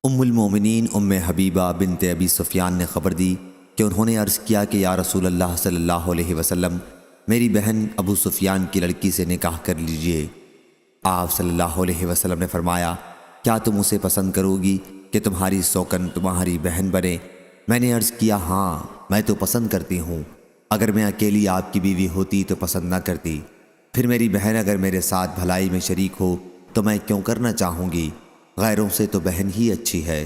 ام المومنین ام حبیبہ بنت ابی سفیان نے خبر دی کہ انہوں نے عرض کیا کہ یا رسول اللہ صلی اللہ علیہ وسلم، میری بہن ابو سفیان کی لڑکی سے نکاح کر لیجئے۔ آپ صلی اللہ علیہ وسلم نے فرمایا، کیا تم اسے پسند کرو گی کہ تمہاری سوکن تمہاری بہن بنے؟ میں نے عرض کیا، ہاں میں تو پسند کرتی ہوں، اگر میں اکیلی آپ کی بیوی ہوتی تو پسند نہ کرتی، پھر میری بہن اگر میرے ساتھ بھلائی میں شریک ہو تو میں کیوں کرنا چاہوں گی؟ غیروں سے تو بہن ہی اچھی ہے۔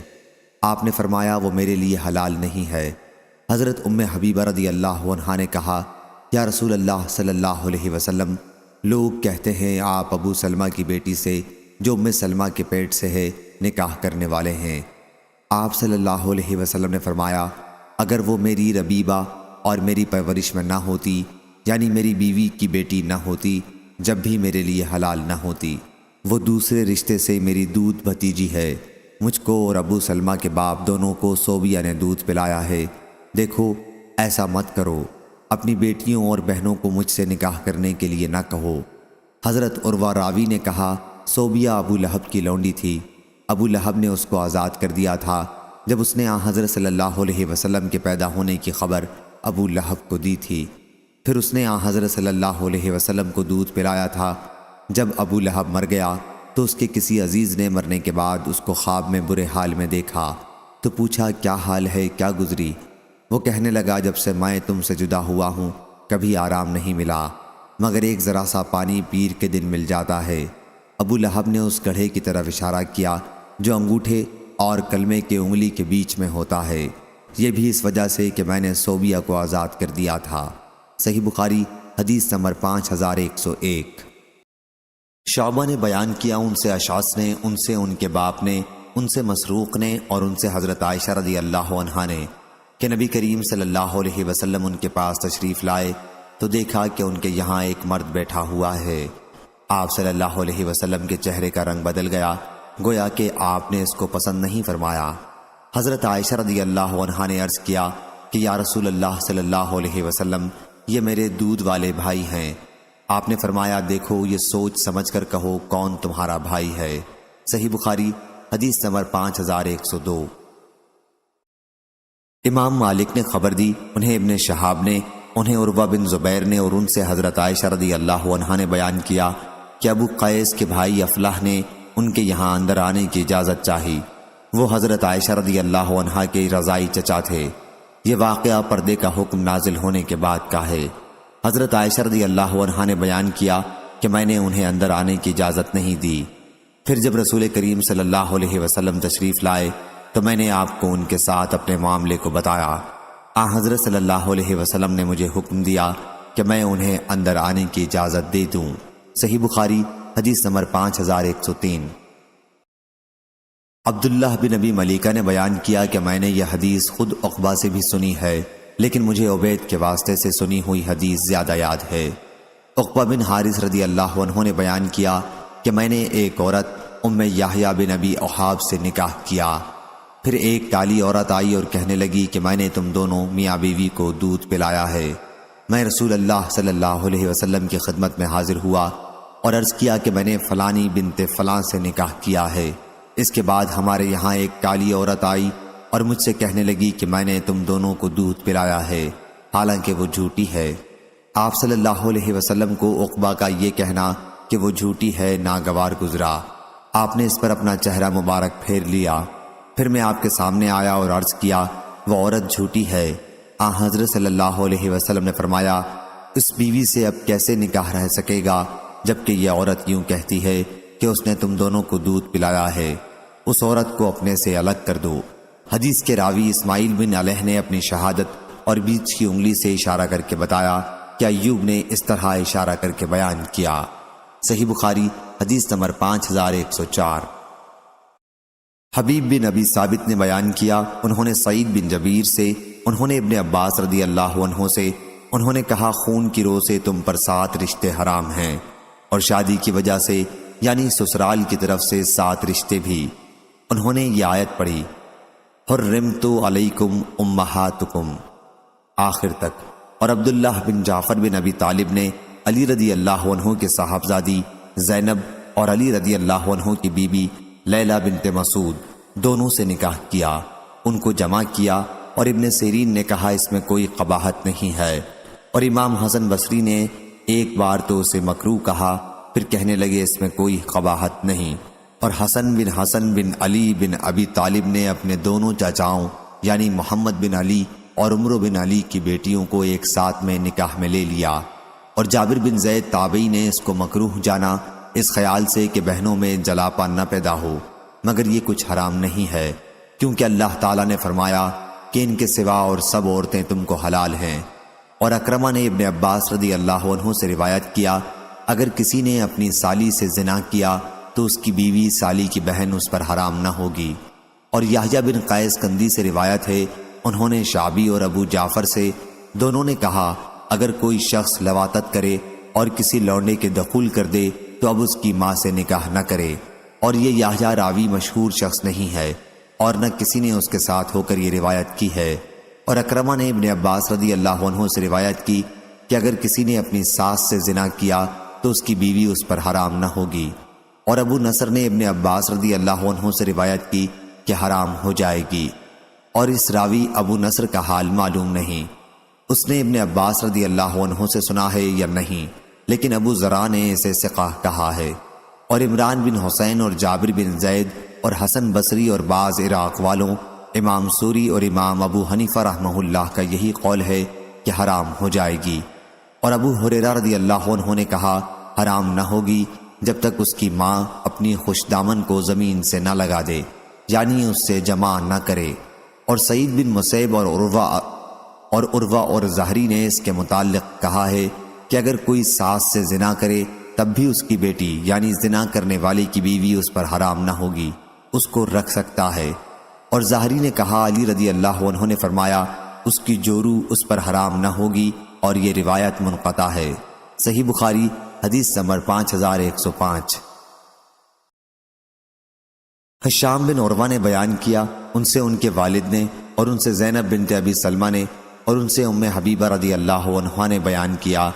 آپ نے فرمایا، وہ میرے لیے حلال نہیں ہے۔ حضرت ام حبیبہ رضی اللہ عنہا نے کہا، یا رسول اللہ صلی اللہ علیہ وسلم، لوگ کہتے ہیں آپ ابو سلمہ کی بیٹی سے جو ام سلمہ کے پیٹ سے ہے نکاح کرنے والے ہیں۔ آپ صلی اللہ علیہ وسلم نے فرمایا، اگر وہ میری ربیبہ اور میری پرورش میں نہ ہوتی، یعنی میری بیوی کی بیٹی نہ ہوتی، جب بھی میرے لیے حلال نہ ہوتی، وہ دوسرے رشتے سے میری دودھ بھتیجی ہے۔ مجھ کو اور ابو سلمہ کے باپ دونوں کو صوبیہ نے دودھ پلایا ہے۔ دیکھو ایسا مت کرو، اپنی بیٹیوں اور بہنوں کو مجھ سے نکاح کرنے کے لیے نہ کہو۔ حضرت عروہ راوی نے کہا، صوبیہ ابو لہب کی لونڈی تھی، ابو لہب نے اس کو آزاد کر دیا تھا جب اس نے حضرت صلی اللہ علیہ وسلم کے پیدا ہونے کی خبر ابو لہب کو دی تھی۔ پھر اس نے حضرت صلی اللہ علیہ وسلم کو دودھ پلایا تھا۔ جب ابو لہب مر گیا تو اس کے کسی عزیز نے مرنے کے بعد اس کو خواب میں برے حال میں دیکھا تو پوچھا، کیا حال ہے، کیا گزری؟ وہ کہنے لگا، جب سے میں تم سے جدا ہوا ہوں کبھی آرام نہیں ملا، مگر ایک ذرا سا پانی پیر کے دن مل جاتا ہے۔ ابو لہب نے اس گڑھے کی طرف اشارہ کیا جو انگوٹھے اور کلمے کے انگلی کے بیچ میں ہوتا ہے، یہ بھی اس وجہ سے کہ میں نے صوبیہ کو آزاد کر دیا تھا۔ صحیح بخاری حدیث نمبر 5101۔ شعبہ نے بیان کیا، ان سے اشعث نے، ان سے ان کے باپ نے، ان سے مسروق نے اور ان سے حضرت عائشہ رضی اللہ عنہا نے کہ نبی کریم صلی اللہ علیہ وسلم ان کے پاس تشریف لائے تو دیکھا کہ ان کے یہاں ایک مرد بیٹھا ہوا ہے۔ آپ صلی اللہ علیہ وسلم کے چہرے کا رنگ بدل گیا، گویا کہ آپ نے اس کو پسند نہیں فرمایا۔ حضرت عائشہ رضی اللہ عنہا نے عرض کیا کہ یا رسول اللہ صلی اللہ علیہ وسلم، یہ میرے دودھ والے بھائی ہیں۔ آپ نے فرمایا، دیکھو یہ سوچ سمجھ کر کہو کون تمہارا بھائی ہے۔ صحیح بخاری حدیث نمبر 5102۔ امام مالک نے خبر دی، انہیں ابن شہاب نے، انہیں عروہ بن زبیر نے اور ان سے حضرت عائشہ رضی اللہ عنہا نے بیان کیا کہ ابو قیس کے بھائی افلاح نے ان کے یہاں اندر آنے کی اجازت چاہی۔ وہ حضرت عائشہ رضی اللہ عنہا کے رضائی چچا تھے۔ یہ واقعہ پردے کا حکم نازل ہونے کے بعد کا ہے۔ حضرت عائشہ رضی اللہ عنہا نے بیان کیا کہ میں نے انہیں اندر آنے کی اجازت نہیں دی۔ پھر جب رسول کریم صلی اللہ علیہ وسلم تشریف لائے تو میں نے آپ کو ان کے ساتھ اپنے معاملے کو بتایا۔ حضرت صلی اللہ علیہ وسلم نے مجھے حکم دیا کہ میں انہیں اندر آنے کی اجازت دے دوں۔ صحیح بخاری حدیث نمبر 5103۔ عبداللہ بن ابی ملیکہ نے بیان کیا کہ میں نے یہ حدیث خود عقبہ سے بھی سنی ہے، لیکن مجھے عبید کے واسطے سے سنی ہوئی حدیث زیادہ یاد ہے۔ عقبہ بن حارث رضی اللہ عنہ نے بیان کیا کہ میں نے ایک عورت ام یحییٰ بن ابی احاب سے نکاح کیا۔ پھر ایک کالی عورت آئی اور کہنے لگی کہ میں نے تم دونوں میاں بیوی کو دودھ پلایا ہے۔ میں رسول اللہ صلی اللہ علیہ وسلم کی خدمت میں حاضر ہوا اور عرض کیا کہ میں نے فلانی بنت فلاں سے نکاح کیا ہے۔ اس کے بعد ہمارے یہاں ایک کالی عورت آئی اور مجھ سے کہنے لگی کہ میں نے تم دونوں کو دودھ پلایا ہے، حالانکہ وہ جھوٹی ہے۔ آپ صلی اللہ علیہ وسلم کو عقبہ کا یہ کہنا کہ وہ جھوٹی ہے ناگوار گزرا۔ آپ نے اس پر اپنا چہرہ مبارک پھیر لیا۔ پھر میں آپ کے سامنے آیا اور عرض کیا، وہ عورت جھوٹی ہے۔ حضرت صلی اللہ علیہ وسلم نے فرمایا، اس بیوی سے اب کیسے نکاح رہ سکے گا جبکہ یہ عورت یوں کہتی ہے کہ اس نے تم دونوں کو دودھ پلایا ہے، اس عورت کو اپنے سے الگ کر دو۔ حدیث کے راوی اسماعیل بن علیہ نے اپنی شہادت اور بیچ کی انگلی سے اشارہ کر کے بتایا کہ ایوب نے اس طرح اشارہ کر کے بیان کیا۔ صحیح بخاری حدیث نمبر 5104۔ حبیب بن ابی ثابت نے بیان کیا، انہوں نے سعید بن جبیر سے، انہوں نے ابن عباس رضی اللہ عنہ سے، انہوں نے کہا، خون کی رو سے تم پر 7 رشتے حرام ہیں، اور شادی کی وجہ سے یعنی سسرال کی طرف سے 7 رشتے بھی۔ انہوں نے یہ آیت پڑھی، حرمت علیکم امہاتکم، آخر تک۔ اور عبداللہ بن جعفر بن ابی طالب نے علی رضی اللہ عنہ کے صاحبزادی زینب اور علی رضی اللہ عنہ کی بیوی لیلہ بنت مسعود دونوں سے نکاح کیا، ان کو جمع کیا، اور ابن سیرین نے کہا اس میں کوئی قباحت نہیں ہے، اور امام حسن بصری نے ایک بار تو اسے مکروہ کہا، پھر کہنے لگے اس میں کوئی قباحت نہیں۔ اور حسن بن علی بن ابی طالب نے اپنے دونوں چاچاؤں یعنی محمد بن علی اور عمرو بن علی کی بیٹیوں کو ایک ساتھ میں نکاح میں لے لیا، اور جابر بن زید تابعی نے اس کو مکروہ جانا، اس خیال سے کہ بہنوں میں جلاپا نہ پیدا ہو، مگر یہ کچھ حرام نہیں ہے، کیونکہ اللہ تعالیٰ نے فرمایا کہ ان کے سوا اور سب عورتیں تم کو حلال ہیں۔ اور اکرمہ نے ابن عباس رضی اللہ عنہ سے روایت کیا، اگر کسی نے اپنی سالی سے زنا کیا تو اس کی بیوی سالی کی بہن اس پر حرام نہ ہوگی۔ اور یحییٰ بن قیس کندی سے روایت ہے، انہوں نے شعبی اور ابو جعفر سے دونوں نے کہا، اگر کوئی شخص لواطت کرے اور کسی لونڈے کے دخول کر دے تو اب اس کی ماں سے نکاح نہ کرے۔ اور یہ یحییٰ راوی مشہور شخص نہیں ہے، اور نہ کسی نے اس کے ساتھ ہو کر یہ روایت کی ہے۔ اور اکرمہ نے ابن عباس رضی اللہ عنہ سے روایت کی کہ اگر کسی نے اپنی ساس سے زنا کیا تو اس کی بیوی اس پر حرام نہ ہوگی۔ اور ابو نصر نے ابن عباس رضی اللہ عنہ سے روایت کی کہ حرام ہو جائے گی، اور اس راوی ابو نصر کا حال معلوم نہیں، اس نے ابن عباس رضی اللہ عنہ سے سنا ہے یا نہیں، لیکن ابو ذرا نے اسے ثقہ کہا ہے۔ اور عمران بن حسین اور جابر بن زید اور حسن بصری اور بعض عراق والوں، امام سوری اور امام ابو حنیفہ رحمہ اللہ کا یہی قول ہے کہ حرام ہو جائے گی۔ اور ابو ہریرہ رضی اللہ عنہ نے کہا حرام نہ ہوگی جب تک اس کی ماں اپنی خوش دامن کو زمین سے نہ لگا دے، یعنی اس سے جمع نہ کرے۔ اور سعید بن مسیب اور عروہ اور زہری نے اس کے متعلق کہا ہے کہ اگر کوئی ساس سے زنا کرے تب بھی اس کی بیٹی یعنی زنا کرنے والی کی بیوی اس پر حرام نہ ہوگی، اس کو رکھ سکتا ہے۔ اور زہری نے کہا علی رضی اللہ عنہ نے فرمایا اس کی جورو اس پر حرام نہ ہوگی، اور یہ روایت منقطع ہے۔ صحیح بخاری حدیث نمبر 5105۔ حشام بن عروہ نے بیان کیا، ان سے ان کے والد نے، اور ان سے زینب بنت ابی سلمہ نے، اور ان سے ام حبیبہ رضی اللہ عنہا نے بیان کیا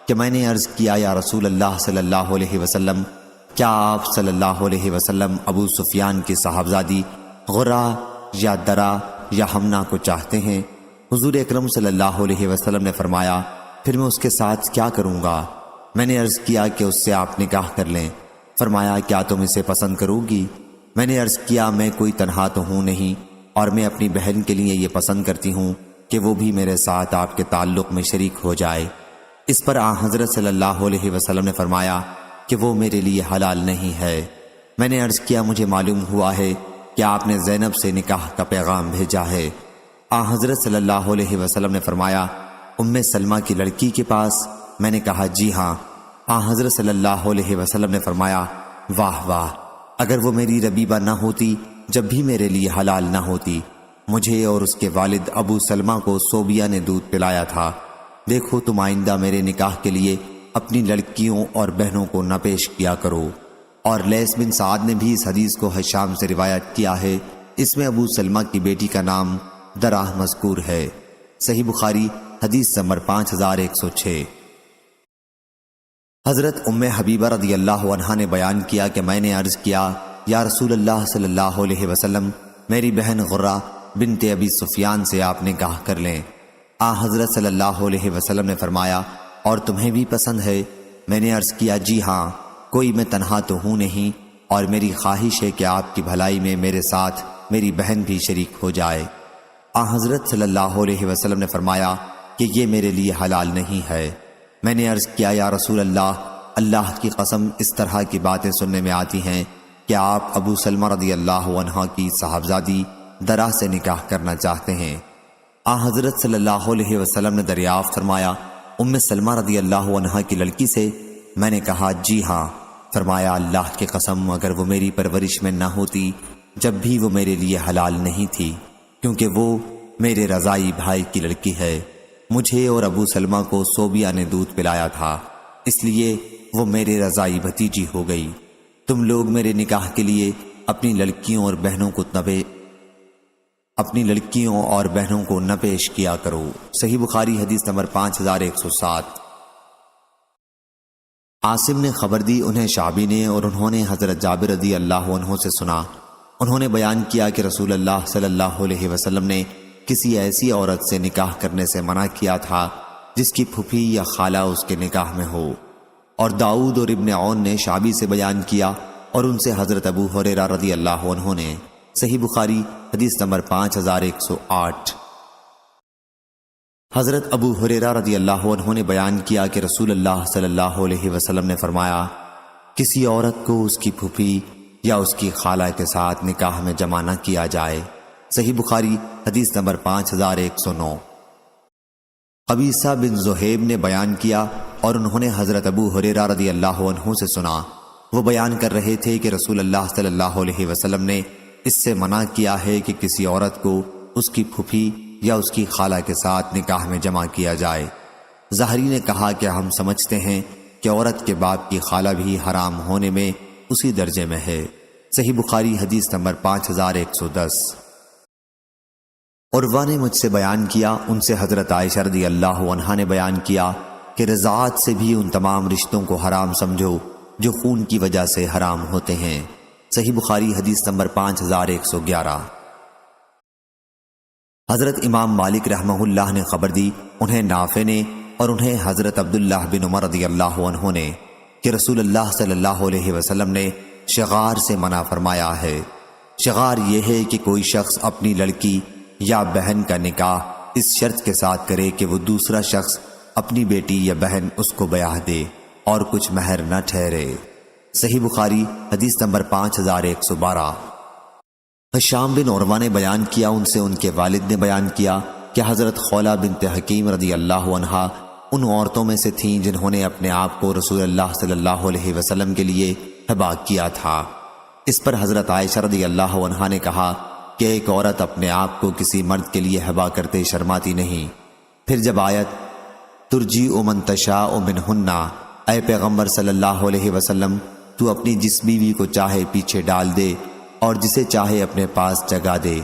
کہ میں نے عرض کیا یا رسول اللہ صلی اللہ علیہ وسلم، کیا آپ صلی اللہ علیہ وسلم ابو سفیان کی صاحبزادی غرہ یا درہ یا ہمنا کو چاہتے ہیں؟ حضور اکرم صلی اللہ علیہ وسلم نے فرمایا پھر میں اس کے ساتھ کیا کروں گا؟ میں نے عرض کیا کہ اس سے آپ نکاح کر لیں۔ فرمایا کیا تم اسے پسند کرو گی؟ میں نے عرض کیا میں کوئی تنہا تو ہوں نہیں، اور میں اپنی بہن کے لیے یہ پسند کرتی ہوں کہ وہ بھی میرے ساتھ آپ کے تعلق میں شریک ہو جائے۔ اس پر حضرت صلی اللہ علیہ وسلم نے فرمایا کہ وہ میرے لیے حلال نہیں ہے۔ میں نے عرض کیا مجھے معلوم ہوا ہے کہ آپ نے زینب سے نکاح کا پیغام بھیجا ہے۔ حضرت صلی اللہ علیہ وسلم نے فرمایا ام سلمہ کی لڑکی کے پاس؟ میں نے کہا جی ہاں۔ حضرت صلی اللہ علیہ وسلم نے فرمایا واہ واہ، اگر وہ میری ربیبہ نہ ہوتی جب بھی میرے لیے حلال نہ ہوتی، مجھے اور اس کے والد ابو سلمہ کو صوبیہ نے دودھ پلایا تھا۔ دیکھو تم آئندہ میرے نکاح کے لیے اپنی لڑکیوں اور بہنوں کو نہ پیش کیا کرو۔ اور لیث بن سعد نے بھی اس حدیث کو حشام سے روایت کیا ہے، اس میں ابو سلمہ کی بیٹی کا نام دراہ مذکور ہے۔ صحیح بخاری حدیث نمبر 5106۔ حضرت ام حبیبہ رضی اللہ عنہا نے بیان کیا کہ میں نے عرض کیا یا رسول اللہ صلی اللہ علیہ وسلم، میری بہن غرہ بنت ابی سفیان سے آپ نکاح کر لیں۔ حضرت صلی اللہ علیہ وسلم نے فرمایا اور تمہیں بھی پسند ہے؟ میں نے عرض کیا جی ہاں، کوئی میں تنہا تو ہوں نہیں، اور میری خواہش ہے کہ آپ کی بھلائی میں میرے ساتھ میری بہن بھی شریک ہو جائے۔ حضرت صلی اللہ علیہ وسلم نے فرمایا کہ یہ میرے لیے حلال نہیں ہے۔ میں نے عرض کیا یا رسول اللہ، اللہ کی قسم اس طرح کی باتیں سننے میں آتی ہیں کہ آپ ابو سلمہ رضی اللہ عنہ کی صاحبزادی درہ سے نکاح کرنا چاہتے ہیں۔ حضرت صلی اللہ علیہ وسلم نے دریافت فرمایا ام سلمہ رضی اللہ عنہ کی لڑکی سے؟ میں نے کہا جی ہاں۔ فرمایا اللہ کی قسم اگر وہ میری پرورش میں نہ ہوتی جب بھی وہ میرے لیے حلال نہیں تھی، کیونکہ وہ میرے رضائی بھائی کی لڑکی ہے، مجھے اور ابو سلمہ کو صوبیہ نے دودھ پلایا تھا، اس لیے وہ میرے رضائی بھتیجی ہو گئی۔ تم لوگ میرے نکاح کے لیے اپنی لڑکیوں اور بہنوں کو نہ پیش کیا کرو۔ صحیح بخاری حدیث نمبر 5107۔ عاصم نے خبر دی انہیں شعبی نے، اور انہوں نے حضرت جابر رضی اللہ عنہ سے سنا انہوں نے بیان کیا کہ رسول اللہ صلی اللہ علیہ وسلم نے کسی ایسی عورت سے نکاح کرنے سے منع کیا تھا جس کی پھوپھی یا خالہ اس کے نکاح میں ہو۔ اور داؤد اور ابن عون نے شعبی سے بیان کیا اور ان سے حضرت ابو ہریرہ رضی اللہ عنہ نے۔ صحیح بخاری حدیث نمبر 5108۔ حضرت ابو ہریرہ رضی اللہ عنہ نے بیان کیا کہ رسول اللہ صلی اللہ علیہ وسلم نے فرمایا، کسی عورت کو اس کی پھوپھی یا اس کی خالہ کے ساتھ نکاح میں جمع نہ کیا جائے۔ صحیح بخاری حدیث نمبر 5109۔ قبیصہ بن زہیب نے بیان کیا اور انہوں نے حضرت ابو ہریرہ رضی اللہ عنہ سے سنا، وہ بیان کر رہے تھے کہ رسول اللہ صلی اللہ علیہ وسلم نے اس سے منع کیا ہے کہ کسی عورت کو اس کی پھوپھی یا اس کی خالہ کے ساتھ نکاح میں جمع کیا جائے۔ ظاہری نے کہا کہ ہم سمجھتے ہیں کہ عورت کے باپ کی خالہ بھی حرام ہونے میں اسی درجے میں ہے۔ صحیح بخاری حدیث نمبر 5110۔ عروہ نے مجھ سے بیان کیا، ان سے حضرت عائشہ رضی اللہ عنہا نے بیان کیا کہ رضاعت سے بھی ان تمام رشتوں کو حرام سمجھو جو خون کی وجہ سے حرام ہوتے ہیں۔ صحیح بخاری حدیث نمبر 5111۔ حضرت امام مالک رحمہ اللہ نے خبر دی، انہیں نافع نے اور انہیں حضرت عبداللہ بن عمر رضی اللہ عنہ نے، کہ رسول اللہ صلی اللہ علیہ وسلم نے شغار سے منع فرمایا ہے۔ شغار یہ ہے کہ کوئی شخص اپنی لڑکی یا بہن کا نکاح اس شرط کے ساتھ کرے کہ وہ دوسرا شخص اپنی بیٹی یا بہن اس کو بیاہ دے اور کچھ مہر نہ ٹھہرے۔ صحیح بخاری حدیث نمبر 5112۔ ہشام بن عروہ نے بیان کیا، ان سے ان کے والد نے بیان کیا کہ حضرت خولہ بنت حکیم رضی اللہ عنہا ان عورتوں میں سے تھیں جنہوں نے اپنے آپ کو رسول اللہ صلی اللہ علیہ وسلم کے لیے ہبا کیا تھا۔ اس پر حضرت عائشہ رضی اللہ عنہا نے کہا کہ ایک عورت اپنے آپ کو کسی مرد کے لیے ہبا کرتے شرماتی نہیں۔ پھر جب آیت ترجیع من تشاء منہن، اے پیغمبر صلی اللہ علیہ وسلم تو اپنی جس بیوی کو چاہے پیچھے ڈال دے اور جسے چاہے اپنے پاس جگا دے،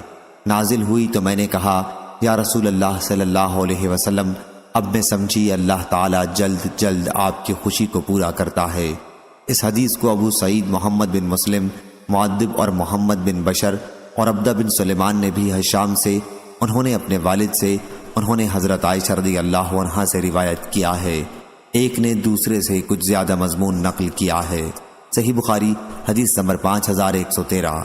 نازل ہوئی تو میں نے کہا یا رسول اللہ صلی اللہ علیہ وسلم اب میں سمجھی اللہ تعالیٰ جلد جلد آپ کی خوشی کو پورا کرتا ہے۔ اس حدیث کو ابو سعید محمد بن مسلم، معدب اور محمد بن بشر اور عبدہ بن سلیمان نے بھی ہشام سے، انہوں نے اپنے والد سے، انہوں نے حضرت عائشہ رضی اللہ عنہا سے روایت کیا ہے، ایک نے دوسرے سے کچھ زیادہ مضمون نقل کیا ہے۔ صحیح بخاری حدیث نمبر 5113۔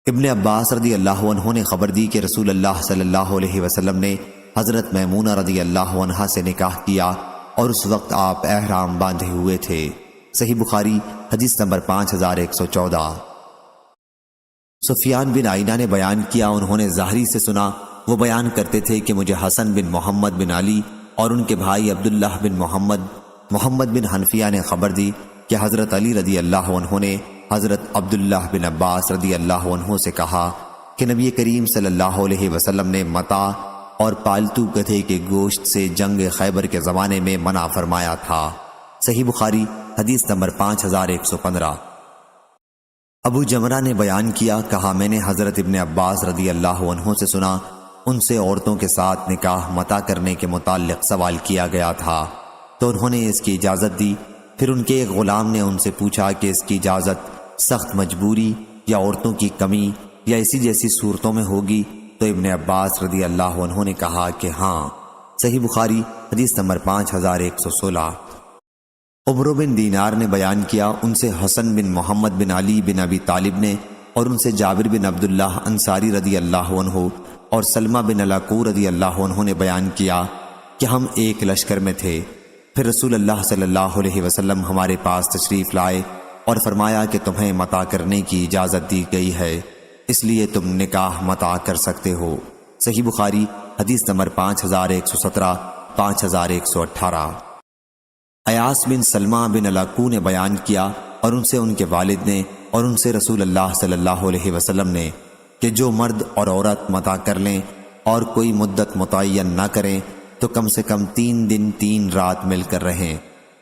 ابن عباس رضی اللہ عنہ نے خبر دی کہ رسول اللہ صلی اللہ علیہ وسلم نے حضرت میمونہ رضی اللہ عنہا سے نکاح کیا اور اس وقت آپ احرام باندھے ہوئے تھے۔ صحیح بخاری حدیث نمبر 5114۔ سفیان بن عینہ نے بیان کیا، انہوں نے ظاہری سے سنا، وہ بیان کرتے تھے کہ مجھے حسن بن محمد بن علی اور ان کے بھائی عبداللہ بن محمد بن حنفیہ نے خبر دی کہ حضرت علی رضی اللہ عنہ نے حضرت عبداللہ بن عباس رضی اللہ عنہ سے کہا کہ نبی کریم صلی اللہ علیہ وسلم نے متاع اور پالتو گدھے کے گوشت سے جنگ خیبر کے زمانے میں منع فرمایا تھا۔ صحیح بخاری حدیث نمبر 5115۔ ابو جمرہ نے بیان کیا، کہا میں نے حضرت ابن عباس رضی اللہ عنہ سے سنا، ان سے عورتوں کے ساتھ نکاح متع کرنے کے متعلق سوال کیا گیا تھا تو انہوں نے اس کی اجازت دی۔ پھر ان کے ایک غلام نے ان سے پوچھا کہ اس کی اجازت سخت مجبوری یا عورتوں کی کمی یا اسی جیسی صورتوں میں ہوگی، تو ابن عباس رضی اللہ عنہ نے کہا کہ ہاں۔ صحیح بخاری حدیث نمبر 5116۔ عمرو بن دینار نے بیان کیا، ان سے حسن بن محمد بن علی بن ابی طالب نے اور ان سے جابر بن عبداللہ انصاری رضی اللہ عنہ اور سلمہ بن الاکوع رضی اللہ عنہ نے بیان کیا کہ ہم ایک لشکر میں تھے، پھر رسول اللہ صلی اللہ علیہ وسلم ہمارے پاس تشریف لائے اور فرمایا کہ تمہیں متع کرنے کی اجازت دی گئی ہے، اس لیے تم نکاح متع کر سکتے ہو۔ صحیح بخاری حدیث نمبر 5117، 5118۔ ایاس بن سلمہ بن الاکوع نے بیان کیا اور ان سے ان کے والد نے اور ان سے رسول اللہ صلی اللہ علیہ وسلم نے کہ جو مرد اور عورت متع کر لیں اور کوئی مدت متعین نہ کریں تو کم سے کم 3 دن 3 رات مل کر رہیں،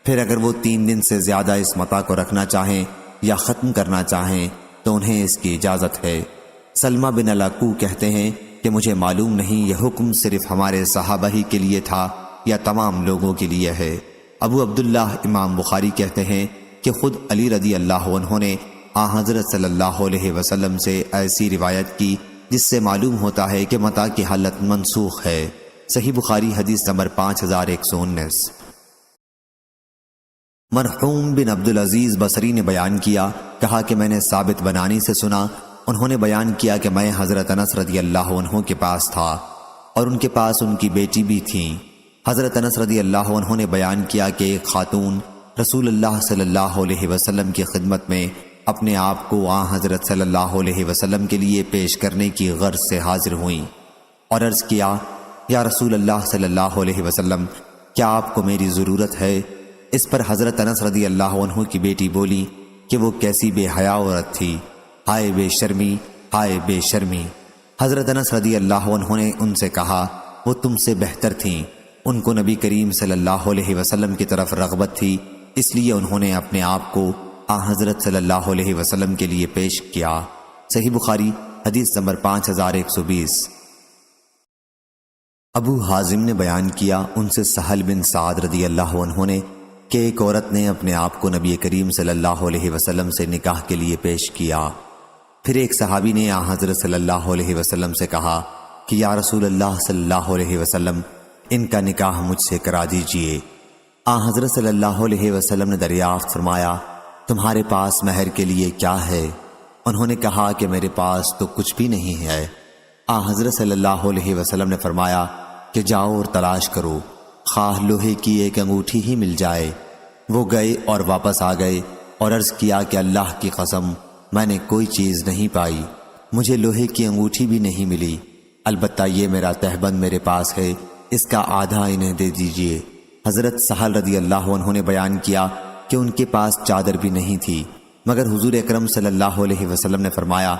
پھر اگر وہ 3 دن سے زیادہ اس متع کو رکھنا چاہیں یا ختم کرنا چاہیں تو انہیں اس کی اجازت ہے۔ سلمہ بن الاکوع کہتے ہیں کہ مجھے معلوم نہیں یہ حکم صرف ہمارے صحابہ ہی کے لیے تھا یا تمام لوگوں کے لیے ہے۔ ابو عبداللہ امام بخاری کہتے ہیں کہ خود علی رضی اللہ عنہ نے حضرت صلی اللہ علیہ وسلم سے ایسی روایت کی جس سے معلوم ہوتا ہے کہ متاع کی حالت منسوخ ہے۔ صحیح بخاری حدیث نمبر 5119۔ مرحوم بن عبدالعزیز بصری نے بیان کیا، کہا کہ میں نے ثابت بنانی سے سنا، انہوں نے بیان کیا کہ میں حضرت انس رضی اللہ عنہ کے پاس تھا اور ان کے پاس ان کی بیٹی بھی تھیں۔ حضرت انس رضی اللہ عنہ نے بیان کیا کہ ایک خاتون رسول اللہ صلی اللہ علیہ وسلم کی خدمت میں اپنے آپ کو حضرت صلی اللہ علیہ وسلم کے لیے پیش کرنے کی غرض سے حاضر ہوئیں اور عرض کیا، یا رسول اللہ صلی اللہ علیہ وسلم، کیا آپ کو میری ضرورت ہے؟ اس پر حضرت انس رضی اللہ عنہ کی بیٹی بولی کہ وہ کیسی بے حیا عورت تھی، ہائے بے شرمی، ہائے بے شرمی۔ حضرت انس رضی اللہ عنہ نے ان سے کہا، وہ تم سے بہتر تھیں، ان کو نبی کریم صلی اللہ علیہ وسلم کی طرف رغبت تھی، اس لیے انہوں نے اپنے آپ کو حضرت صلی اللہ علیہ وسلم کے لیے پیش کیا۔ صحیح بخاری حدیث نمبر 5120۔ ابو حازم نے بیان کیا، ان سے سہل بن سعد رضی اللہ عنہ نے کہ ایک عورت نے اپنے آپ کو نبی کریم صلی اللہ علیہ وسلم سے نکاح کے لیے پیش کیا۔ پھر ایک صحابی نے حضرت صلی اللہ علیہ وسلم سے کہا کہ یا رسول اللہ صلی اللہ علیہ وسلم، ان کا نکاح مجھ سے کرا دیجئے۔ حضرت صلی اللہ علیہ وسلم نے دریافت فرمایا، تمہارے پاس مہر کے لیے کیا ہے؟ انہوں نے کہا کہ میرے پاس تو کچھ بھی نہیں ہے۔ حضرت صلی اللہ علیہ وسلم نے فرمایا کہ جاؤ اور تلاش کرو، خواہ لوہے کی ایک انگوٹھی ہی مل جائے۔ وہ گئے اور واپس آ گئے اور عرض کیا کہ اللہ کی قسم، میں نے کوئی چیز نہیں پائی، مجھے لوہے کی انگوٹھی بھی نہیں ملی، البتہ یہ میرا تہبند میرے پاس ہے، اس کا آدھا انہیں دے دیجئے۔ حضرت سہل رضی اللہ عنہ نے بیان کیا کہ ان کے پاس چادر بھی نہیں تھی، مگر حضور اکرم صلی اللہ علیہ وسلم نے فرمایا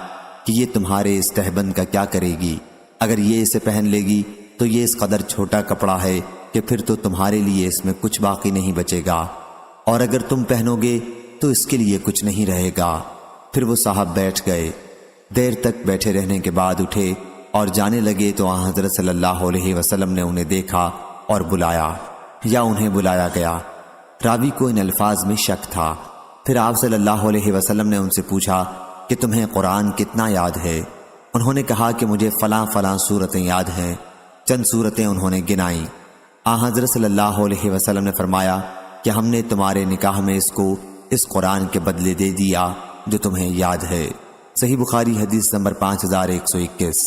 کہ یہ تمہارے اس تہبند کا کیا کرے گی؟ اگر یہ اسے پہن لے گی تو یہ اس قدر چھوٹا کپڑا ہے کہ پھر تو تمہارے لیے اس میں کچھ باقی نہیں بچے گا، اور اگر تم پہنو گے تو اس کے لیے کچھ نہیں رہے گا۔ پھر وہ صاحب بیٹھ گئے، دیر تک بیٹھے رہنے کے بعد اٹھے اور جانے لگے تو حضرت صلی اللہ علیہ وسلم نے انہیں دیکھا اور بلایا یا انہیں بلایا گیا۔ راوی کو ان الفاظ میں شک تھا۔ پھر آپ صلی اللہ علیہ وسلم نے ان سے پوچھا کہ تمہیں قرآن کتنا یاد ہے؟ انہوں نے کہا کہ مجھے فلاں فلاں صورتیں یاد ہیں۔ چند صورتیں انہوں نے گنائیں۔ حضرت صلی اللہ علیہ وسلم نے فرمایا کہ ہم نے تمہارے نکاح میں اس کو اس قرآن کے بدلے دے دیا جو تمہیں یاد ہے۔ صحیح بخاری حدیث نمبر 5121۔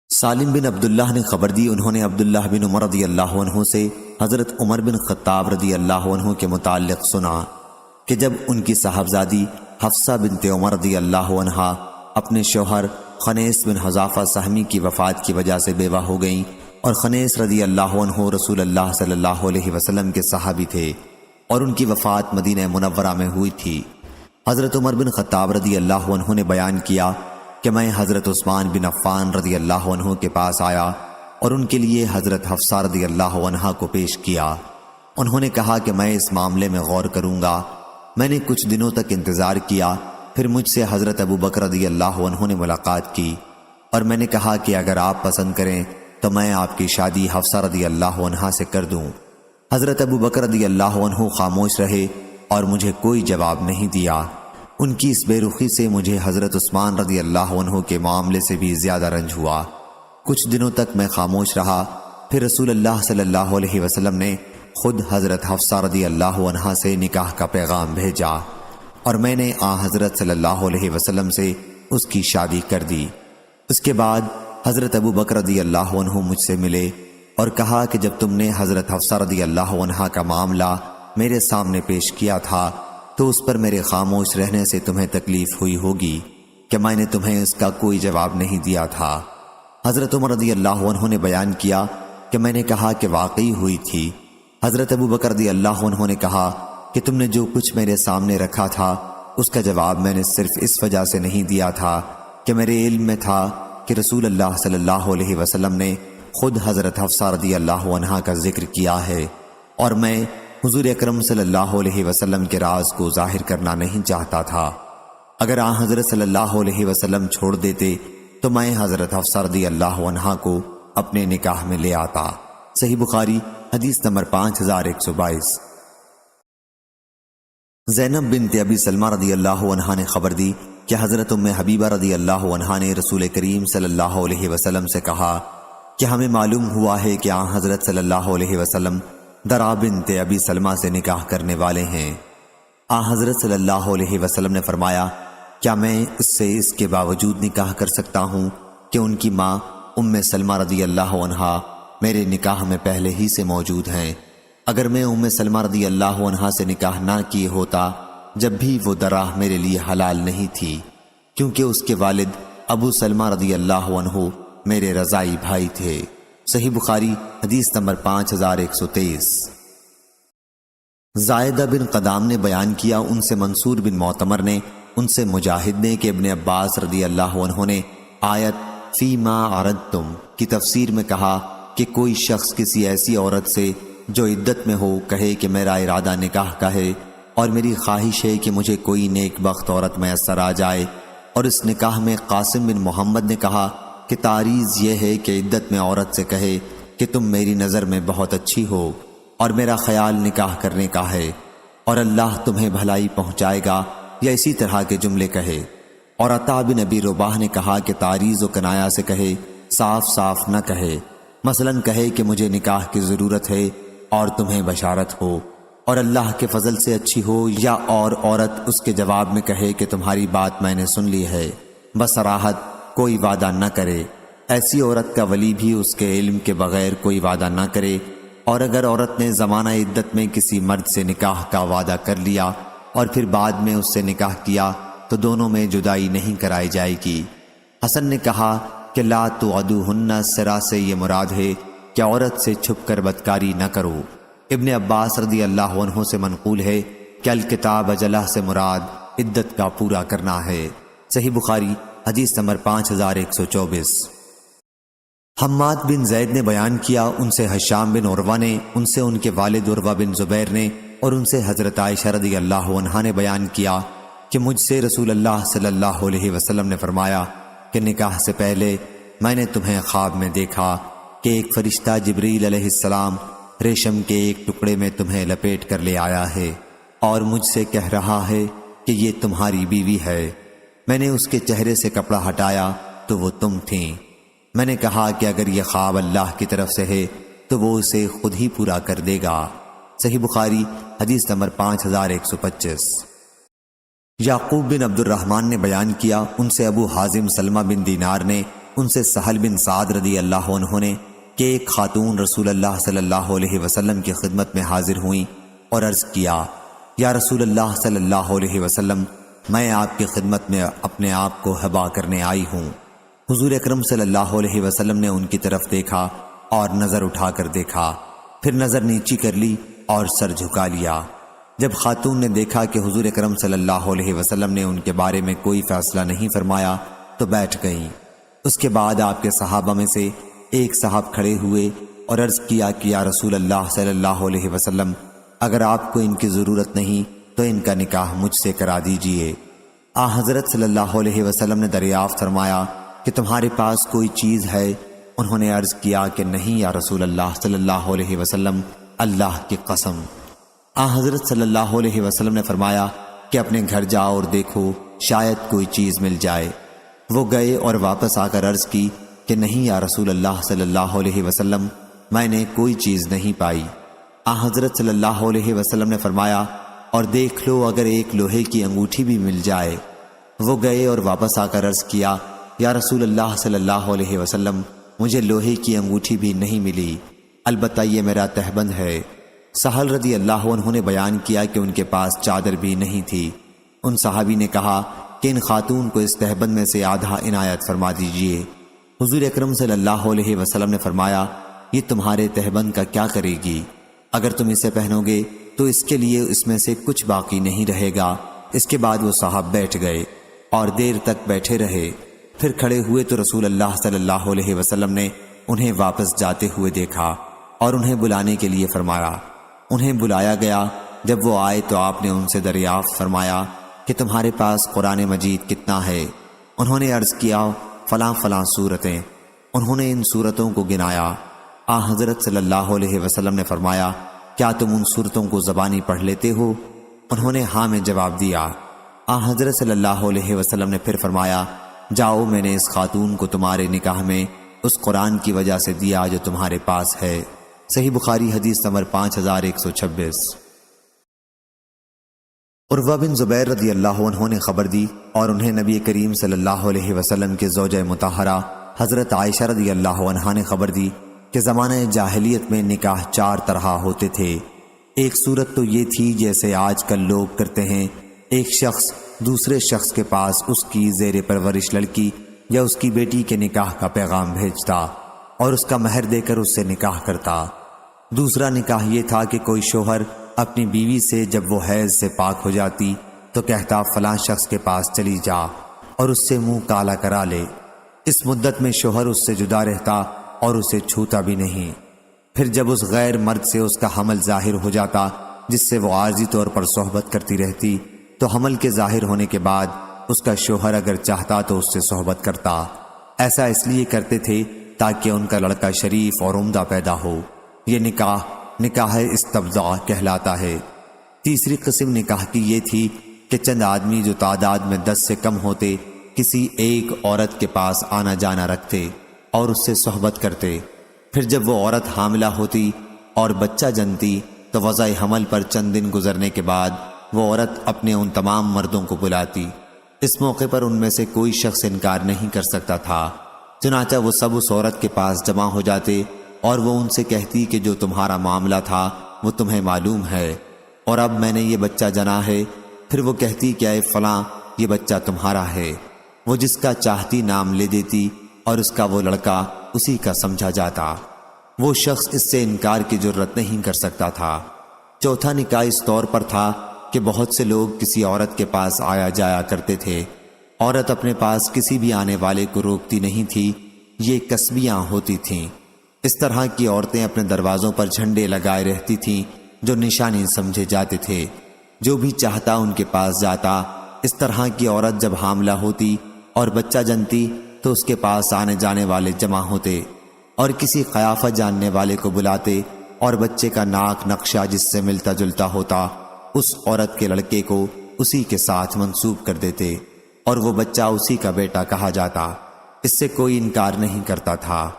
سالم بن عبداللہ نے خبر دی، انہوں نے عبداللہ بن عمر رضی اللہ عنہ سے حضرت عمر بن خطاب رضی اللہ عنہ کے متعلق سنا کہ جب ان کی صاحبزادی حفصہ بنت عمر رضی اللہ عنہا اپنے شوہر خنیس بن حذافہ سہمی کی وفات کی وجہ سے بیوہ ہو گئیں، اور خنیس رضی اللہ عنہ رسول اللہ صلی اللہ علیہ وسلم کے صحابی تھے اور ان کی وفات مدینہ منورہ میں ہوئی تھی۔ حضرت عمر بن خطاب رضی اللہ عنہ نے بیان کیا کہ میں حضرت عثمان بن عفان رضی اللہ عنہ کے پاس آیا اور ان کے لیے حضرت حفصہ رضی اللہ عنہا کو پیش کیا۔ انہوں نے کہا کہ میں اس معاملے میں غور کروں گا۔ میں نے کچھ دنوں تک انتظار کیا، پھر مجھ سے حضرت ابو بکر رضی اللہ عنہ نے ملاقات کی اور میں نے کہا کہ اگر آپ پسند کریں تو میں آپ کی شادی حفصہ رضی اللہ عنہا سے کر دوں۔ حضرت ابو بکر رضی اللہ عنہ خاموش رہے اور مجھے کوئی جواب نہیں دیا۔ ان کی اس بے رخی سے مجھے حضرت عثمان رضی اللہ عنہ کے معاملے سے بھی زیادہ رنج ہوا۔ کچھ دنوں تک میں خاموش رہا، پھر رسول اللہ صلی اللہ علیہ وسلم نے خود حضرت حفصہ رضی اللہ عنہا سے نکاح کا پیغام بھیجا اور میں نے حضرت صلی اللہ علیہ وسلم سے اس کی شادی کر دی۔ اس کے بعد حضرت ابو بکر رضی اللہ عنہ مجھ سے ملے اور کہا کہ جب تم نے حضرت حفصہ رضی اللہ عنہا کا معاملہ میرے سامنے پیش کیا تھا تو اس پر میرے خاموش رہنے سے تمہیں تکلیف ہوئی ہوگی کہ میں نے تمہیں اس کا کوئی جواب نہیں دیا تھا۔ حضرت عمر رضی اللہ عنہ نے بیان کیا کہ میں نے کہا کہ واقعی ہوئی تھی۔ حضرت ابو بکر رضی اللہ عنہ نے کہا کہ تم نے جو کچھ میرے سامنے رکھا تھا اس کا جواب میں نے صرف اس وجہ سے نہیں دیا تھا کہ میرے علم میں تھا کہ رسول اللہ صلی اللہ علیہ وسلم نے خود حضرت حفصہ رضی اللہ عنہا کا ذکر کیا ہے اور میں حضور اکرم صلی اللہ علیہ وسلم کے راز کو ظاہر کرنا نہیں چاہتا تھا۔ اگر حضرت صلی اللہ علیہ وسلم چھوڑ دیتے تو میں حضرت حفصہ رضی اللہ عنہا کو اپنے نکاح میں لے آتا۔ صحیح بخاری حدیث نمبر 5122۔ زینب بنت ابی سلمہ رضی اللہ عنہا نے خبر دی کہ حضرت ام حبیبہ رضی اللہ عنہا نے رسول کریم صلی اللہ علیہ وسلم سے کہا کہ ہمیں معلوم ہوا ہے کہ آن حضرت صلی اللہ علیہ وسلم درا بنت ابی سلمہ سے نکاح کرنے والے ہیں۔ آن حضرت صلی اللہ علیہ وسلم نے فرمایا کیا میں اس سے اس کے باوجود نکاح کر سکتا ہوں کہ ان کی ماں ام سلمہ رضی اللہ عنہا میرے نکاح میں پہلے ہی سے موجود ہیں؟ اگر میں ام سلمہ رضی اللہ عنہا سے نکاح نہ کیے ہوتا جب بھی وہ درا میرے لیے حلال نہیں تھی، کیونکہ اس کے والد ابو سلمہ رضی اللہ عنہ میرے رضائی بھائی تھے۔ صحیح بخاری حدیث نمبر 5123۔ زائدہ بن قدام نے بیان کیا، ان سے منصور بن معتمر نے، ان سے مجاہد نے کہ ابن عباس رضی اللہ عنہ نے آیت فی ما عرضتم کی تفسیر میں کہا کہ کوئی شخص کسی ایسی عورت سے جو عدت میں ہو کہے کہ میرا ارادہ نکاح کا ہے اور میری خواہش ہے کہ مجھے کوئی نیک بخت عورت میسر آ جائے، اور اس نکاح میں قاسم بن محمد نے کہا کہ تعریض یہ ہے کہ عدت میں عورت سے کہے کہ تم میری نظر میں بہت اچھی ہو اور میرا خیال نکاح کرنے کا ہے اور اللہ تمہیں بھلائی پہنچائے گا، یا اسی طرح کے جملے کہے۔ اور عطا بن ابی رباح نے کہا کہ تعریض و کنایا سے کہے، صاف صاف نہ کہے، مثلاً کہے کہ مجھے نکاح کی ضرورت ہے اور تمہیں بشارت ہو اور اللہ کے فضل سے اچھی ہو، یا اور عورت اس کے جواب میں کہے کہ تمہاری بات میں نے سن لی ہے، بصراحت کوئی وعدہ نہ کرے۔ ایسی عورت کا ولی بھی اس کے علم کے بغیر کوئی وعدہ نہ کرے، اور اگر عورت نے زمانہ عدت میں کسی مرد سے نکاح کا وعدہ کر لیا اور پھر بعد میں اس سے نکاح کیا تو دونوں میں جدائی نہیں کرائی جائے گی۔ حسن نے کہا کہ لا تعدوہن سرا سے یہ مراد ہے کہ عورت سے چھپ کر بدکاری نہ کرو۔ ابن عباس رضی اللہ عنہ سے منقول ہے کہ الکتاب اجلہ سے مراد عدت کا پورا کرنا ہے۔ صحیح بخاری حدیث نمبر 5124۔ حماد بن زید نے بیان کیا، ان سے ہشام بن عروہ نے، ان سے ان کے والد عروہ بن زبیر نے، اور ان سے حضرت عائشہ رضی اللہ عنہا نے بیان کیا کہ مجھ سے رسول اللہ صلی اللہ علیہ وسلم نے فرمایا کہ نکاح سے پہلے میں نے تمہیں خواب میں دیکھا کہ ایک فرشتہ جبریل علیہ السلام ریشم کے ایک ٹکڑے میں تمہیں لپیٹ کر لے آیا ہے اور مجھ سے کہہ رہا ہے کہ یہ تمہاری بیوی ہے۔ میں نے اس کے چہرے سے کپڑا ہٹایا تو وہ تم تھیں۔ میں نے کہا کہ اگر یہ خواب اللہ کی طرف سے ہے تو وہ اسے خود ہی پورا کر دے گا۔ صحیح بخاری حدیث نمبر 5125۔ یعقوب بن عبد الرحمن نے بیان کیا، ان سے ابو حازم سلمہ بن دینار نے، ان سے سہل بن سعد رضی اللہ عنہ نے کہ ایک خاتون رسول اللہ صلی اللہ علیہ وسلم کی خدمت میں حاضر ہوئیں اور عرض کیا، یا رسول اللہ صلی اللہ علیہ وسلم، میں آپ کی خدمت میں اپنے آپ کو ہبا کرنے آئی ہوں۔ حضور اکرم صلی اللہ علیہ وسلم نے ان کی طرف دیکھا اور نظر اٹھا کر دیکھا، پھر نظر نیچی کر لی اور سر جھکا لیا۔ جب خاتون نے دیکھا کہ حضور اکرم صلی اللہ علیہ وسلم نے ان کے بارے میں کوئی فیصلہ نہیں فرمایا تو بیٹھ گئیں۔ اس کے بعد آپ کے صحابہ میں سے ایک صاحب کھڑے ہوئے اور عرض کیا کہ یا رسول اللہ صلی اللہ علیہ وسلم، اگر آپ کو ان کی ضرورت نہیں تو ان کا نکاح مجھ سے کرا دیجئے۔ حضرت صلی اللہ علیہ وسلم نے دریافت فرمایا کہ تمہارے پاس کوئی چیز ہے؟ انہوں نے عرض کیا کہ نہیں یا رسول اللہ صلی اللہ علیہ وسلم، اللہ کی قسم۔ حضرت صلی اللہ علیہ وسلم نے فرمایا کہ اپنے گھر جاؤ اور دیکھو شاید کوئی چیز مل جائے۔ وہ گئے اور واپس آ کر عرض کی کہ نہیں یا رسول اللہ صلی اللہ علیہ وسلم، میں نے کوئی چیز نہیں پائی۔ حضرت صلی اللہ علیہ وسلم نے فرمایا اور دیکھ لو اگر ایک لوہے کی انگوٹھی بھی مل جائے۔ وہ گئے اور واپس آ کر عرض کیا یا رسول اللہ صلی اللہ علیہ وسلم، مجھے لوہے کی انگوٹھی بھی نہیں ملی، البتہ یہ میرا تہبند ہے۔ سہل رضی اللہ عنہ نے بیان کیا کہ ان کے پاس چادر بھی نہیں تھی۔ ان صحابی نے کہا کہ ان خاتون کو اس تہبند میں سے آدھا عنایت فرما دیجئے۔ حضور اکرم صلی اللہ علیہ وسلم نے فرمایا، یہ تمہارے تہبند کا کیا کرے گی؟ اگر تم اسے پہنو گے تو اس کے لیے اس میں سے کچھ باقی نہیں رہے گا۔ اس کے بعد وہ صاحب بیٹھ گئے اور دیر تک بیٹھے رہے، پھر کھڑے ہوئے تو رسول اللہ صلی اللہ علیہ وسلم نے انہیں واپس جاتے ہوئے دیکھا اور انہیں بلانے کے لیے فرمایا۔ انہیں بلایا گیا، جب وہ آئے تو آپ نے ان سے دریافت فرمایا کہ تمہارے پاس قرآن مجید کتنا ہے؟ انہوں نے عرض کیا فلاں فلاں سورتیں۔ انہوں نے ان سورتوں کو گنایا۔ حضرت صلی اللہ علیہ وسلم نے فرمایا، کیا تم ان سورتوں کو زبانی پڑھ لیتے ہو؟ انہوں نے ہاں میں جواب دیا۔ حضرت صلی اللہ علیہ وسلم نے پھر فرمایا، جاؤ، میں نے اس خاتون کو تمہارے نکاح میں اس قرآن کی وجہ سے دیا جو تمہارے پاس ہے۔ صحیح بخاری حدیث نمبر 5126۔ عروہ بن زبیر رضی اللہ عنہ نے خبر دی اور انہیں نبی کریم صلی اللہ علیہ وسلم کے زوجہ مطہرہ حضرت عائشہ رضی اللہ عنہا نے خبر دی کہ زمانہ جاہلیت میں نکاح 4 طرح ہوتے تھے۔ ایک صورت تو یہ تھی جیسے آج کل لوگ کرتے ہیں، ایک شخص دوسرے شخص کے پاس اس کی زیر پرورش لڑکی یا اس کی بیٹی کے نکاح کا پیغام بھیجتا اور اس کا مہر دے کر اس سے نکاح کرتا۔ دوسرا نکاح یہ تھا کہ کوئی شوہر اپنی بیوی سے جب وہ حیض سے پاک ہو جاتی تو کہتا فلاں شخص کے پاس چلی جا اور اس سے منہ کالا کرا لے۔ اس مدت میں شوہر اس سے جدا رہتا اور اسے چھوتا بھی نہیں۔ پھر جب اس غیر مرد سے اس کا حمل ظاہر ہو جاتا جس سے وہ عارضی طور پر صحبت کرتی رہتی تو حمل کے ظاہر ہونے کے بعد اس کا شوہر اگر چاہتا تو اس سے صحبت کرتا۔ ایسا اس لیے کرتے تھے تاکہ ان کا لڑکا شریف اور عمدہ پیدا ہو۔ یہ نکاح استبضاع کہلاتا ہے۔ تیسری قسم نکاح کی یہ تھی کہ چند آدمی جو تعداد میں 10 سے کم ہوتے کسی ایک عورت کے پاس آنا جانا رکھتے اور اس سے صحبت کرتے۔ پھر جب وہ عورت حاملہ ہوتی اور بچہ جنتی تو وضع حمل پر چند دن گزرنے کے بعد وہ عورت اپنے ان تمام مردوں کو بلاتی۔ اس موقع پر ان میں سے کوئی شخص انکار نہیں کر سکتا تھا، چنانچہ وہ سب اس عورت کے پاس جمع ہو جاتے اور وہ ان سے کہتی کہ جو تمہارا معاملہ تھا وہ تمہیں معلوم ہے اور اب میں نے یہ بچہ جنا ہے۔ پھر وہ کہتی کہ اے فلاں، یہ بچہ تمہارا ہے۔ وہ جس کا چاہتی نام لے دیتی اور اس کا وہ لڑکا اسی کا سمجھا جاتا۔ وہ شخص اس سے انکار کی جرت نہیں کر سکتا تھا۔ چوتھا نکاح اس طور پر تھا کہ بہت سے لوگ کسی عورت کے پاس آیا جایا کرتے تھے۔ عورت اپنے پاس کسی بھی آنے والے کو روکتی نہیں تھی، یہ کسبیاں ہوتی تھیں۔ اس طرح کی عورتیں اپنے دروازوں پر جھنڈے لگائے رہتی تھیں جو نشانی سمجھے جاتے تھے، جو بھی چاہتا ان کے پاس جاتا۔ اس طرح کی عورت جب حاملہ ہوتی اور بچہ جنتی تو اس کے پاس آنے جانے والے جمع ہوتے اور کسی قیافہ جاننے والے کو بلاتے اور بچے کا ناک نقشہ جس سے ملتا جلتا ہوتا اس عورت کے لڑکے کو اسی کے ساتھ منسوب کر دیتے اور وہ بچہ اسی کا بیٹا کہا جاتا۔ اس سے کوئی انکار نہیں کرتا تھا۔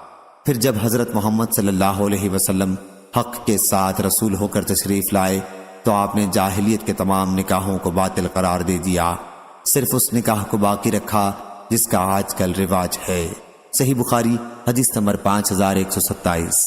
پھر جب حضرت محمد صلی اللہ علیہ وسلم حق کے ساتھ رسول ہو کر تشریف لائے تو آپ نے جاہلیت کے تمام نکاحوں کو باطل قرار دے دیا، صرف اس نکاح کو باقی رکھا جس کا آج کل رواج ہے۔ صحیح بخاری حدیث نمبر 5127۔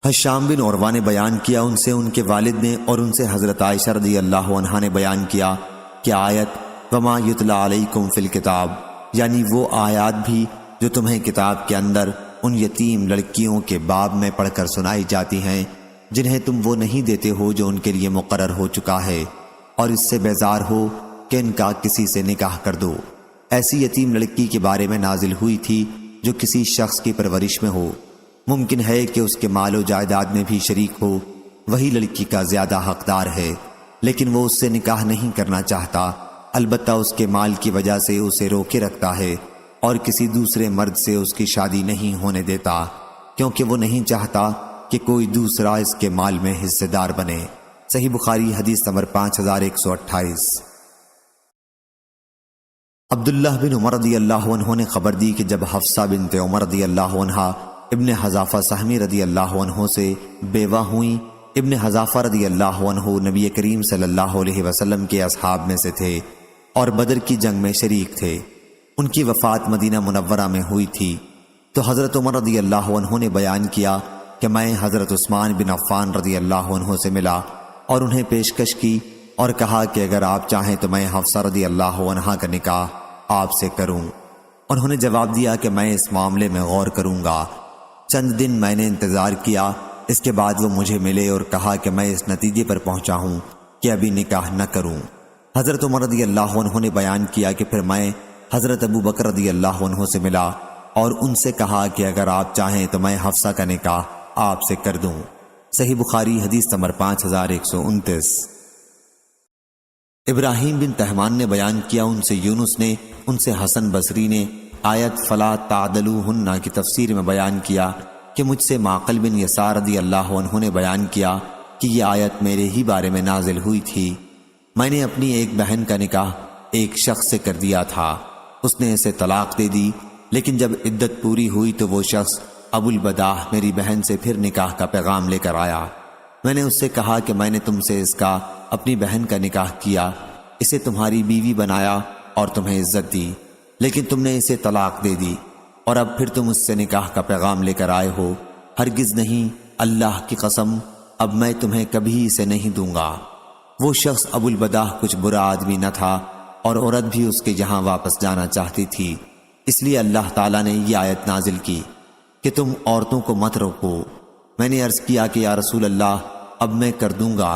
حشام بن عروہ نے بیان کیا ان سے ان کے والد نے اور ان سے حضرت عائشہ رضی اللہ عنہا نے بیان کیا کہ آیت وما یتلا علیکم فی الکتاب، یعنی وہ آیات بھی جو تمہیں کتاب کے اندر ان یتیم لڑکیوں کے باب میں پڑھ کر سنائی جاتی ہیں جنہیں تم وہ نہیں دیتے ہو جو ان کے لیے مقرر ہو چکا ہے، اور اس سے بیزار ہو کہ ان کا کسی سے نکاح کر دو۔ ایسی یتیم لڑکی کے بارے میں نازل ہوئی تھی جو کسی شخص کی پرورش میں ہو، ممکن ہے کہ اس کے مال و جائیداد میں بھی شریک ہو، وہی لڑکی کا زیادہ حقدار ہے، لیکن وہ اس سے نکاح نہیں کرنا چاہتا، البتہ اس کے مال کی وجہ سے اسے روکے رکھتا ہے اور کسی دوسرے مرد سے اس کی شادی نہیں ہونے دیتا، کیونکہ وہ نہیں چاہتا کہ کوئی دوسرا اس کے مال میں حصے دار بنے۔ صحیح بخاری حدیث نمبر 5128۔ عبداللہ بن عمر رضی اللہ عنہ نے خبر دی کہ جب حفصہ بنت عمر رضی اللہ عنہ ابن حذافہ سہمی رضی اللہ عنہ سے بیوہ ہوئیں، ابن حذافہ رضی اللہ عنہ نبی کریم صلی اللہ علیہ وسلم کے اصحاب میں سے تھے اور بدر کی جنگ میں شریک تھے۔ ان کی وفات مدینہ منورہ میں ہوئی تھی تو حضرت عمر رضی اللہ عنہ نے بیان کیا کہ میں حضرت عثمان بن عفان رضی اللہ عنہ سے ملا اور انہیں پیشکش کی اور کہا کہ اگر آپ چاہیں تو میں حفصہ رضی اللہ عنہا کا نکاح آپ سے کروں۔ انہوں نے جواب دیا کہ میں اس معاملے میں غور کروں گا۔ چند دن میں نے انتظار کیا، اس کے بعد وہ مجھے ملے اور کہا کہ میں اس نتیجے پر پہنچا ہوں کہ ابھی نکاح نہ کروں۔ حضرت عمر رضی اللہ عنہ نے بیان کیا کہ پھر میں حضرت ابو بکر رضی اللہ عنہ سے ملا اور ان سے کہا کہ اگر آپ چاہیں تو میں حفصہ کا نکاح آپ سے کر دوں۔ صحیح بخاری حدیث نمبر 5129۔ ابراہیم بن تہمان نے بیان کیا ان سے یونس نے، ان سے حسن بصری نے آیت فلا تعدلوہن کی تفسیر میں بیان کیا کہ مجھ سے معقل بن یسار رضی اللہ عنہ نے بیان کیا کہ یہ آیت میرے ہی بارے میں نازل ہوئی تھی۔ میں نے اپنی ایک بہن کا نکاح ایک شخص سے کر دیا تھا، اس نے اسے طلاق دے دی، لیکن جب عدت پوری ہوئی تو وہ شخص ابو البداح میری بہن سے پھر نکاح کا پیغام لے کر آیا۔ میں نے اس سے کہا کہ میں نے تم سے اس کا اپنی بہن کا نکاح کیا، اسے تمہاری بیوی بنایا اور تمہیں عزت دی، لیکن تم نے اسے طلاق دے دی اور اب پھر تم اس سے نکاح کا پیغام لے کر آئے ہو۔ ہرگز نہیں، اللہ کی قسم، اب میں تمہیں کبھی اسے نہیں دوں گا۔ وہ شخص ابو البداح کچھ برا آدمی نہ تھا اور عورت بھی اس کے یہاں واپس جانا چاہتی تھی، اس لیے اللہ تعالیٰ نے یہ آیت نازل کی کہ تم عورتوں کو مت روکو۔ میں نے عرض کیا کہ یا رسول اللہ، اب میں کر دوں گا۔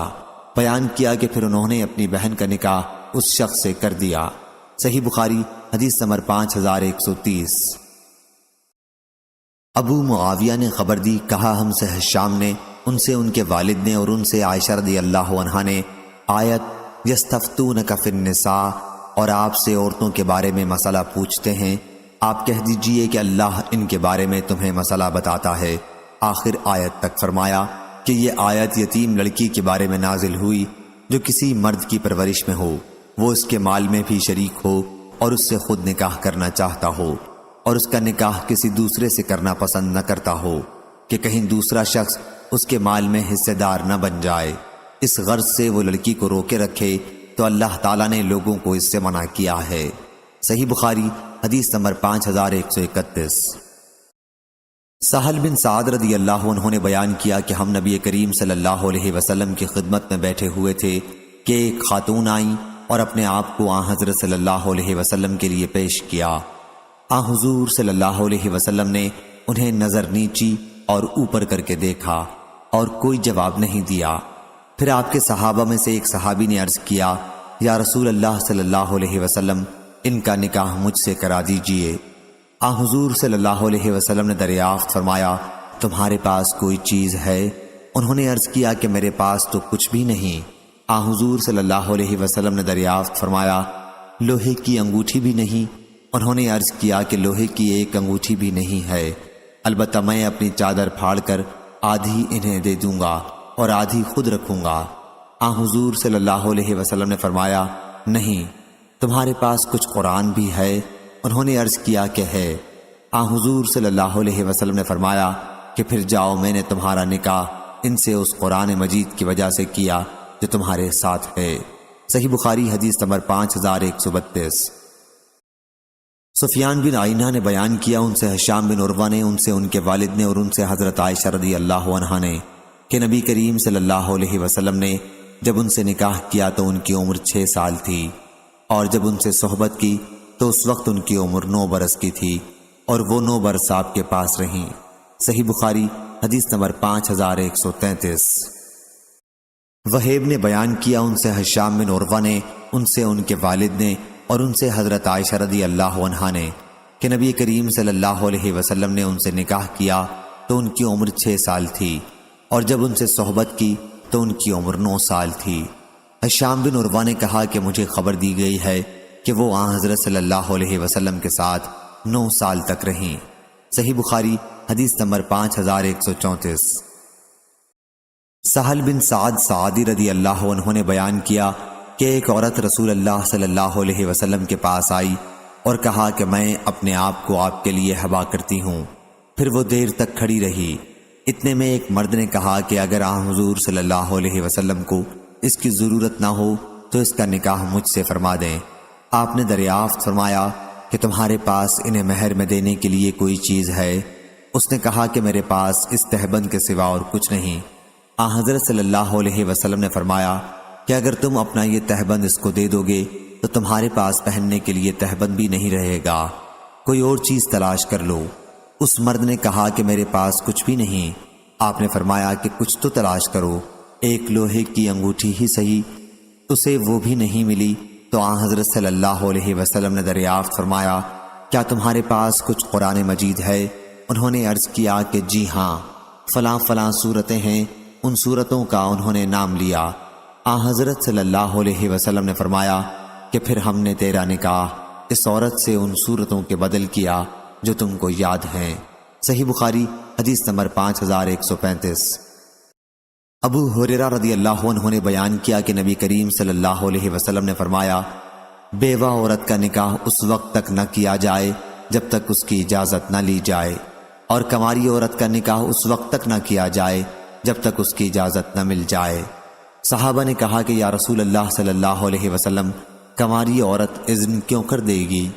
بیان کیا کہ پھر انہوں نے اپنی بہن کا نکاح اس شخص سے کر دیا۔ صحیح بخاری حدیث نمبر 5130۔ ابو معاویہ نے خبر دی، کہا ہم سے ہشام نے، ان سے ان کے والد نے اور ان سے عائشہ رضی اللہ عنہا نے آیت یستفتونک فی النساء اور آپ سے عورتوں کے بارے میں مسئلہ پوچھتے ہیں، آپ کہہ دیجئے کہ اللہ ان کے بارے میں تمہیں مسئلہ بتاتا ہے، آخر آیت تک فرمایا کہ یہ آیت یتیم لڑکی کے بارے میں نازل ہوئی جو کسی مرد کی پرورش میں ہو، وہ اس کے مال میں بھی شریک ہو اور اس سے خود نکاح کرنا چاہتا ہو اور اس کا نکاح کسی دوسرے سے کرنا پسند نہ کرتا ہو کہ کہیں دوسرا شخص اس کے مال میں حصے دار نہ بن جائے، اس غرض سے وہ لڑکی کو روکے رکھے تو اللہ تعالیٰ نے لوگوں کو اس سے منع کیا ہے۔ صحیح بخاری حدیث نمبر 5131۔ سہل بن سعد رضی اللہ عنہ نے بیان کیا کہ ہم نبی کریم صلی اللہ علیہ وسلم کی خدمت میں بیٹھے ہوئے تھے کہ ایک خاتون آئیں اور اپنے آپ کو آن حضرت صلی اللہ علیہ وسلم کے لیے پیش کیا۔ آن حضور صلی اللہ علیہ وسلم نے انہیں نظر نیچی اور اوپر کر کے دیکھا اور کوئی جواب نہیں دیا۔ پھر آپ کے صحابہ میں سے ایک صحابی نے عرض کیا، یا رسول اللہ صلی اللہ علیہ وسلم، ان کا نکاح مجھ سے کرا دیجئے۔ آن حضور صلی اللہ علیہ وسلم نے دریافت فرمایا، تمہارے پاس کوئی چیز ہے؟ انہوں نے عرض کیا کہ میرے پاس تو کچھ بھی نہیں۔ آن حضور صلی اللہ علیہ وسلم نے دریافت فرمایا، لوہے کی انگوٹھی بھی نہیں؟ انہوں نے عرض کیا کہ لوہے کی ایک انگوٹھی بھی نہیں ہے، البتہ میں اپنی چادر پھاڑ کر آدھی انہیں دے دوں گا اور آدھی خود رکھوں گا۔ آن حضور صلی اللہ علیہ وسلم نے فرمایا، نہیں، تمہارے پاس کچھ قرآن بھی ہے؟ انہوں نے عرض کیا کہ ہے۔ آن حضور صلی اللہ علیہ وسلم نے فرمایا کہ پھر جاؤ، میں نے تمہارا نکاح ان سے اس قرآن مجید کی وجہ سے کیا جو تمہارے ساتھ ہے۔ صحیح بخاری حدیث نمبر 5132۔ سفیان بن عینہ نے بیان کیا، ان سے ہشام بن عروہ نے، ان سے ان کے والد نے اور ان سے حضرت عائشہ رضی اللہ عنہا نے کہ نبی کریم صلی اللہ علیہ وسلم نے جب ان سے نکاح کیا تو ان کی عمر 6 سال تھی، اور جب ان سے صحبت کی تو اس وقت ان کی عمر 9 برس کی تھی، اور وہ 9 برس آپ کے پاس رہیں۔ صحیح بخاری حدیث نمبر 5133۔ وہیب نے بیان کیا، ان سے ہشام بن عروہ نے، ان سے ان کے والد نے اور ان سے حضرت عائشہ رضی اللہ عنہا نے کہ نبی کریم صلی اللہ علیہ وسلم نے ان سے نکاح کیا تو ان کی عمر 6 سال تھی، اور جب ان سے صحبت کی تو ان کی عمر 9 سال تھی۔ ہشام بن عروہ نے کہا کہ مجھے خبر دی گئی ہے کہ وہ آن حضرت صلی اللہ علیہ وسلم کے ساتھ 9 سال تک رہیں۔ صحیح بخاری حدیث نمبر 5134۔ سہل بن سعد سعدی رضی اللہ عنہ نے بیان کیا کہ ایک عورت رسول اللہ صلی اللہ علیہ وسلم کے پاس آئی اور کہا کہ میں اپنے آپ کو آپ کے لیے حبا کرتی ہوں۔ پھر وہ دیر تک کھڑی رہی۔ اتنے میں ایک مرد نے کہا کہ اگر آن حضور صلی اللہ علیہ وسلم کو اس کی ضرورت نہ ہو تو اس کا نکاح مجھ سے فرما دیں۔ آپ نے دریافت فرمایا کہ تمہارے پاس انہیں مہر میں دینے کے لیے کوئی چیز ہے؟ اس نے کہا کہ میرے پاس اس تہبند کے سوا اور کچھ نہیں۔ آن حضرت صلی اللہ علیہ وسلم نے فرمایا کہ اگر تم اپنا یہ تہبند اس کو دے دو گے تو تمہارے پاس پہننے کے لیے تہبند بھی نہیں رہے گا، کوئی اور چیز تلاش کر لو۔ اس مرد نے کہا کہ میرے پاس کچھ بھی نہیں۔ آپ نے فرمایا کہ کچھ تو تلاش کرو، ایک لوہے کی انگوٹھی ہی صحیح۔ اسے وہ بھی نہیں ملی تو آن حضرت صلی اللہ علیہ وسلم نے دریافت فرمایا، کیا تمہارے پاس کچھ قرآن مجید ہے؟ انہوں نے عرض کیا کہ جی ہاں، فلاں فلاں صورتیں ہیں۔ ان صورتوں کا انہوں نے نام لیا۔ آن حضرت صلی اللہ علیہ وسلم نے فرمایا کہ پھر ہم نے تیرا نکاح اس عورت سے ان صورتوں کے بدل کیا جو تم کو یاد ہیں۔ صحیح بخاری حدیث نمبر 5135۔ ابو ہریرہ رضی اللہ عنہ نے بیان کیا کہ نبی کریم صلی اللہ علیہ وسلم نے فرمایا، بیوہ عورت کا نکاح اس وقت تک نہ کیا جائے جب تک اس کی اجازت نہ لی جائے، اور کنواری عورت کا نکاح اس وقت تک نہ کیا جائے جب تک اس کی اجازت نہ مل جائے۔ صحابہ نے کہا کہ یا رسول اللہ صلی اللہ علیہ وسلم، کنواری عورت اذن کیوں کر دے گی؟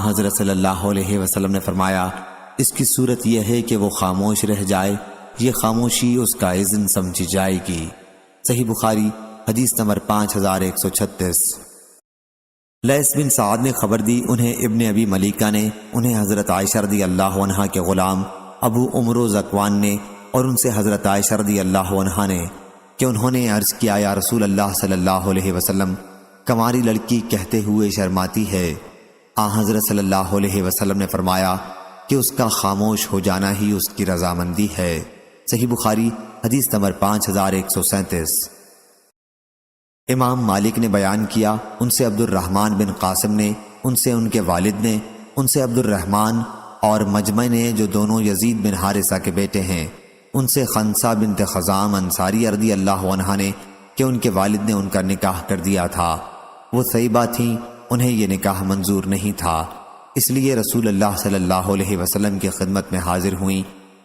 حضرت صلی اللہ علیہ وسلم نے فرمایا، اس کی صورت یہ ہے کہ وہ خاموش رہ جائے، یہ خاموشی اس کا اذن سمجھی جائے گی۔ صحیح بخاری حدیث نمبر 5136۔ لیث بن سعد نے خبر دی، انہیں ابن ابی ملیکہ نے، انہیں حضرت عائشہ رضی اللہ عنہا کے غلام ابو عمرو ذکوان نے، اور ان سے حضرت عائشہ رضی اللہ عنہا نے، کہ انہوں نے عرض کیا، یا رسول اللہ صلی اللہ علیہ وسلم، کنواری لڑکی کہتے ہوئے شرماتی ہے۔ حضرت صلی اللہ علیہ وسلم نے فرمایا کہ اس کا خاموش ہو جانا ہی اس کی رضامندی ہے۔ صحیح بخاری حدیث نمبر 5137۔ امام مالک نے بیان کیا، ان سے عبد الرحمن بن قاسم نے، ان سے ان کے والد نے، ان سے عبد الرحمن اور مجمع نے، جو دونوں یزید بن حارثہ کے بیٹے ہیں، ان سے خنسہ بنت خزام انصاری رضی اللہ عنہا نے، کہ ان کے والد نے ان کا نکاح کر دیا تھا۔ وہ طیبہ تھیں، انہیں یہ نکاح منظور نہیں تھا، اس لیے رسول اللہ صلی اللہ علیہ وسلم کی خدمت میں حاضر ہوئیں۔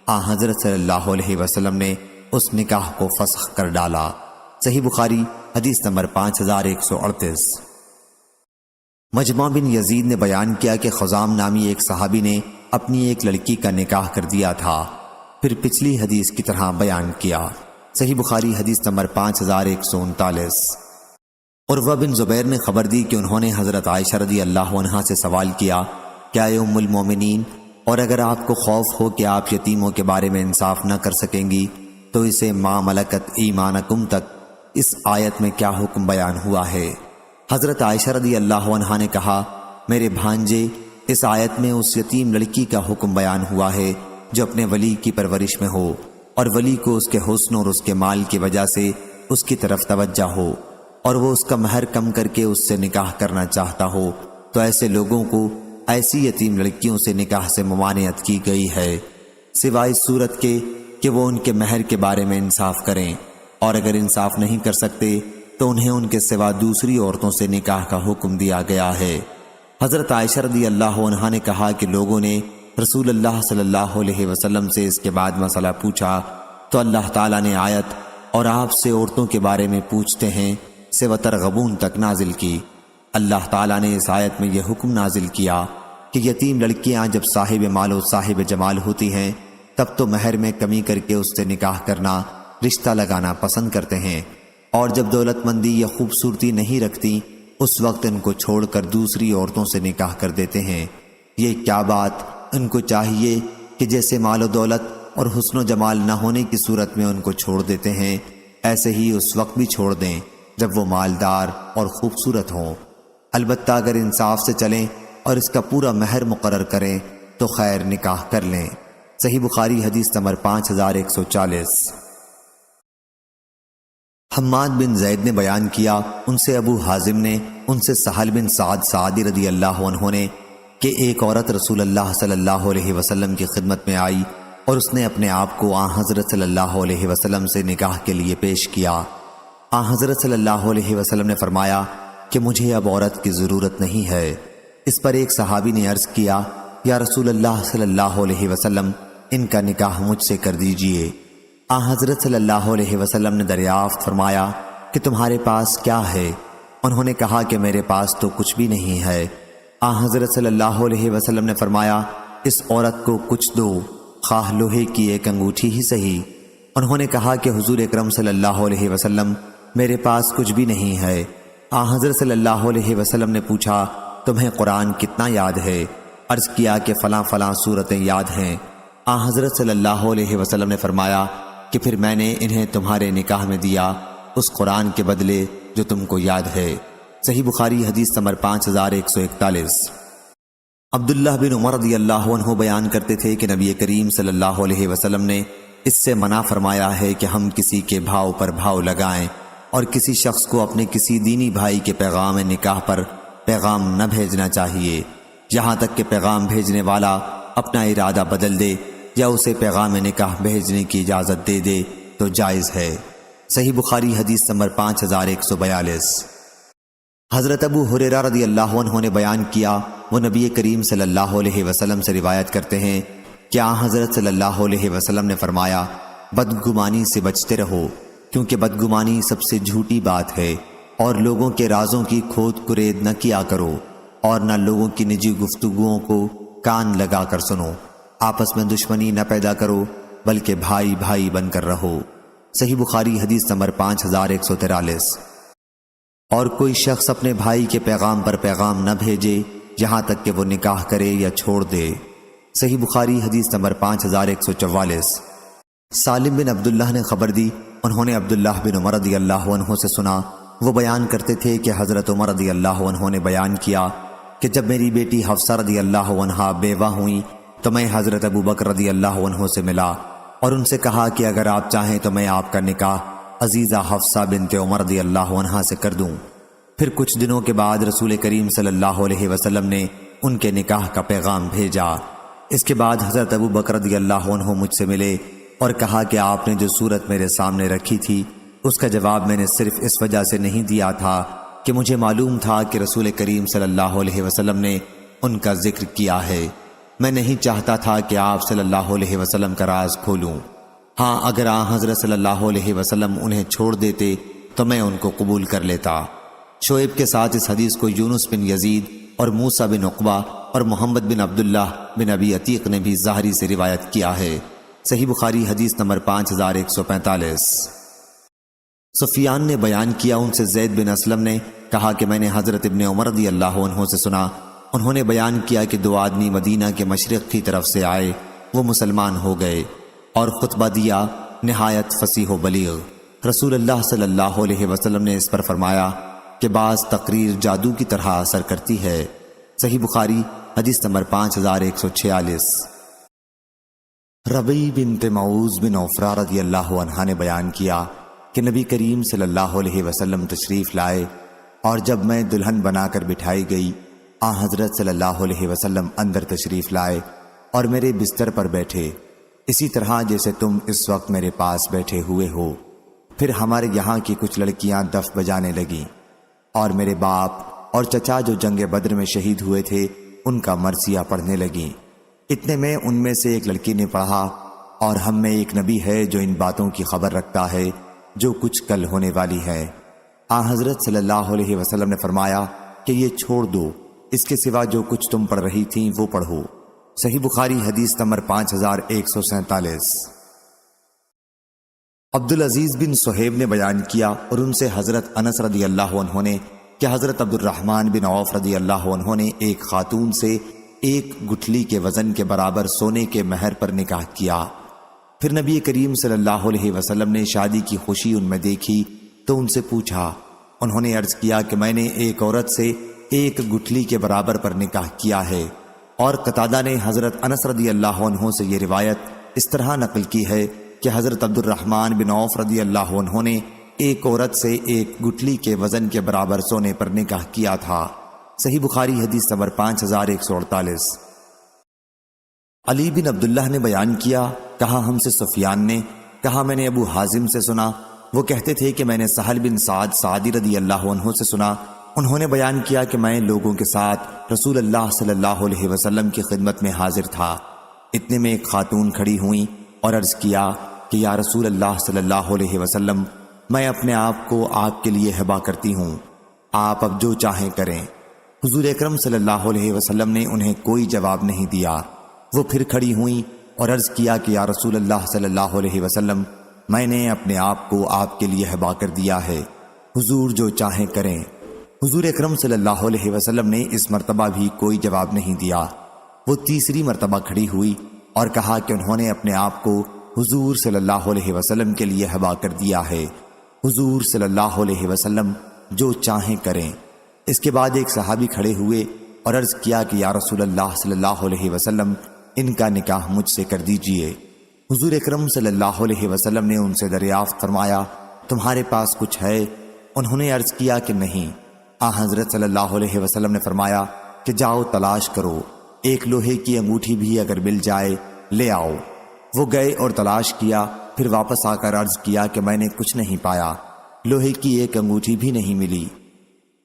حضرت صلی اللہ علیہ وسلم نے اس نکاح کو فسخ کر ڈالا۔ صحیح بخاری حدیث نمبر 5138۔ مجمع بن یزید نے بیان کیا کہ خزام نامی ایک صحابی نے اپنی ایک لڑکی کا نکاح کر دیا تھا، پھر پچھلی حدیث کی طرح بیان کیا۔ صحیح بخاری حدیث نمبر 5139۔ عروہ بن زبیر نے خبر دی کہ انہوں نے حضرت عائشہ رضی اللہ عنہا سے سوال کیا، کیا اے ام المومنین، اور اگر آپ کو خوف ہو کہ آپ یتیموں کے بارے میں انصاف نہ کر سکیں گی تو اسے ما ملکت ایمانکم تک اس آیت میں کیا حکم بیان ہوا ہے؟ حضرت عائشہ رضی اللہ عنہا نے کہا، میرے بھانجے، اس آیت میں اس یتیم لڑکی کا حکم بیان ہوا ہے جو اپنے ولی کی پرورش میں ہو، اور ولی کو اس کے حسن اور اس کے مال کی وجہ سے اس کی طرف توجہ ہو، اور وہ اس کا مہر کم کر کے اس سے نکاح کرنا چاہتا ہو، تو ایسے لوگوں کو ایسی یتیم لڑکیوں سے نکاح سے ممانعت کی گئی ہے، سوائے اس صورت کے کہ وہ ان کے مہر کے بارے میں انصاف کریں، اور اگر انصاف نہیں کر سکتے تو انہیں ان کے سوا دوسری عورتوں سے نکاح کا حکم دیا گیا ہے۔ حضرت عائشہ رضی اللہ عنہا نے کہا کہ لوگوں نے رسول اللہ صلی اللہ علیہ وسلم سے اس کے بعد مسئلہ پوچھا تو اللہ تعالیٰ نے آیت اور آپ سے عورتوں کے بارے میں پوچھتے ہیں سے وترغبون تک نازل کی۔ اللہ تعالیٰ نے اس آیت میں یہ حکم نازل کیا کہ یتیم لڑکیاں جب صاحب مال و صاحب جمال ہوتی ہیں تب تو مہر میں کمی کر کے اس سے نکاح کرنا، رشتہ لگانا پسند کرتے ہیں، اور جب دولت مندی یا خوبصورتی نہیں رکھتی اس وقت ان کو چھوڑ کر دوسری عورتوں سے نکاح کر دیتے ہیں۔ یہ کیا بات، ان کو چاہیے کہ جیسے مال و دولت اور حسن و جمال نہ ہونے کی صورت میں ان کو چھوڑ دیتے ہیں، ایسے ہی اس وقت بھی چھوڑ دیں جب وہ مالدار اور خوبصورت ہوں، البتہ اگر انصاف سے چلیں اور اس کا پورا مہر مقرر کریں تو خیر نکاح کر لیں۔ صحیح بخاری حدیث نمبر 5140۔ حماد بن زید نے بیان کیا، ان سے ابو حازم نے، ان سے سہل بن سعد سعدی رضی اللہ عنہ نے، کہ ایک عورت رسول اللہ صلی اللہ علیہ وسلم کی خدمت میں آئی اور اس نے اپنے آپ کو حضرت صلی اللہ علیہ وسلم سے نکاح کے لیے پیش کیا۔ حضرت صلی اللہ علیہ وسلم نے فرمایا کہ مجھے اب عورت کی ضرورت نہیں ہے۔ اس پر ایک صحابی نے عرض کیا، یا رسول اللہ صلی اللہ علیہ وسلم، ان کا نکاح مجھ سے کر دیجئے۔ حضرت صلی اللہ علیہ وسلم نے دریافت فرمایا کہ تمہارے پاس کیا ہے؟ انہوں نے کہا کہ میرے پاس تو کچھ بھی نہیں ہے۔ حضرت صلی اللہ علیہ وسلم نے فرمایا، اس عورت کو کچھ دو، خواہ لوہے کی ایک انگوٹھی ہی صحیح۔ انہوں نے کہا کہ حضور اکرم صلی اللہ علیہ وسلم، میرے پاس کچھ بھی نہیں ہے۔ حضرت صلی اللہ علیہ وسلم نے پوچھا، تمہیں قرآن کتنا یاد ہے؟ عرض کیا کہ فلاں فلاں صورتیں یاد ہیں۔ حضرت صلی اللہ علیہ وسلم نے فرمایا کہ پھر میں نے انہیں تمہارے نکاح میں دیا اس قرآن کے بدلے جو تم کو یاد ہے۔ صحیح بخاری حدیث نمبر 5141۔ عبداللہ بن عمر رضی اللہ عنہ بیان کرتے تھے کہ نبی کریم صلی اللہ علیہ وسلم نے اس سے منع فرمایا ہے کہ ہم کسی کے بھاؤ پر بھاؤ لگائیں اور کسی شخص کو اپنے کسی دینی بھائی کے پیغام نکاح پر پیغام نہ بھیجنا چاہیے، یہاں تک کہ پیغام بھیجنے والا اپنا ارادہ بدل دے یا اسے پیغام نکاح بھیجنے کی اجازت دے دے تو جائز ہے۔ صحیح بخاری حدیث نمبر 5142۔ حضرت ابو ہریرہ رضی اللہ عنہ نے بیان کیا، وہ نبی کریم صلی اللہ علیہ وسلم سے روایت کرتے ہیں کہ حضرت صلی اللہ علیہ وسلم نے فرمایا، بدگمانی سے بچتے رہو، کیونکہ بدگمانی سب سے جھوٹی بات ہے، اور لوگوں کے رازوں کی کھود کرید نہ کیا کرو، اور نہ لوگوں کی نجی گفتگوؤں کو کان لگا کر سنو، آپس میں دشمنی نہ پیدا کرو بلکہ بھائی بھائی بن کر رہو۔ صحیح بخاری حدیث نمبر 5143۔ اور کوئی شخص اپنے بھائی کے پیغام پر پیغام نہ بھیجے یہاں تک کہ وہ نکاح کرے یا چھوڑ دے۔ صحیح بخاری حدیث نمبر 5144۔ سالم بن عبداللہ نے خبر دی، انہوں نے عبداللہ بن عمر رضی اللہ عنہ سے سنا، وہ بیان کرتے تھے کہ حضرت عمر رضی اللہ عنہ نے بیان کیا کہ جب میری بیٹی حفصہ رضی اللہ عنہا بیوہ ہوئیں تو میں حضرت ابو بکر رضی اللہ عنہ سے ملا اور ان سے کہا کہ اگر آپ چاہیں تو میں آپ کا نکاح عزیزہ حفصہ بنت عمر رضی اللہ عنہا سے کر دوں۔ پھر کچھ دنوں کے بعد رسول کریم صلی اللہ علیہ وسلم نے ان کے نکاح کا پیغام بھیجا۔ اس کے بعد حضرت ابو بکر رضی اللہ عنہ مجھ سے ملے اور کہا کہ آپ نے جو صورت میرے سامنے رکھی تھی اس کا جواب میں نے صرف اس وجہ سے نہیں دیا تھا کہ مجھے معلوم تھا کہ رسول کریم صلی اللہ علیہ وسلم نے ان کا ذکر کیا ہے، میں نہیں چاہتا تھا کہ آپ صلی اللہ علیہ وسلم کا راز کھولوں۔ ہاں اگر حضرت صلی اللہ علیہ وسلم انہیں چھوڑ دیتے تو میں ان کو قبول کر لیتا۔ شعیب کے ساتھ اس حدیث کو یونس بن یزید اور موسیٰ بن عقبہ اور محمد بن عبداللہ بن ابی عتیق نے بھی ظاہری سے روایت کیا ہے۔ صحیح بخاری حدیث نمبر 5145۔ سفیان نے بیان کیا، ان سے زید بن اسلم نے کہا کہ میں نے حضرت ابن عمر رضی اللہ عنہ سے سنا، انہوں نے بیان کیا کہ 2 آدمی مدینہ کے مشرق کی طرف سے آئے، وہ مسلمان ہو گئے اور خطبہ دیا نہایت فصیح و بلیغ۔ رسول اللہ صلی اللہ علیہ وسلم نے اس پر فرمایا کہ بعض تقریر جادو کی طرح اثر کرتی ہے۔ صحیح بخاری حدیث نمبر 5146۔ ربیع بنت معوذ بن عفرہ رضی اللہ عنہا نے بیان کیا کہ نبی کریم صلی اللہ علیہ وسلم تشریف لائے اور جب میں دلہن بنا کر بٹھائی گئی، حضرت صلی اللہ علیہ وسلم اندر تشریف لائے اور میرے بستر پر بیٹھے، اسی طرح جیسے تم اس وقت میرے پاس بیٹھے ہوئے ہو۔ پھر ہمارے یہاں کی کچھ لڑکیاں دف بجانے لگیں اور میرے باپ اور چچا جو جنگ بدر میں شہید ہوئے تھے ان کا مرثیہ پڑھنے لگیں۔ اتنے میں ان میں سے ایک لڑکی نے پڑھا، اور ہم میں ایک نبی ہے جو ان باتوں کی خبر رکھتا ہے جو کچھ کل ہونے والی ہے۔ حضرت صلی اللہ علیہ وسلم نے فرمایا کہ یہ چھوڑ دو، اس کے سوا جو کچھ تم پڑھ رہی تھیں وہ پڑھو۔ صحیح بخاری حدیث نمبر 5147۔ عبدالعزیز بن صہیب نے بیان کیا اور ان سے حضرت انس رضی اللہ عنہ نے کہ حضرت عبد الرحمن بن عوف رضی اللہ عنہ نے ایک خاتون سے 1 گٹھلی کے وزن کے برابر سونے کے مہر پر نکاح کیا۔ پھر نبی کریم صلی اللہ علیہ وسلم نے شادی کی خوشی ان میں دیکھی تو ان سے پوچھا، انہوں نے عرض کیا کہ میں نے ایک عورت سے 1 گٹھلی کے برابر پر نکاح کیا ہے۔ اور قتادہ نے حضرت انس رضی اللہ عنہ سے یہ روایت اس طرح نقل کی ہے کہ حضرت عبد الرحمن بن عوف رضی اللہ عنہ نے ایک عورت سے 1 گٹھلی کے وزن کے برابر سونے پر نکاح کیا تھا۔ صحیح بخاری حدیث نمبر 5148۔ علی بن عبداللہ نے بیان کیا، کہا ہم سے سفیان نے کہا میں نے ابو حازم سے سنا، وہ کہتے تھے کہ میں نے سہل بن سعد سعدی رضی اللہ عنہ سے سنا، انہوں نے بیان کیا کہ میں لوگوں کے ساتھ رسول اللہ صلی اللہ علیہ وسلم کی خدمت میں حاضر تھا۔ اتنے میں ایک خاتون کھڑی ہوئیں اور عرض کیا کہ یا رسول اللہ صلی اللہ علیہ وسلم، میں اپنے آپ کو آپ کے لیے ہبہ کرتی ہوں، آپ اب جو چاہیں کریں۔ حضور اکرم صلی اللہ علیہ وسلم نے انہیں کوئی جواب نہیں دیا۔ وہ پھر کھڑی ہوئیں اور عرض کیا کہ یا رسول اللہ صلی اللہ علیہ وسلم، میں نے اپنے آپ کو آپ کے لیے ہبہ کر دیا ہے، حضور جو چاہیں کریں۔ حضور اکرم صلی اللہ علیہ وسلم نے اس مرتبہ بھی کوئی جواب نہیں دیا۔ وہ تیسری مرتبہ کھڑی ہوئی اور کہا کہ انہوں نے اپنے آپ کو حضور صلی اللہ علیہ وسلم کے لیے ہبہ کر دیا ہے، حضور صلی اللہ علیہ وسلم جو چاہیں کریں۔ اس کے بعد ایک صحابی کھڑے ہوئے اور عرض کیا کہ یا رسول اللہ صلی اللہ علیہ وسلم، ان کا نکاح مجھ سے کر دیجئے۔ حضور اکرم صلی اللہ علیہ وسلم نے ان سے دریافت فرمایا، تمہارے پاس کچھ ہے؟ انہوں نے عرض کیا کہ نہیں۔ حضرت صلی اللہ علیہ وسلم نے فرمایا کہ جاؤ تلاش کرو، ایک لوہے کی انگوٹھی بھی اگر مل جائے لے آؤ۔ وہ گئے اور تلاش کیا پھر واپس آ کر عرض کیا کہ میں نے کچھ نہیں پایا، لوہے کی ایک انگوٹھی بھی نہیں ملی۔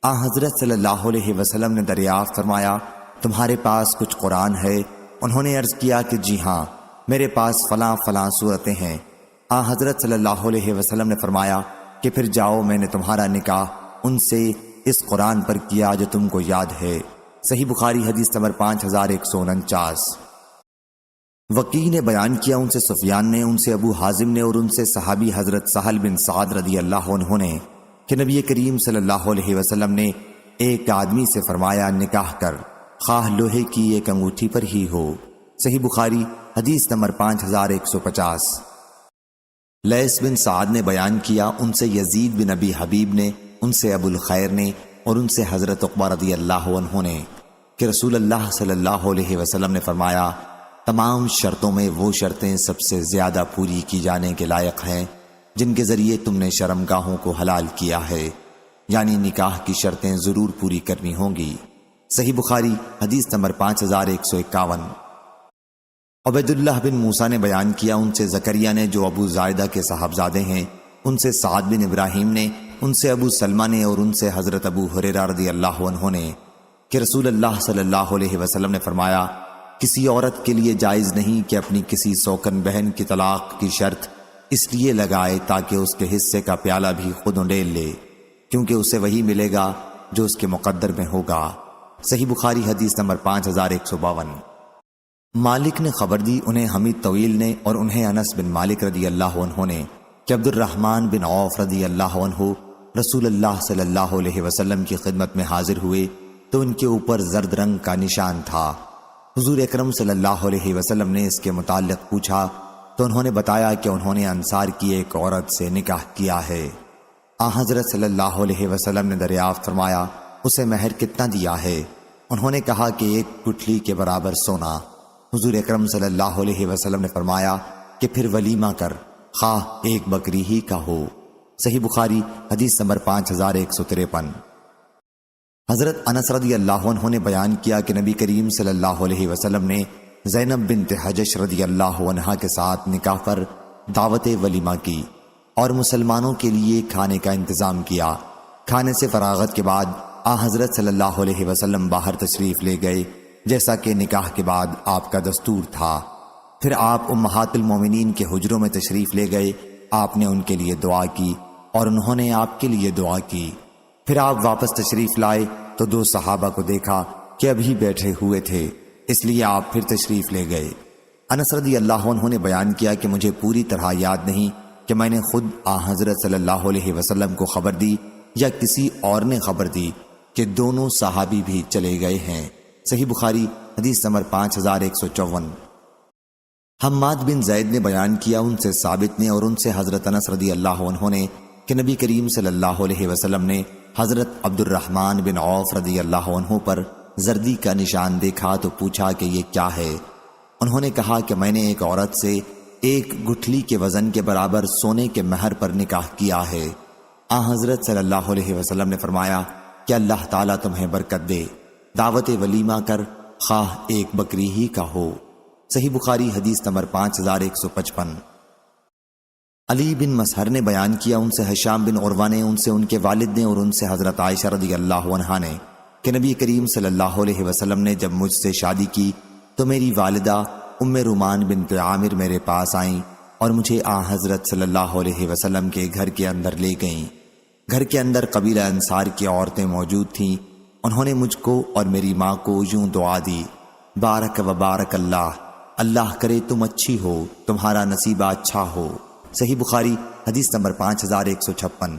حضرت صلی اللہ علیہ وسلم نے دریافت فرمایا تمہارے پاس کچھ قرآن ہے؟ انہوں نے عرض کیا کہ جی ہاں، میرے پاس فلاں فلاں صورتیں ہیں۔ حضرت صلی اللہ علیہ وسلم نے فرمایا کہ پھر جاؤ، میں نے تمہارا نکاح ان سے اس قرآن پر کیا جو تم کو یاد ہے۔ صحیح بخاری حدیث نمبر 5149۔ وکیع نے بیان کیا ان سے سفیان نے، ان سے ابو حازم نے اور ان سے صحابی حضرت سہل بن سعد رضی اللہ عنہ نے کہ نبی کریم صلی اللہ علیہ وسلم نے ایک آدمی سے فرمایا نکاح کر، خواہ لوہے کی ایک انگوٹھی پر ہی ہو۔ صحیح بخاری حدیث نمبر 5150۔ لیث بن سعد نے بیان کیا ان سے یزید بن ابی حبیب نے، ان سے ابو الخیر نے اور ان سے حضرت عقبہ رضی اللہ عنہ نے کہ رسول اللہ صلی اللہ علیہ وسلم نے فرمایا تمام شرطوں میں وہ شرطیں سب سے زیادہ پوری کی جانے کے لائق ہیں جن کے ذریعے تم نے شرمگاہوں کو حلال کیا ہے، یعنی نکاح کی شرطیں ضرور پوری کرنی ہوں گی۔ صحیح بخاری حدیث نمبر 5151۔ عبید اللہ بن موسیٰ نے بیان کیا ان سے زکریا نے جو ابو زائدہ کے صاحبزادے ہیں، ان سے سعد بن ابراہیم نے، ان سے ابو سلمہ نے اور ان سے حضرت ابو ہریرہ رضی اللہ عنہ نے کہ رسول اللہ صلی اللہ علیہ وسلم نے فرمایا کسی عورت کے لیے جائز نہیں کہ اپنی کسی سوکن بہن کی طلاق کی شرط اس لیے لگائے تاکہ اس کے حصے کا پیالہ بھی خود انڈیل لے، کیونکہ اسے وہی ملے گا جو اس کے مقدر میں ہوگا۔ صحیح بخاری حدیث نمبر 5152۔ مالک نے خبر دی انہیں حمید طویل نے اور انہیں انس بن مالک رضی اللہ عنہ نے کہ عبد الرحمن بن عوف رضی اللہ عنہ رسول اللہ صلی اللہ علیہ وسلم کی خدمت میں حاضر ہوئے تو ان کے اوپر زرد رنگ کا نشان تھا۔ حضور اکرم صلی اللہ علیہ وسلم نے اس کے متعلق پوچھا تو انہوں نے بتایا کہ انہوں نے انصار کی ایک عورت سے نکاح کیا ہے۔ حضرت صلی اللہ علیہ وسلم نے دریافت فرمایا اسے مہر کتنا دیا ہے؟ انہوں نے کہا کہ ایک گٹھلی کے برابر سونا۔ حضور اکرم صلی اللہ علیہ وسلم نے فرمایا کہ پھر ولیمہ کر، خواہ ایک بکری ہی کا ہو۔ صحیح بخاری حدیث نمبر 5153۔ حضرت انس رضی اللہ عنہ نے بیان کیا کہ نبی کریم صلی اللہ علیہ وسلم نے زینب بنت حجش رضی اللہ عنہا کے ساتھ نکاح پر دعوت ولیمہ کی اور مسلمانوں کے لیے کھانے کا انتظام کیا۔ کھانے سے فراغت کے بعد حضرت صلی اللہ علیہ وسلم باہر تشریف لے گئے جیسا کہ نکاح کے بعد آپ کا دستور تھا۔ پھر آپ امہات المومنین کے حجروں میں تشریف لے گئے، آپ نے ان کے لیے دعا کی اور انہوں نے آپ کے لیے دعا کی۔ پھر آپ واپس تشریف لائے تو دو صحابہ کو دیکھا کہ ابھی بیٹھے ہوئے تھے، اس لیے آپ پھر تشریف لے گئے۔ انس رضی اللہ عنہ نے بیان کیا کہ مجھے پوری طرح یاد نہیں کہ میں نے خود حضرت صلی اللہ علیہ وسلم کو خبر دی یا کسی اور نے خبر دی کہ دونوں صحابی بھی چلے گئے ہیں۔ صحیح بخاری حدیث نمبر 5154۔ حماد بن زید نے بیان کیا ان سے ثابت نے اور ان سے حضرت انس رضی اللہ عنہ نے کہ نبی کریم صلی اللہ علیہ وسلم نے حضرت عبد الرحمن بن عوف رضی اللہ عنہ پر زردی کا نشان دیکھا تو پوچھا کہ یہ کیا ہے؟ انہوں نے کہا کہ میں نے ایک عورت سے ایک گٹھلی کے وزن کے برابر سونے کے مہر پر نکاح کیا ہے۔ حضرت صلی اللہ علیہ وسلم نے فرمایا کہ اللہ تعالیٰ تمہیں برکت دے، دعوت ولیمہ کر، خواہ ایک بکری ہی کا ہو۔ صحیح بخاری حدیث نمبر 5155۔ علی بن مسہر نے بیان کیا ان سے ہشام بن عروہ نے، ان سے ان کے والد نے اور ان سے حضرت عائشہ رضی اللہ عنہا نے کہ نبی کریم صلی اللہ علیہ وسلم نے جب مجھ سے شادی کی تو میری والدہ ام رومان بنت عامر میرے پاس آئیں اور مجھے حضرت صلی اللہ علیہ وسلم کے گھر کے اندر لے گئیں۔ گھر کے اندر قبیلہ انصار کی عورتیں موجود تھیں۔ انہوں نے مجھ کو اور میری ماں کو یوں دعا دی، بارک و بارک اللہ، اللہ کرے تم اچھی ہو، تمہارا نصیبہ اچھا ہو۔ صحیح بخاری حدیث نمبر 5156۔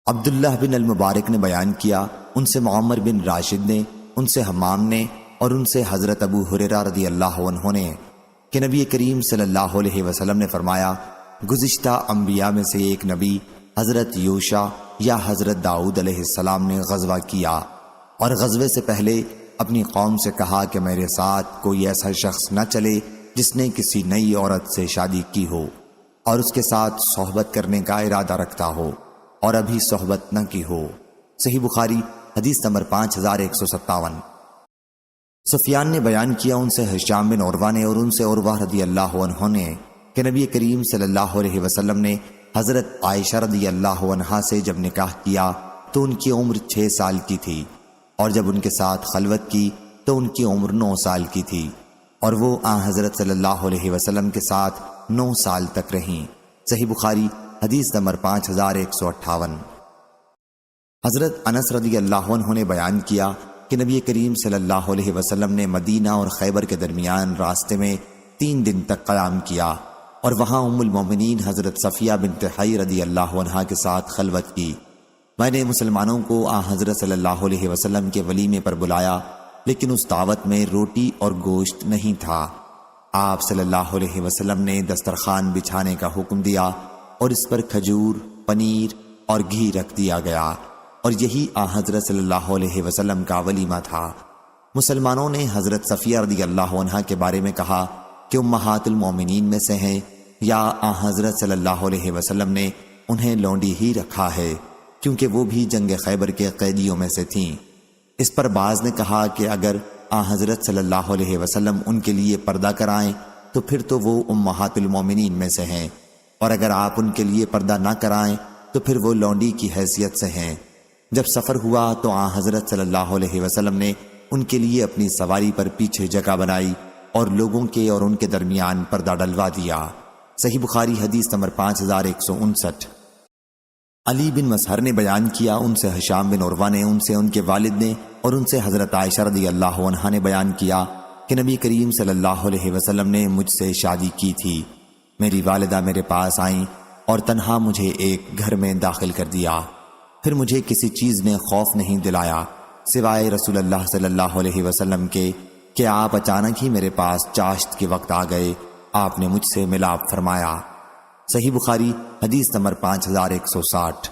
عبداللہ بن المبارک نے بیان کیا ان سے معمر بن راشد نے، ان سے حمام نے اور ان سے حضرت ابو ہریرہ رضی اللہ عنہ نے کہ نبی کریم صلی اللہ علیہ وسلم نے فرمایا گزشتہ انبیاء میں سے ایک نبی حضرت یوشع یا حضرت داؤد علیہ السلام نے غزوہ کیا اور غزوے سے پہلے اپنی قوم سے کہا کہ میرے ساتھ کوئی ایسا شخص نہ چلے جس نے کسی نئی عورت سے شادی کی ہو اور اس کے ساتھ صحبت کرنے کا ارادہ رکھتا ہو اور ابھی صحبت نہ کی ہو۔ صحیح بخاری حدیث نمبر 5157۔ سفیان نے بیان کیا ان سے ہشام بن عروہ نے اور ان سے عروہ رضی اللہ عنہ نے کہ نبی کریم صلی اللہ علیہ وسلم نے حضرت عائشہ رضی اللہ عنہا سے جب نکاح کیا تو ان کی عمر 6 سال کی تھی، اور جب ان کے ساتھ خلوت کی تو ان کی عمر 9 سال کی تھی، اور وہ حضرت صلی اللہ علیہ وسلم کے ساتھ 9 سال تک رہیں۔ صحیح بخاری حدیث نمبر 5158۔ حضرت انس رضی اللہ عنہ نے بیان کیا کہ نبی کریم صلی اللہ علیہ وسلم نے مدینہ اور خیبر کے درمیان راستے میں 3 دن تک قیام کیا، اور وہاں ام المومنین حضرت صفیہ بنت حی رضی اللہ عنہا کے ساتھ خلوت کی۔ میں نے مسلمانوں کو حضرت صلی اللہ علیہ وسلم کے ولیمے پر بلایا، لیکن اس دعوت میں روٹی اور گوشت نہیں تھا۔ آپ صلی اللہ علیہ وسلم نے دسترخوان بچھانے کا حکم دیا، اور اس پر کھجور، پنیر اور گھی رکھ دیا گیا، اور یہی حضرت صلی اللہ علیہ وسلم کا ولیمہ تھا۔ مسلمانوں نے حضرت صفیہ رضی اللہ عنہا کے بارے میں کہا کہ امہات المومنین میں سے ہیں، یا حضرت صلی اللہ علیہ وسلم نے انہیں لونڈی ہی رکھا ہے، کیونکہ وہ بھی جنگ خیبر کے قیدیوں میں سے تھیں۔ اس پر بعض نے کہا کہ اگر حضرت صلی اللہ علیہ وسلم ان کے لیے پردہ کرائیں تو پھر تو وہ امہات المومنین میں سے ہیں، اور اگر آپ ان کے لیے پردہ نہ کرائیں تو پھر وہ لونڈی کی حیثیت سے ہیں۔ جب سفر ہوا تو حضرت صلی اللہ علیہ وسلم نے ان کے لیے اپنی سواری پر پیچھے جگہ بنائی، اور لوگوں کے اور ان کے درمیان پردہ ڈلوا دیا۔ صحیح بخاری حدیث نمبر 5159۔ علی بن مسہر نے بیان کیا، ان سے ہشام بن عروہ نے، ان سے ان کے والد نے، اور ان سے حضرت عائشہ رضی اللہ عنہا نے بیان کیا کہ نبی کریم صلی اللہ علیہ وسلم نے مجھ سے شادی کی تھی۔ میری والدہ میرے پاس آئیں اور تنہا مجھے ایک گھر میں داخل کر دیا۔ پھر مجھے کسی چیز نے خوف نہیں دلایا سوائے رسول اللہ صلی اللہ علیہ وسلم کے کہ آپ اچانک ہی میرے پاس چاشت کے وقت آ گئے۔ آپ نے مجھ سے ملاپ فرمایا۔ صحیح بخاری حدیث نمبر 5160۔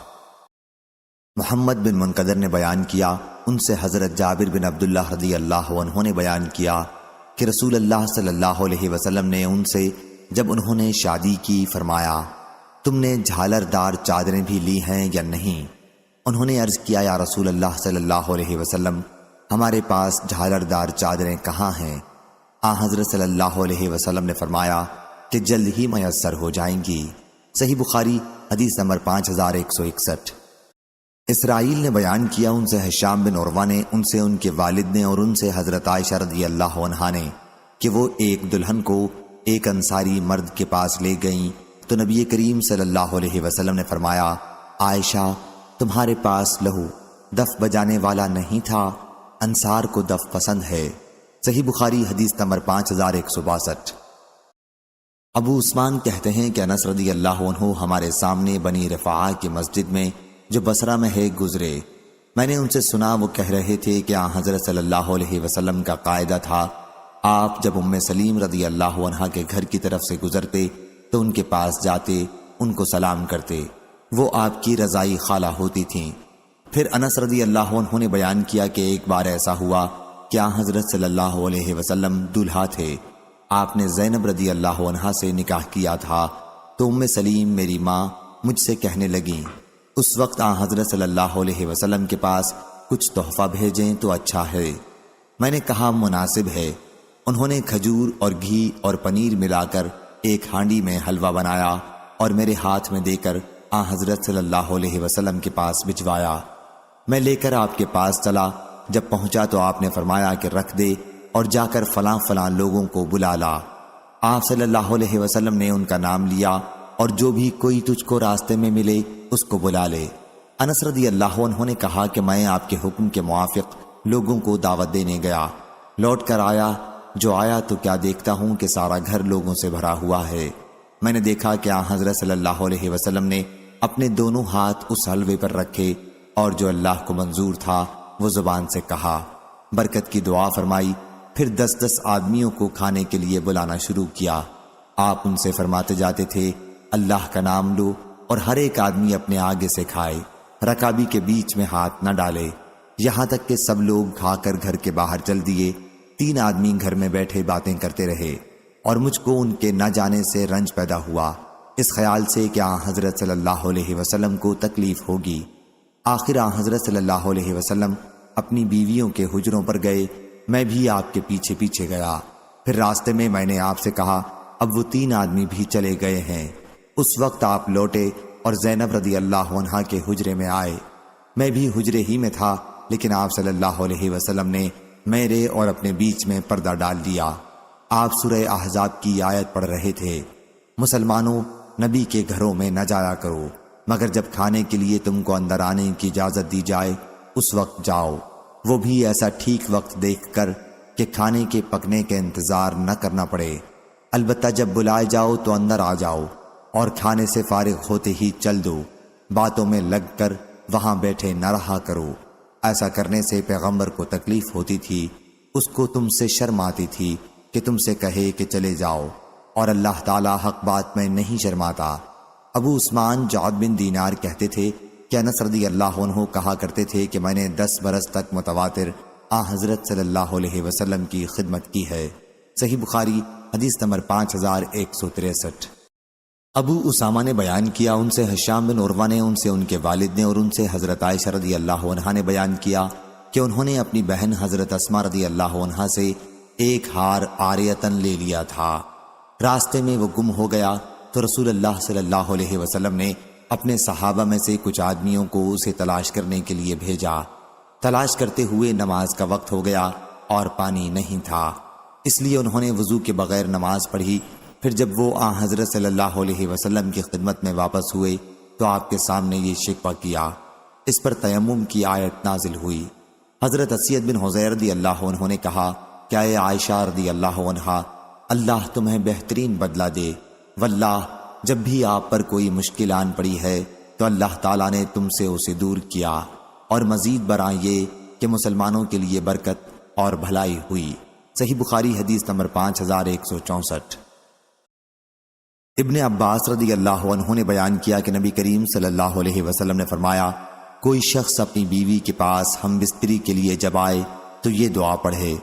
محمد بن منقدر نے بیان کیا، ان سے حضرت جابر بن عبداللہ رضی اللہ عنہ نے بیان کیا کہ رسول اللہ صلی اللہ علیہ وسلم نے ان سے جب انہوں نے شادی کی فرمایا، تم نے جھالر دار چادریں بھی لی ہیں یا نہیں؟ انہوں نے عرض کیا، یا رسول اللہ صلی اللہ علیہ وسلم، ہمارے پاس جھالر دار چادریں کہاں ہیں؟ حضرت صلی اللہ علیہ وسلم نے فرمایا کہ جلد ہی میسر ہو جائیں گی۔ صحیح بخاری حدیث نمبر 5161۔ اسرائیل نے بیان کیا، ان سے ہشام بن عروہ نے، ان سے ان کے والد نے، اور ان سے حضرت عائشہ رضی اللہ عنہا نے کہ وہ ایک دلہن کو ایک انصاری مرد کے پاس لے گئیں تو نبی کریم صلی اللہ علیہ وسلم نے فرمایا، عائشہ تمہارے پاس لہو دف بجانے والا نہیں تھا؟ انصار کو دف پسند ہے۔ صحیح بخاری حدیث نمبر 5162۔ ابو عثمان کہتے ہیں کہ انس رضی اللہ عنہ ہمارے سامنے بنی رفاعہ کی مسجد میں جو بصرہ میں ہے گزرے۔ میں نے ان سے سنا، وہ کہہ رہے تھے کہ حضرت صلی اللہ علیہ وسلم کا قاعدہ تھا، آپ جب ام سلیم رضی اللہ عنہا کے گھر کی طرف سے گزرتے تو ان کے پاس جاتے، ان کو سلام کرتے، وہ آپ کی رضائی خالہ ہوتی تھیں۔ پھر انس رضی اللہ عنہ نے بیان کیا کہ ایک بار ایسا ہوا کہ حضرت صلی اللہ علیہ وسلم دولہا تھے، آپ نے زینب رضی اللہ عنہا سے نکاح کیا تھا، تو ام سلیم میری ماں مجھ سے کہنے لگیں، اس وقت حضرت صلی اللہ علیہ وسلم کے پاس کچھ تحفہ بھیجیں تو اچھا ہے۔ میں نے کہا مناسب ہے۔ انہوں نے کھجور اور گھی اور پنیر ملا کر ایک ہانڈی میں حلوہ بنایا اور میرے ہاتھ میں دے کر حضرت صلی اللہ علیہ وسلم کے پاس بھجوایا۔ میں لے کر آپ کے پاس چلا، جب پہنچا تو آپ نے فرمایا کہ رکھ دے اور جا کر فلاں فلاں لوگوں کو بلا لا۔ آپ صلی اللہ علیہ وسلم نے ان کا نام لیا، اور جو بھی کوئی تجھ کو راستے میں ملے اس کو بلا لے۔ انس رضی اللہ عنہ نے کہا کہ میں آپ کے حکم کے موافق لوگوں کو دعوت دینے گیا، لوٹ کر آیا، جو آیا تو کیا دیکھتا ہوں کہ سارا گھر لوگوں سے بھرا ہوا ہے۔ میں نے دیکھا کہ حضرت صلی اللہ علیہ وسلم نے اپنے دونوں ہاتھ اس حلوے پر رکھے، اور جو اللہ کو منظور تھا وہ زبان سے کہا، برکت کی دعا فرمائی، پھر 10 آدمیوں کو کھانے کے لیے بلانا شروع کیا۔ آپ ان سے فرماتے جاتے تھے، اللہ کا نام لو اور ہر ایک آدمی اپنے آگے سے کھائے، رکابی کے بیچ میں ہاتھ نہ ڈالے، یہاں تک کہ سب لوگ کھا کر گھر کے باہر چل دیے۔ 3 آدمی گھر میں بیٹھے باتیں کرتے رہے، اور مجھ کو ان کے نہ جانے سے رنج پیدا ہوا، اس خیال سے کہ حضرت صلی اللہ علیہ وسلم کو تکلیف ہوگی۔ آخر حضرت صلی اللہ علیہ وسلم اپنی بیویوں کے حجروں پر گئے، میں بھی آپ کے پیچھے پیچھے گیا۔ پھر راستے میں نے آپ سے کہا اب وہ 3 آدمی بھی چلے گئے ہیں۔ اس وقت آپ لوٹے اور زینب رضی اللہ عنہا کے حجرے میں آئے۔ میں بھی حجرے ہی میں تھا، لیکن آپ صلی اللہ علیہ وسلم نے میرے اور اپنے بیچ میں پردہ ڈال دیا۔ آپ سورہ احزاب کی آیت پڑھ رہے تھے، مسلمانوں نبی کے گھروں میں نہ جایا کرو مگر جب کھانے کے لیے تم کو اندر آنے کی اجازت دی جائے اس وقت جاؤ، وہ بھی ایسا ٹھیک وقت دیکھ کر کہ کھانے کے پکنے کا انتظار نہ کرنا پڑے۔ البتہ جب بلائے جاؤ تو اندر آ جاؤ اور کھانے سے فارغ ہوتے ہی چل دو، باتوں میں لگ کر وہاں بیٹھے نہ رہا کرو۔ ایسا کرنے سے پیغمبر کو تکلیف ہوتی تھی، اس کو تم سے شرم آتی تھی کہ تم سے کہے کہ چلے جاؤ، اور اللہ تعالی حق بات میں نہیں شرماتا۔ ابو عثمان جعد بن دینار کہتے تھے کہ انس رضی اللہ عنہ کہا کرتے تھے کہ میں نے 10 برس تک متواتر حضرت صلی اللہ علیہ وسلم کی خدمت کی ہے۔ صحیح بخاری حدیث نمبر 5163۔ ابو اسامہ نے بیان کیا، ان سے ہشام بن عروہ نے، ان سے ان کے والد نے، اور ان سے حضرت عائشہ رضی اللہ عنہا نے بیان کیا کہ انہوں نے اپنی بہن حضرت اسماء رضی اللہ عنہا سے ایک ہار عاریتاً لے لیا تھا۔ راستے میں وہ گم ہو گیا تو رسول اللہ صلی اللہ علیہ وسلم نے اپنے صحابہ میں سے کچھ آدمیوں کو اسے تلاش کرنے کے لیے بھیجا۔ تلاش کرتے ہوئے نماز کا وقت ہو گیا اور پانی نہیں تھا، اس لیے انہوں نے وضو کے بغیر نماز پڑھی۔ پھر جب وہ حضرت صلی اللہ علیہ وسلم کی خدمت میں واپس ہوئے تو آپ کے سامنے یہ شکوہ کیا۔ اس پر تیمم کی آیت نازل ہوئی۔ حضرت اسید بن حضیر رضی اللہ عنہ نے کہا کہ اے عائشہ رضی اللہ عنہا، اللہ تمہیں بہترین بدلہ دے، واللہ جب بھی آپ پر کوئی مشکل آن پڑی ہے تو اللہ تعالیٰ نے تم سے اسے دور کیا، اور مزید برآں یہ کہ مسلمانوں کے لیے برکت اور بھلائی ہوئی۔ صحیح بخاری حدیث نمبر 5164۔ ابن عباس رضی اللہ عنہ نے بیان کیا کہ نبی کریم صلی اللہ علیہ وسلم نے فرمایا، کوئی شخص اپنی بیوی کے پاس ہم بستری کے لیے جب آئے تو یہ دعا پڑھے،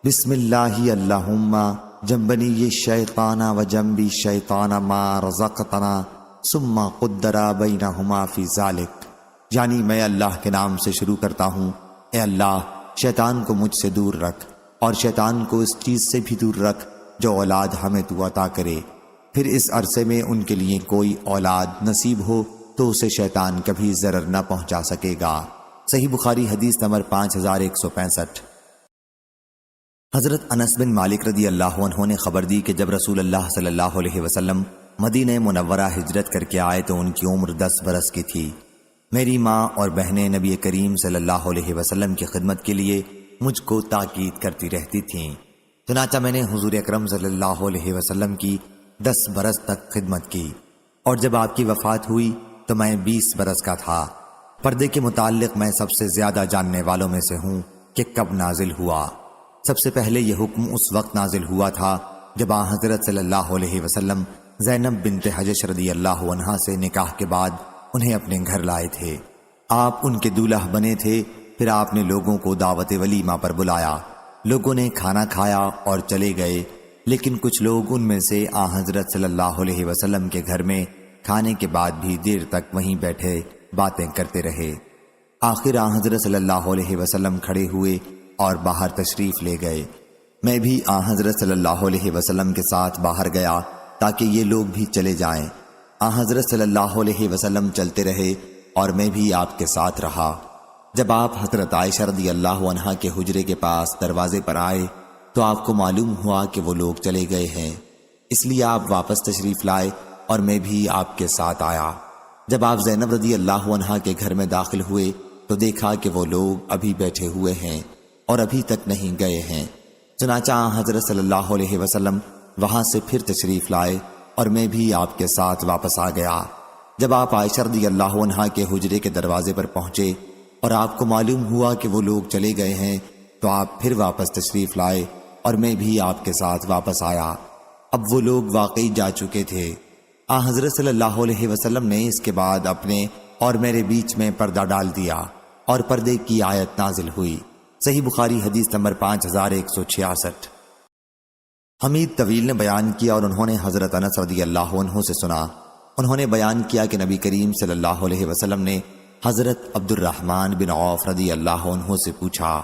بسم اللہ اللہم جنبنی الشیطان و جنبی الشیطان ما رزقتنا ثم قدر بینہما فی ذالک، یعنی میں اللہ کے نام سے شروع کرتا ہوں، اے اللہ شیطان کو مجھ سے دور رکھ اور شیطان کو اس چیز سے بھی دور رکھ جو اولاد ہمیں تو عطا کرے، پھر اس عرصے میں ان کے لیے کوئی اولاد نصیب ہو تو اسے شیطان کبھی ضرر نہ پہنچا سکے گا۔ صحیح بخاری حدیث نمبر 5165۔ حضرت انس بن مالک رضی اللہ عنہ نے خبر دی کہ جب رسول اللہ صلی اللہ علیہ وسلم مدینہ منورہ ہجرت کر کے آئے تو ان کی عمر 10 برس کی تھی۔ میری ماں اور بہنیں نبی کریم صلی اللہ علیہ وسلم کی خدمت کے لیے مجھ کو تاکید کرتی رہتی تھیں، چنانچہ میں نے حضور اکرم صلی اللہ علیہ وسلم کی 10 برس تک خدمت کی، اور جب آپ کی وفات ہوئی تو میں 20 برس کا تھا۔ پردے کے متعلق میں سب سے زیادہ جاننے والوں میں سے ہوں کہ کب نازل ہوا۔ سب سے پہلے یہ حکم اس وقت نازل ہوا تھا جب حضرت صلی اللہ علیہ وسلم زینب بنت حجش رضی اللہ عنہا سے نکاح کے بعد انہیں اپنے گھر لائے تھے۔ آپ ان کے دولہا بنے تھے، پھر آپ نے لوگوں کو دعوت ولیمہ پر بلایا، لوگوں نے کھانا کھایا اور چلے گئے، لیکن کچھ لوگ ان میں سے حضرت صلی اللہ علیہ وسلم کے گھر میں کھانے کے بعد بھی دیر تک وہیں بیٹھے باتیں کرتے رہے۔ آخر حضرت صلی اللہ علیہ وسلم کھڑے ہوئے اور باہر تشریف لے گئے۔ میں بھی حضرت صلی اللہ علیہ وسلم کے ساتھ باہر گیا تاکہ یہ لوگ بھی چلے جائیں۔ حضرت صلی اللہ علیہ وسلم چلتے رہے اور میں بھی آپ کے ساتھ رہا۔ جب آپ حضرت عائشہ رضی اللہ عنہا کے حجرے کے پاس دروازے پر آئے تو آپ کو معلوم ہوا کہ وہ لوگ چلے گئے ہیں، اس لیے آپ واپس تشریف لائے اور میں بھی آپ کے ساتھ آیا۔ جب آپ زینب رضی اللہ عنہا کے گھر میں داخل ہوئے تو دیکھا کہ وہ لوگ ابھی بیٹھے ہوئے ہیں اور ابھی تک نہیں گئے ہیں، چنانچہ حضرت صلی اللہ علیہ وسلم وہاں سے پھر تشریف لائے اور میں بھی آپ کے ساتھ واپس آ گیا۔ جب آپ عائشہ رضی اللہ عنہا کے حجرے کے دروازے پر پہنچے اور آپ کو معلوم ہوا کہ وہ لوگ چلے گئے ہیں تو آپ پھر واپس تشریف لائے اور میں بھی آپ کے ساتھ واپس آیا۔ اب وہ لوگ واقعی جا چکے تھے۔ حضرت صلی اللہ علیہ وسلم نے اس کے بعد اپنے اور میرے بیچ میں پردہ ڈال دیا اور پردے کی آیت نازل ہوئی۔ صحیح بخاری حدیث نمبر 5166۔ حمید طویل نے بیان کیا اور انہوں نے حضرت انس رضی اللہ عنہ سے سنا، انہوں نے بیان کیا کہ نبی کریم صلی اللہ علیہ وسلم نے حضرت عبد الرحمن بن عوف رضی اللہ عنہ سے پوچھا،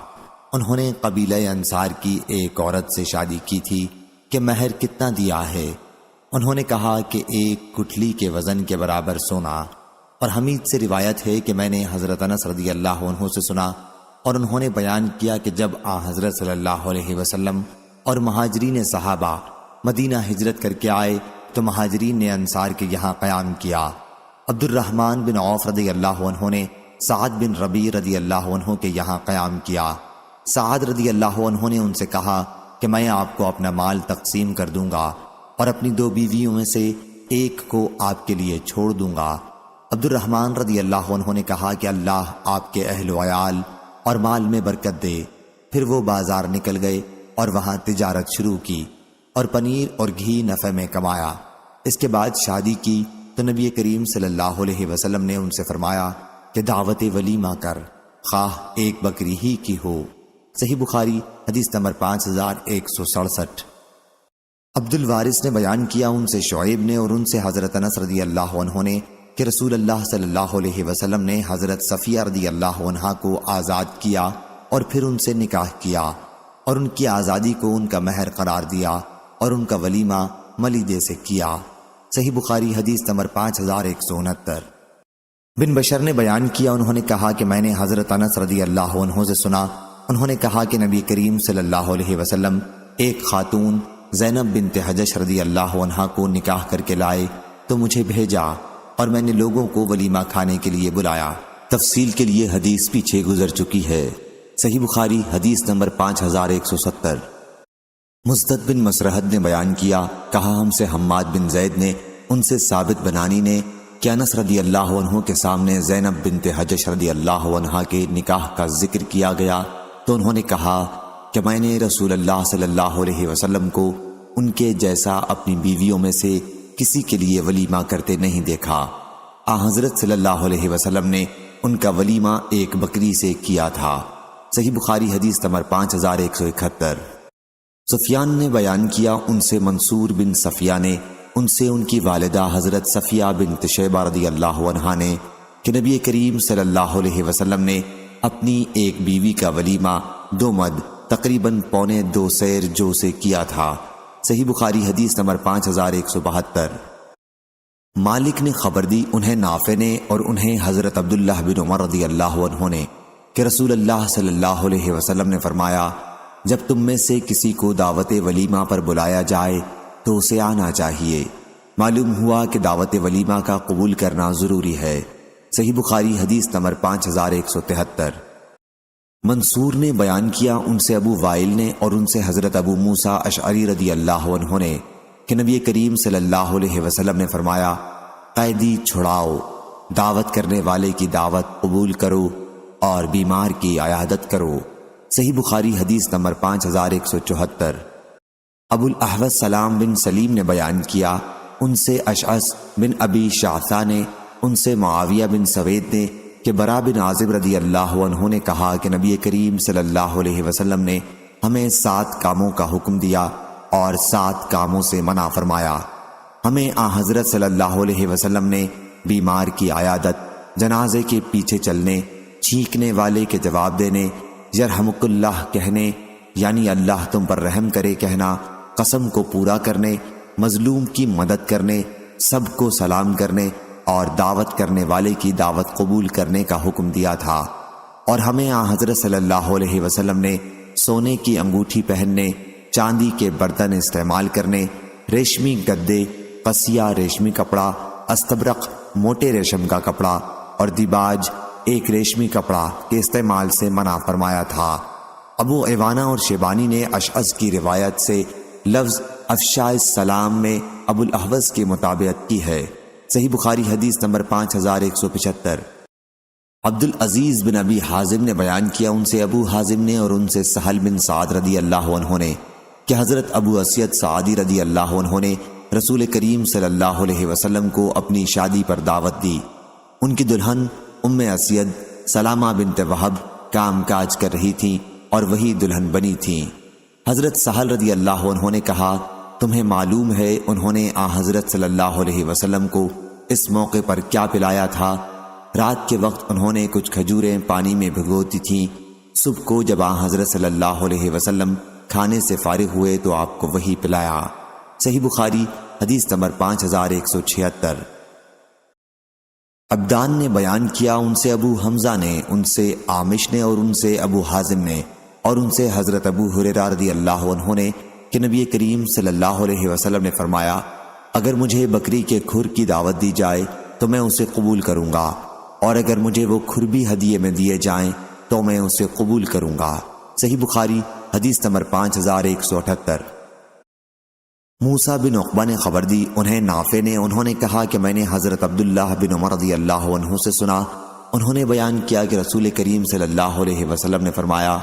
انہوں نے قبیلہ انصار کی ایک عورت سے شادی کی تھی کہ مہر کتنا دیا ہے؟ انہوں نے کہا کہ 1 گٹھلی کے وزن کے برابر سونا۔ اور حمید سے روایت ہے کہ میں نے حضرت انس رضی اللہ عنہ سے سنا اور انہوں نے بیان کیا کہ جب حضرت صلی اللہ علیہ وسلم اور مہاجرین صحابہ مدینہ ہجرت کر کے آئے تو مہاجرین نے انصار کے یہاں قیام کیا۔ عبد الرحمن بن عوف رضی اللہ عنہ نے سعد بن ربیع رضی اللہ عنہ کے یہاں قیام کیا۔ سعد رضی اللہ عنہ نے ان سے کہا کہ میں آپ کو اپنا مال تقسیم کر دوں گا اور اپنی 2 بیویوں میں سے ایک کو آپ کے لیے چھوڑ دوں گا۔ عبد الرحمن رضی اللہ عنہ نے کہا کہ اللہ آپ کے اہل و عیال اور مال میں برکت دے۔ پھر وہ بازار نکل گئے اور وہاں تجارت شروع کی اور پنیر اور گھی نفع میں کمایا۔ اس کے بعد شادی کی تو نبی کریم صلی اللہ علیہ وسلم نے ان سے فرمایا کہ دعوت ولیمہ کر، خواہ 1 بکری ہی کی ہو۔ صحیح بخاری حدیث نمبر 5167۔ عبد الوارث نے بیان کیا ان سے شعیب نے اور ان سے حضرت انس رضی اللہ عنہ نے کہ رسول اللہ صلی اللہ علیہ وسلم نے حضرت صفیہ رضی اللہ عنہا کو آزاد کیا اور پھر ان سے نکاح کیا اور ان کی آزادی کو ان کا مہر قرار دیا اور ان کا ولیمہ ملیدے سے کیا۔ صحیح بخاری حدیث نمبر 5169۔ بن بشر نے بیان کیا انہوں نے کہا کہ میں نے حضرت انس رضی اللہ عنہ سے سنا، انہوں نے کہا کہ نبی کریم صلی اللہ علیہ وسلم ایک خاتون زینب بنت حجش رضی اللہ عنہا کو نکاح کر کے لائے تو مجھے بھیجا اور میں نے لوگوں کو ولیمہ کھانے کے لیے بلایا۔ تفصیل کے لیے حدیث پیچھے گزر چکی ہے۔ صحیح بخاری حدیث نمبر 5170۔ مزدد بن مسرحد نے بیان کیا، کہا ہم سے حماد بن زید نے، ان سے ثابت بنانی نے کہ انس رضی اللہ عنہ کے سامنے زینب بنت حجش رضی اللہ عنہا کے نکاح کا ذکر کیا گیا تو انہوں نے کہا کہ میں نے رسول اللہ صلی اللہ علیہ وسلم کو ان کے جیسا اپنی بیویوں میں سے کسی کے لیے ولیمہ کرتے نہیں دیکھا۔ حضرت صلی اللہ علیہ وسلم نے ان کا ولیمہ 1 بکری سے کیا تھا۔ صحیح بخاری حدیث نمبر 5171۔ سفیان نے بیان کیا ان سے منصور بن صفیہ نے، ان سے ان کی والدہ حضرت صفیہ بنت شیبہ رضی اللہ عنہا نے کہ نبی کریم صلی اللہ علیہ وسلم نے اپنی 1 بیوی کا ولیمہ 2 مد تقریباً 2.25 سیر جو سے کیا تھا۔ صحیح بخاری حدیث نمبر 5172۔ مالک نے خبر دی انہیں نافع نے اور انہیں حضرت عبداللہ بن عمر رضی اللہ عنہ نے کہ رسول اللہ صلی اللہ علیہ وسلم نے فرمایا جب تم میں سے کسی کو دعوت ولیمہ پر بلایا جائے تو اسے آنا چاہیے۔ معلوم ہوا کہ دعوت ولیمہ کا قبول کرنا ضروری ہے۔ صحیح بخاری حدیث نمبر 5173۔ منصور نے بیان کیا ان سے ابو وائل نے اور ان سے حضرت ابو موسیٰ اشعری رضی اللہ عنہ نے کہ نبی کریم صلی اللہ علیہ وسلم نے فرمایا قیدی چھڑاؤ، دعوت کرنے والے کی دعوت قبول کرو اور بیمار کی عیادت کرو۔ صحیح بخاری حدیث نمبر 5174۔ ابو الاحوص سلام بن سلیم نے بیان کیا ان سے اشعث بن ابی شعثہ نے، ان سے معاویہ بن سوید نے کہ برا بن عازب رضی اللہ عنہ نے کہا کہ نبی کریم صلی اللہ علیہ وسلم نے ہمیں 7 کاموں کا حکم دیا اور 7 کاموں سے منع فرمایا۔ ہمیں حضرت صلی اللہ علیہ وسلم نے بیمار کی عیادت، جنازے کے پیچھے چلنے، چھینکنے والے کے جواب دینے، یرحمک اللہ کہنے یعنی اللہ تم پر رحم کرے کہنا، قسم کو پورا کرنے، مظلوم کی مدد کرنے، سب کو سلام کرنے اور دعوت کرنے والے کی دعوت قبول کرنے کا حکم دیا تھا۔ اور ہمیں حضرت صلی اللہ علیہ وسلم نے سونے کی انگوٹھی پہننے، چاندی کے برتن استعمال کرنے، ریشمی گدے، قصیہ ریشمی کپڑا، استبرق موٹے ریشم کا کپڑا اور دیباج ایک ریشمی کپڑا کے استعمال سے منع فرمایا تھا۔ ابو عوانہ اور شیبانی نے اشعث کی روایت سے لفظ افشاء السلام میں ابو الاحوص کی مطابقت کی ہے۔ صحیح بخاری حدیث نمبر 5175۔ عبد العزیز بن ابی حازم نے بیان کیا ان سے ابو حازم نے اور ان سے سہل بن سعد رضی اللہ عنہ نے کہ حضرت ابو اسید سعدی رضی اللہ عنہ نے رسول کریم صلی اللہ علیہ وسلم کو اپنی شادی پر دعوت دی۔ ان کی دلہن ام اسید سلامہ بنت وہب کام کاج کر رہی تھیں اور وہی دلہن بنی تھیں۔ حضرت سہل رضی اللہ عنہ نے کہا تمہیں معلوم ہے انہوں نے حضرت صلی اللہ علیہ وسلم کو اس موقع پر کیا پلایا تھا؟ رات کے وقت انہوں نے کچھ کھجوریں پانی میں بھگوتی تھیں۔ صبح کو جب حضرت صلی اللہ علیہ وسلم کھانے سے فارغ ہوئے تو آپ کو وہی پلایا۔ صحیح بخاری حدیث نمبر 5176۔ عبدان نے بیان کیا، ان سے ابو حمزہ نے، ان سے عامش نے، اور ان سے ابو حازم نے، اور ان سے حضرت ابو ہریرہ رضی اللہ عنہ نے کہ نبی کریم صلی اللہ علیہ وسلم نے فرمایا، اگر مجھے بکری کے کھر کی دعوت دی جائے تو میں اسے قبول کروں گا، اور اگر مجھے وہ کھر بھی ہدیے میں دیے جائیں تو میں اسے قبول کروں گا۔ صحیح بخاری حدیث نمبر 5178۔ موسیٰ بن عقبہ نے خبر دی، انہیں نافع نے، انہوں نے کہا کہ میں نے حضرت عبداللہ بن عمر رضی اللہ عنہ سے سنا، انہوں نے بیان کیا کہ رسول کریم صلی اللہ علیہ وسلم نے فرمایا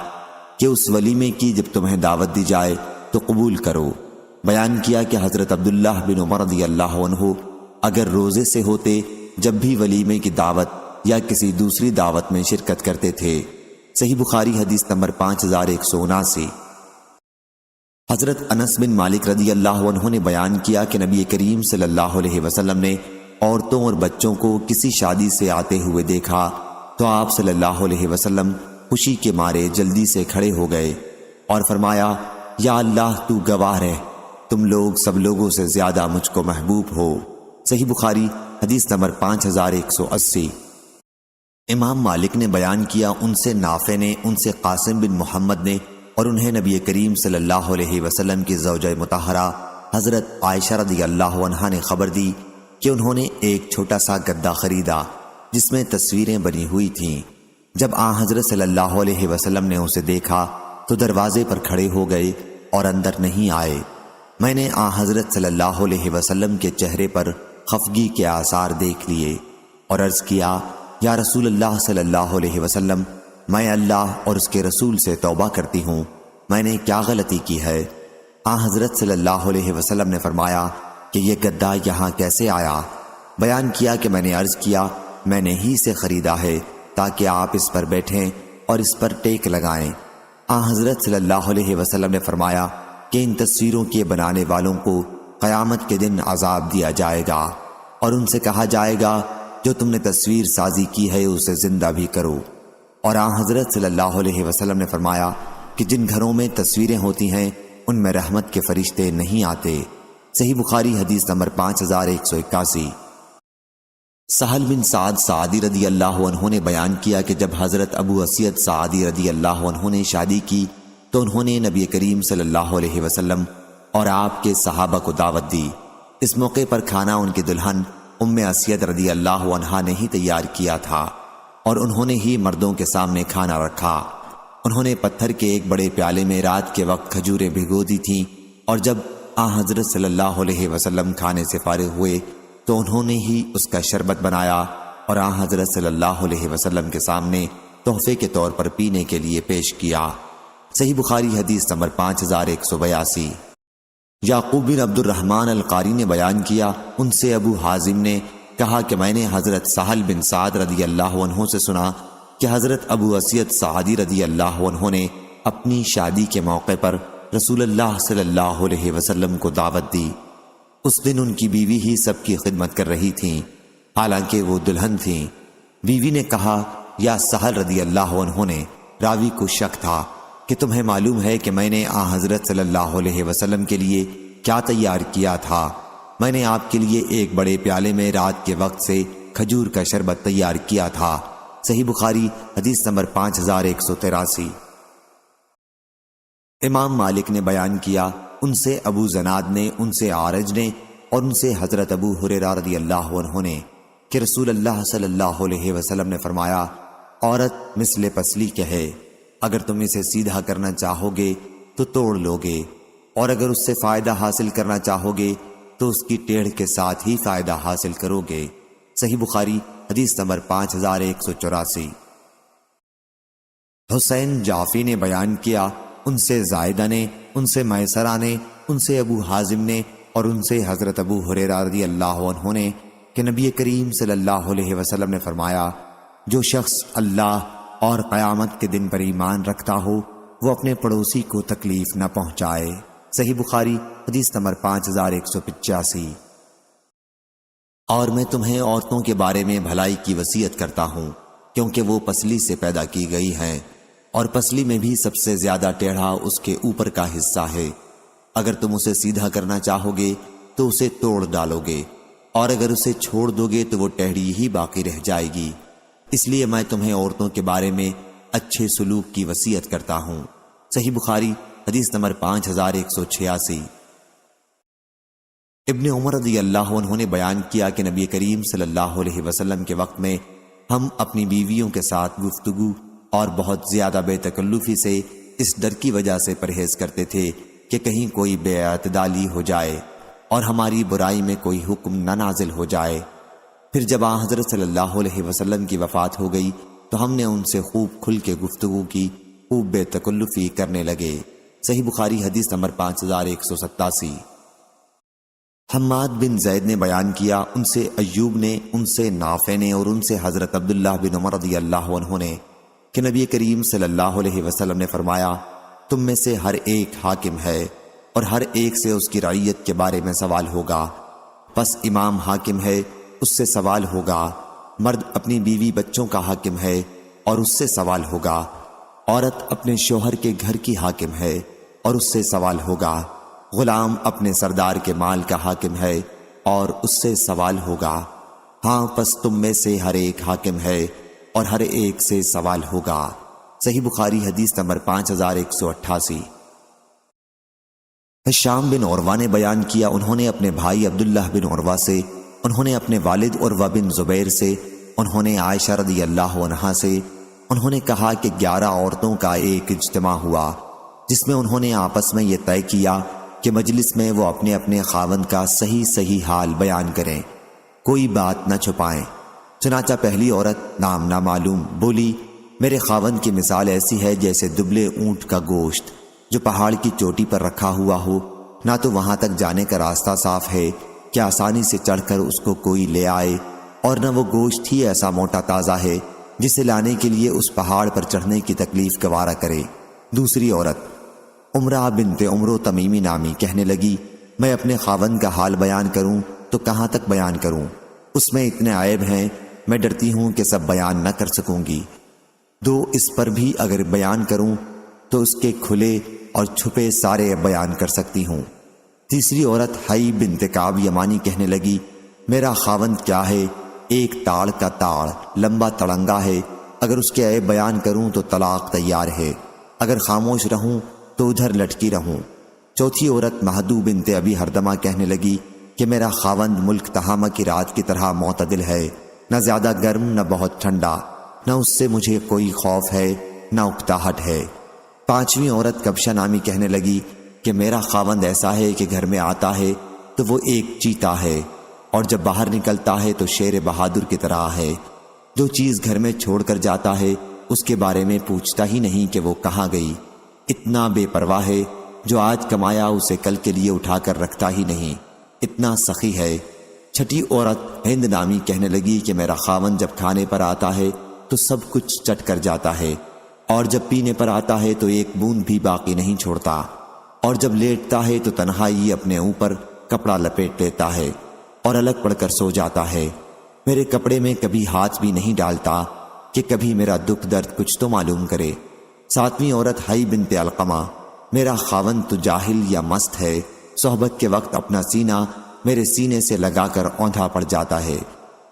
کہ اس ولیمے کی جب تمہیں دعوت دی جائے تو قبول کرو۔ بیان کیا کہ حضرت عبداللہ بن عمر رضی اللہ عنہ اگر روزے سے ہوتے جب بھی ولیمے کی دعوت یا کسی دوسری دعوت میں شرکت کرتے تھے۔ صحیح بخاری حدیث نمبر 5179۔ حضرت انس بن مالک رضی اللہ عنہ نے بیان کیا کہ نبی کریم صلی اللہ علیہ وسلم نے عورتوں اور بچوں کو کسی شادی سے آتے ہوئے دیکھا تو آپ صلی اللہ علیہ وسلم خوشی کے مارے جلدی سے کھڑے ہو گئے اور فرمایا، یا اللہ تو گواہ رہ، تم لوگ سب لوگوں سے زیادہ مجھ کو محبوب ہو۔ صحیح بخاری حدیث نمبر 5180۔ امام مالک نے بیان کیا، ان سے نافع نے، ان سے قاسم بن محمد نے، اور انہیں نبی کریم صلی اللہ علیہ وسلم کی زوجہ مطہرہ حضرت عائشہ رضی اللہ عنہا نے خبر دی کہ انہوں نے ایک چھوٹا سا گدا خریدا جس میں تصویریں بنی ہوئی تھیں۔ جب آن حضرت صلی اللہ علیہ وسلم نے اسے دیکھا تو دروازے پر کھڑے ہو گئے اور اندر نہیں آئے۔ میں نے آن حضرت صلی اللہ علیہ وسلم کے چہرے پر خفگی کے آثار دیکھ لیے اور عرض کیا، یا رسول اللہ صلی اللہ علیہ وسلم، میں اللہ اور اس کے رسول سے توبہ کرتی ہوں، میں نے کیا غلطی کی ہے؟ آن حضرت صلی اللہ علیہ وسلم نے فرمایا کہ یہ گدا یہاں کیسے آیا؟ بیان کیا کہ میں نے عرض کیا، میں نے ہی سے خریدا ہے تاکہ آپ اس پر بیٹھیں اور اس پر ٹیک لگائیں۔ آن حضرت صلی اللہ علیہ وسلم نے فرمایا کہ ان تصویروں کے بنانے والوں کو قیامت کے دن عذاب دیا جائے گا اور ان سے کہا جائے گا، جو تم نے تصویر سازی کی ہے اسے زندہ بھی کرو۔ اور آن حضرت صلی اللہ علیہ وسلم نے فرمایا کہ جن گھروں میں تصویریں ہوتی ہیں ان میں رحمت کے فرشتے نہیں آتے۔ صحیح بخاری حدیث نمبر 5181۔ سہل بن سعد سعدی رضی اللہ عنہ نے بیان کیا کہ جب حضرت ابو اسید سعدی رضی اللہ عنہ نے شادی کی تو انہوں نے نبی کریم صلی اللہ علیہ وسلم اور آپ کے صحابہ کو دعوت دی۔ اس موقع پر کھانا ان کی دلہن ام اسید رضی اللہ عنہا نے ہی تیار کیا تھا اور انہوں نے ہی مردوں کے سامنے کھانا رکھا۔ انہوں نے پتھر کے ایک بڑے پیالے میں رات کے وقت کھجوریں بھگو دی تھیں، اور جب آن حضرت صلی اللہ علیہ وسلم کھانے سے فارغ ہوئے تو انہوں نے ہی اس کا شربت بنایا اور آن حضرت صلی اللہ علیہ وسلم کے سامنے تحفے کے طور پر پینے کے لیے پیش کیا۔ صحیح بخاری حدیث نمبر 5182۔ یعقوب بن عبد الرحمن القاری نے بیان کیا، ان سے ابو حازم نے کہا کہ میں نے حضرت سہل بن سعد رضی اللہ عنہ سے سنا کہ حضرت ابو اسید سعدی رضی اللہ عنہ نے اپنی شادی کے موقع پر رسول اللہ صلی اللہ علیہ وسلم کو دعوت دی۔ اس دن ان کی بیوی ہی سب کی خدمت کر رہی تھیں، حالانکہ وہ دلہن تھیں۔ بیوی نے کہا، یا سہل رضی اللہ عنہ نے، راوی کو شک تھا کہ تمہیں معلوم ہے کہ میں نے آن حضرت صلی اللہ علیہ وسلم کے لیے کیا تیار کیا تھا؟ میں نے آپ کے لیے ایک بڑے پیالے میں رات کے وقت سے کھجور کا شربت تیار کیا تھا۔ صحیح بخاری حدیث نمبر 5183۔ امام مالک نے بیان کیا، ان سے ابو زناد نے، ان سے عارج نے، اور ان سے حضرت ابو ہریرہ رضی اللہ عنہ نے کہ رسول اللہ صلی اللہ علیہ وسلم نے فرمایا، عورت مثل پسلی کے ہے، اگر تم اسے سیدھا کرنا چاہو گے تو توڑ لو گے، اور اگر اس سے فائدہ حاصل کرنا چاہو گے تو اس کی ٹیڑھ کے ساتھ ہی فائدہ حاصل کرو گے۔ صحیح بخاری حدیث نمبر 5184۔ حسین جعفی نے بیان کیا، ان سے زائدہ نے، ان سے میسرہ نے، ان سے ابو حازم نے، اور ان سے حضرت ابو ہریرہ رضی اللہ عنہ نے کہ نبی کریم صلی اللہ علیہ وسلم نے فرمایا، جو شخص اللہ اور قیامت کے دن پر ایمان رکھتا ہو وہ اپنے پڑوسی کو تکلیف نہ پہنچائے۔ صحیح بخاری حدیث نمبر 5185۔ اور میں تمہیں عورتوں کے بارے میں بھلائی کی وصیت کرتا ہوں، کیونکہ وہ پسلی سے پیدا کی گئی ہیں اور پسلی میں بھی سب سے زیادہ ٹیڑھا اس کے اوپر کا حصہ ہے۔ اگر تم اسے سیدھا کرنا چاہو گے تو اسے توڑ ڈالو گے، اور اگر اسے چھوڑ دو گے تو وہ ٹیڑھی ہی باقی رہ جائے گی۔ اس لیے میں تمہیں عورتوں کے بارے میں اچھے سلوک کی وصیت کرتا ہوں۔ صحیح بخاری حدیث نمبر 5186۔ ابن عمر رضی اللہ عنہ نے بیان کیا کہ نبی کریم صلی اللہ علیہ وسلم کے وقت میں ہم اپنی بیویوں کے ساتھ گفتگو اور بہت زیادہ بے تکلفی سے اس ڈر کی وجہ سے پرہیز کرتے تھے کہ کہیں کوئی بے اعتدالی ہو جائے اور ہماری برائی میں کوئی حکم نہ نازل ہو جائے۔ پھر جب آن حضرت صلی اللہ علیہ وسلم کی وفات ہو گئی تو ہم نے ان سے خوب کھل کے گفتگو کی، خوب بے تکلفی کرنے لگے۔ صحیح بخاری حدیث نمبر 5187۔ حماد بن زید نے بیان کیا، ان سے ایوب نے، ان سے نافع نے، اور ان سے حضرت عبداللہ بن عمر رضی اللہ عنہ نے کہ نبی کریم صلی اللہ علیہ وسلم نے فرمایا، تم میں سے ہر ایک حاکم ہے اور ہر ایک سے اس کی رعیت کے بارے میں سوال ہوگا۔ پس امام حاکم ہے، اس سے سوال ہوگا۔ مرد اپنی بیوی بچوں کا حاکم ہے اور اس سے سوال ہوگا۔ عورت اپنے شوہر کے گھر کی حاکم ہے اور اس سے سوال ہوگا۔ غلام اپنے سردار کے مال کا حاکم ہے اور اس سے سوال ہوگا۔ ہاں پس تم میں سے ہر ایک حاکم ہے اور ہر ایک سے سوال ہوگا۔ صحیح بخاری حدیث نمبر 5188۔ ہشام بن عروہ نے بیان کیا، انہوں نے اپنے بھائی عبداللہ بن عروہ سے، انہوں نے اپنے والد عروہ بن زبیر سے، انہوں نے عائشہ رضی اللہ عنہا سے، انہوں نے کہا کہ 11 عورتوں کا ایک اجتماع ہوا جس میں انہوں نے آپس میں یہ طے کیا کہ مجلس میں وہ اپنے اپنے خاوند کا صحیح حال بیان کریں، کوئی بات نہ چھپائیں۔ چنانچہ پہلی عورت نام نہ معلوم بولی، میرے خاوند کی مثال ایسی ہے جیسے دبلے اونٹ کا گوشت جو پہاڑ کی چوٹی پر رکھا ہوا ہو، نہ تو وہاں تک جانے کا راستہ صاف ہے کہ آسانی سے چڑھ کر اس کو کوئی لے آئے، اور نہ وہ گوشت ہی ایسا موٹا تازہ ہے جسے لانے کے لیے اس پہاڑ پر چڑھنے کی تکلیف گوارا کرے۔ دوسری عورت عمرہ بنت عمرو تمیمی نامی کہنے لگی، میں اپنے خاوند کا حال بیان کروں تو کہاں تک بیان کروں؟ اس میں اتنے عیب ہیں، میں ڈرتی ہوں کہ سب بیان نہ کر سکوں گی۔ اس پر بھی اگر بیان کروں تو اس کے کھلے اور چھپے سارے بیان کر سکتی ہوں۔ تیسری عورت حی بنت کعب یمانی کہنے لگی، میرا خاوند کیا ہے، ایک تاڑ کا تاڑ لمبا تڑنگا ہے، اگر اس کے عیب بیان کروں تو طلاق تیار ہے، اگر خاموش رہوں تو ادھر لٹکی رہوں۔ چوتھی عورت مہدو بنت ابی ہردمہ کہنے لگی کہ میرا خاوند ملک تہامہ کی رات کی طرح معتدل ہے، نہ زیادہ گرم نہ بہت ٹھنڈا، نہ اس سے مجھے کوئی خوف ہے نہ اکتاہٹ ہے۔ پانچویں عورت کبشہ نامی کہنے لگی کہ میرا خاوند ایسا ہے کہ گھر میں آتا ہے تو وہ ایک چیتا ہے، اور جب باہر نکلتا ہے تو شیر بہادر کی طرح ہے، جو چیز گھر میں چھوڑ کر جاتا ہے اس کے بارے میں پوچھتا ہی نہیں کہ وہ کہاں گئی، اتنا بے پرواہ ہے، جو آج کمایا اسے کل کے لیے اٹھا کر رکھتا ہی نہیں، اتنا سخی ہے۔ چھٹی عورت ہند نامی کہنے لگی کہ میرا خاوند جب کھانے پر آتا ہے تو سب کچھ چٹ کر جاتا ہے، اور جب پینے پر آتا ہے تو ایک بوند بھی باقی نہیں چھوڑتا، اور جب لیٹتا ہے تو تنہائی اپنے اوپر کپڑا لپیٹ لیتا ہے اور الگ پڑ کر سو جاتا ہے، میرے کپڑے میں کبھی ہاتھ بھی نہیں ڈالتا کہ کبھی میرا دکھ درد کچھ تو معلوم کرے۔ ساتویں عورت حی بنت علقمہ، میرا خاوند تو جاہل یا مست ہے، صحبت کے وقت اپنا سینہ میرے سینے سے لگا کر اوندھا پڑ جاتا ہے،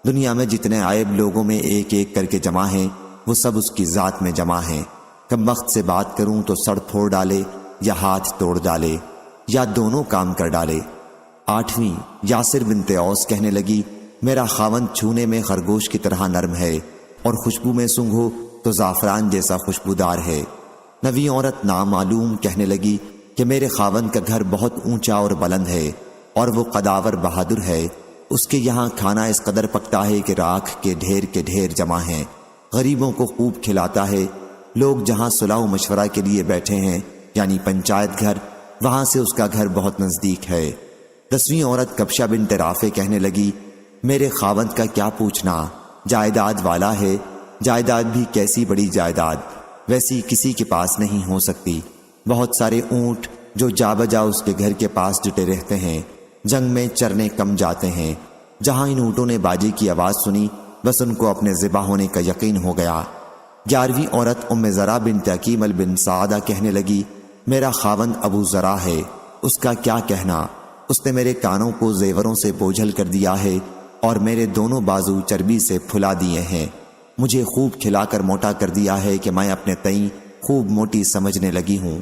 دنیا میں جتنے عیب لوگوں میں ایک ایک کر کے جمع ہیں وہ سب اس کی ذات میں جمع ہیں، کم وقت سے بات کروں تو سر پھوڑ ڈالے یا ہاتھ توڑ ڈالے یا دونوں کام کر ڈالے۔ آٹھویں یاسر بنت اوس کہنے لگی، میرا خاوند چھونے میں خرگوش کی طرح نرم ہے اور خوشبو میں سونگھو تو زعفران جیسا خوشبودار ہے۔ نویں عورت نامعلوم کہنے لگی کہ میرے خاوند کا گھر بہت اونچا اور بلند ہے اور وہ قداور بہادر ہے، اس کے یہاں کھانا اس قدر پکتا ہے کہ راکھ کے ڈھیر جمع ہیں، غریبوں کو خوب کھلاتا ہے، لوگ جہاں صلاح و مشورہ کے لیے بیٹھے ہیں یعنی پنچایت گھر، وہاں سے اس کا گھر بہت نزدیک ہے۔ 10ویں عورت کبشہ بنت رافع کہنے لگی، میرے خاوند کا کیا پوچھنا، جائیداد والا ہے، جائیداد بھی کیسی بڑی جائیداد، ویسی کسی کے پاس نہیں ہو سکتی، بہت سارے اونٹ جو جا بجا اس کے گھر کے پاس جٹے رہتے ہیں، جنگ میں چرنے کم جاتے ہیں، جہاں ان اونٹوں نے باجے کی آواز سنی بس ان کو اپنے ذبح ہونے کا یقین ہو گیا۔ 11ویں عورت ام زرع بنت عقیمل بن سعادہ کہنے لگی، میرا خاوند ابو زرع ہے، اس کا کیا کہنا؟ اس نے میرے کانوں کو زیوروں سے بوجھل کر دیا ہے اور میرے دونوں بازو چربی سے پھلا دیے ہیں، مجھے خوب کھلا کر موٹا کر دیا ہے کہ میں اپنے تئیں خوب موٹی سمجھنے لگی ہوں۔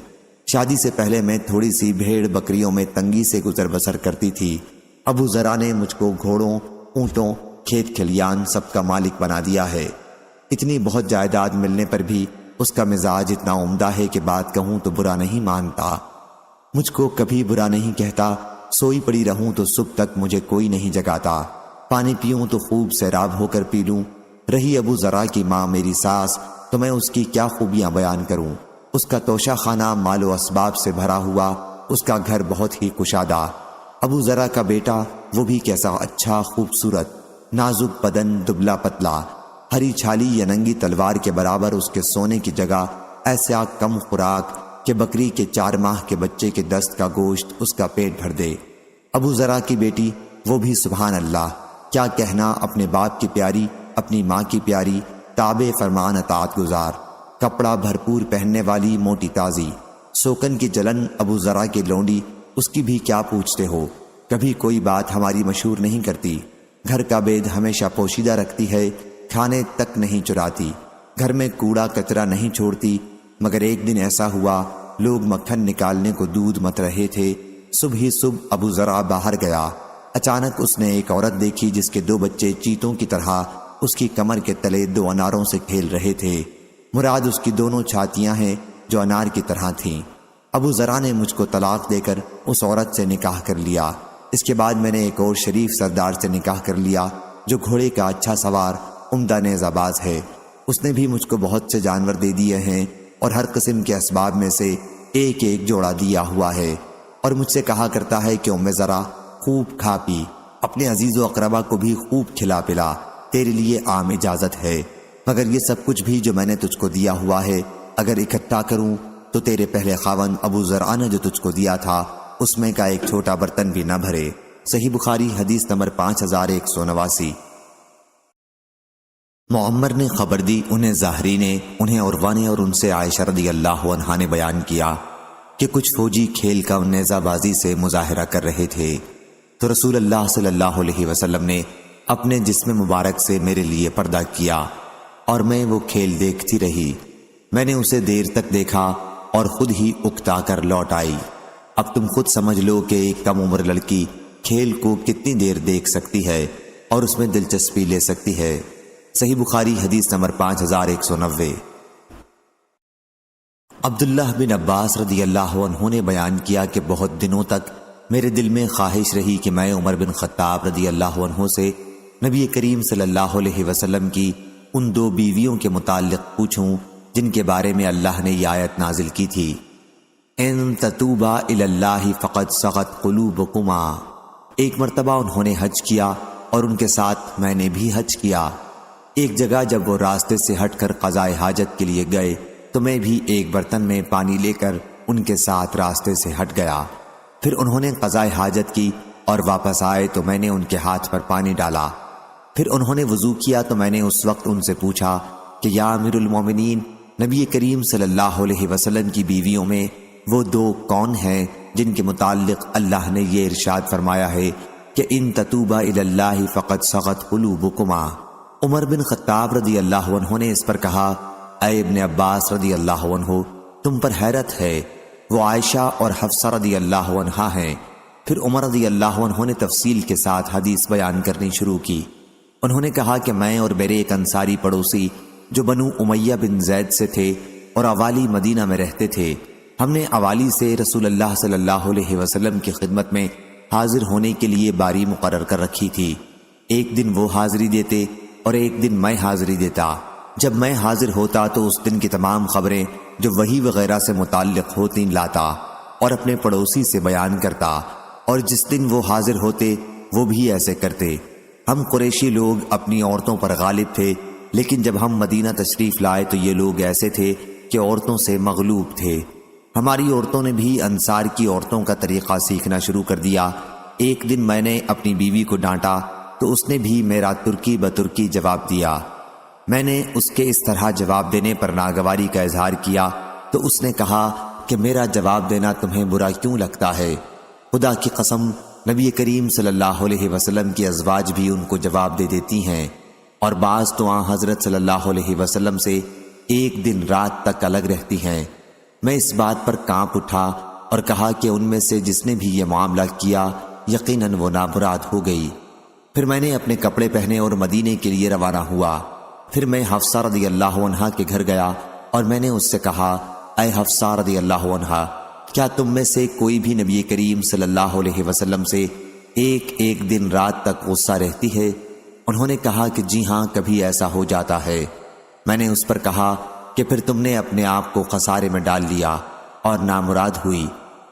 شادی سے پہلے میں تھوڑی سی بھیڑ بکریوں میں تنگی سے گزر بسر کرتی تھی، ابو زرع نے مجھ کو گھوڑوں، اونٹوں، کھیت کھلیان سب کا مالک بنا دیا ہے۔ اتنی بہت جائیداد ملنے پر بھی اس کا مزاج اتنا عمدہ ہے کہ بات کہوں تو برا نہیں مانتا، مجھ کو کبھی برا نہیں کہتا، سوئی پڑی رہوں تو صبح تک مجھے کوئی نہیں جگاتا، پانی پیوں تو خوب سیراب ہو کر پی لوں۔ رہی ابو زرع کی ماں میری ساس تو میں اس کی کیا خوبیاں بیان کروں، اس کا توشہ خانہ مال و اسباب سے بھرا ہوا، اس کا گھر بہت ہی کشادہ۔ ابو زرع کا بیٹا وہ بھی کیسا اچھا، خوبصورت، نازک بدن، دبلا پتلا، ہری چھالی یا ننگی تلوار کے برابر اس کے سونے کی جگہ ایسا کم خوراک کہ بکری کے 4 ماہ کے بچے کے دست کا گوشت اس کا پیٹ بھر دے۔ ابو زرع کی بیٹی وہ بھی سبحان اللہ، کیا کہنا، اپنے باپ کی پیاری، اپنی ماں کی پیاری، تابع فرمان اطاعت گزار، کپڑا بھرپور پہننے والی، موٹی تازی، سوکن کی جلن ابو زرع کی لونڈی، اس کی بھی کیا پوچھتے ہو، کبھی کوئی بات ہماری مشہور نہیں کرتی، گھر کا بید ہمیشہ پوشیدہ رکھتی ہے، کھانے تک نہیں چراتی، گھر میں کوڑا کچرا نہیں چھوڑتی۔ مگر ایک دن ایسا ہوا، لوگ مکھن نکالنے کو دودھ مت رہے تھے، صبح ہی صبح ابو زرع باہر گیا، اچانک اس نے ایک عورت دیکھی جس کے 2 بچے چیتوں کی طرح اس کی کمر کے تلے 2 اناروں سے کھیل رہے تھے، مراد اس کی دونوں چھاتیاں ہیں جو انار کی طرح تھیں۔ ابو زرع نے مجھ کو طلاق دے کر اس عورت سے نکاح کر لیا۔ اس کے بعد میں نے ایک اور شریف سردار سے نکاح کر لیا جو گھوڑے کا اچھا سوار، عمدہ نیزہ باز ہے، اس نے بھی مجھ کو بہت سے جانور دے دیے ہیں اور ہر قسم کے اسباب میں سے ایک ایک جوڑا دیا ہوا ہے، اور مجھ سے کہا کرتا ہے کہ ام زرع خوب کھا پی، اپنے عزیز و اقربا کو بھی خوب کھلا پلا، تیرے لیے عام اجازت ہے، مگر یہ سب کچھ بھی جو میں نے تجھ کو دیا ہوا ہے اگر اکٹھا کروں تو تیرے پہلے خاوند ابو زرع نے جو تجھ کو دیا تھا اس میں کا ایک چھوٹا برتن بھی نہ بھرے۔ صحیح بخاری حدیث نمبر 5189۔ معمر نے خبر دی، انہیں ظاہری نے، انہیں عروہ نے اور ان سے عائشہ رضی اللہ عنہا نے بیان کیا کہ کچھ فوجی کھیل کا نیزہ بازی سے مظاہرہ کر رہے تھے، تو رسول اللہ صلی اللہ علیہ وسلم نے اپنے جسم مبارک سے میرے لیے پردہ کیا اور میں وہ کھیل دیکھتی رہی۔ میں نے اسے دیر تک دیکھا اور خود ہی اکتا کر لوٹ آئی۔ اب تم خود سمجھ لو کہ ایک کم عمر لڑکی کھیل کو کتنی دیر دیکھ سکتی ہے اور اس میں دلچسپی لے سکتی ہے۔ صحیح بخاری حدیث نمبر 5190۔ عبداللہ بن عباس رضی اللہ عنہ نے بیان کیا کہ بہت دنوں تک میرے دل میں خواہش رہی کہ میں عمر بن خطاب رضی اللہ عنہ سے نبی کریم صلی اللہ علیہ وسلم کی ان 2 بیویوں کے متعلق پوچھوں جن کے بارے میں اللہ نے یہ آیت نازل کی تھی، ان تتوبا الی اللہ فقد صغت قلوبکما۔ ایک مرتبہ انہوں نے حج کیا اور ان کے ساتھ میں نے بھی حج کیا۔ ایک جگہ جب وہ راستے سے ہٹ کر قضائے حاجت کے لیے گئے تو میں بھی ایک برتن میں پانی لے کر ان کے ساتھ راستے سے ہٹ گیا۔ پھر انہوں نے قضائے حاجت کی اور واپس آئے تو میں نے ان کے ہاتھ پر پانی ڈالا۔ پھر انہوں نے وضو کیا تو میں نے اس وقت ان سے پوچھا کہ یا امیر المومنین، نبی کریم صلی اللہ علیہ وسلم کی بیویوں میں وہ 2 کون ہیں جن کے متعلق اللہ نے یہ ارشاد فرمایا ہے کہ ان تتوبا الی اللہ فقد صغت قلوبکما؟ عمر بن خطاب رضی اللہ عنہ نے اس پر کہا، اے ابن عباس رضی اللہ عنہ، تم پر حیرت ہے، وہ عائشہ اور حفصہ رضی اللہ عنہا ہیں۔ پھر عمر رضی اللہ عنہ نے تفصیل کے ساتھ حدیث بیان کرنی شروع کی۔ انہوں نے کہا کہ میں اور میرے ایک انصاری پڑوسی جو بنو امیہ بن زید سے تھے اور اوالی مدینہ میں رہتے تھے، ہم نے اوالی سے رسول اللہ صلی اللہ علیہ وسلم کی خدمت میں حاضر ہونے کے لیے باری مقرر کر رکھی تھی۔ ایک دن وہ حاضری دیتے اور ایک دن میں حاضری دیتا۔ جب میں حاضر ہوتا تو اس دن کی تمام خبریں جو وحی وغیرہ سے متعلق ہوتی لاتا اور اپنے پڑوسی سے بیان کرتا، اور جس دن وہ حاضر ہوتے وہ بھی ایسے کرتے۔ ہم قریشی لوگ اپنی عورتوں پر غالب تھے، لیکن جب ہم مدینہ تشریف لائے تو یہ لوگ ایسے تھے کہ عورتوں سے مغلوب تھے۔ ہماری عورتوں نے بھی انصار کی عورتوں کا طریقہ سیکھنا شروع کر دیا۔ ایک دن میں نے اپنی بیوی کو ڈانٹا تو اس نے بھی میرا ترکی بترکی جواب دیا۔ میں نے اس کے اس طرح جواب دینے پر ناگواری کا اظہار کیا تو اس نے کہا کہ میرا جواب دینا تمہیں برا کیوں لگتا ہے؟ خدا کی قسم، نبی کریم صلی اللہ علیہ وسلم کی ازواج بھی ان کو جواب دے دیتی ہیں، اور بعض تو حضرت صلی اللہ علیہ وسلم سے ایک دن رات تک الگ رہتی ہیں۔ میں اس بات پر کانپ اٹھا اور کہا کہ ان میں سے جس نے بھی یہ معاملہ کیا یقیناً وہ نامراد ہو گئی۔ پھر میں نے اپنے کپڑے پہنے اور مدینے کے لیے روانہ ہوا۔ پھر میں حفصہ رضی اللہ عنہا کے گھر گیا اور میں نے اس سے کہا، اے حفصہ رضی اللہ عنہا، کیا تم میں سے کوئی بھی نبی کریم صلی اللہ علیہ وسلم سے ایک دن رات تک غصہ رہتی ہے؟ انہوں نے کہا کہ جی ہاں، کبھی ایسا ہو جاتا ہے۔ میں نے اس پر کہا کہ پھر تم نے اپنے آپ کو خسارے میں ڈال لیا اور نامراد ہوئی۔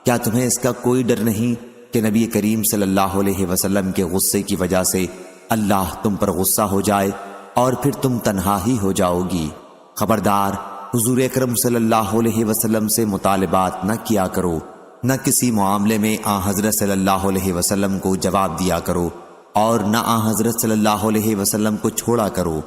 کیا تمہیں اس کا کوئی ڈر نہیں کہ نبی کریم صلی اللہ علیہ وسلم کے غصے کی وجہ سے اللہ تم پر غصہ ہو جائے اور پھر تم تنہا ہی ہو جاؤ گی؟ خبردار، حضور اکرم صلی اللہ علیہ وسلم سے مطالبات نہ کیا کرو، نہ کسی معاملے میں حضرت صلی اللہ علیہ وسلم کو جواب دیا کرو، اور نہ حضرت صلی اللہ علیہ وسلم کو چھوڑا کرو۔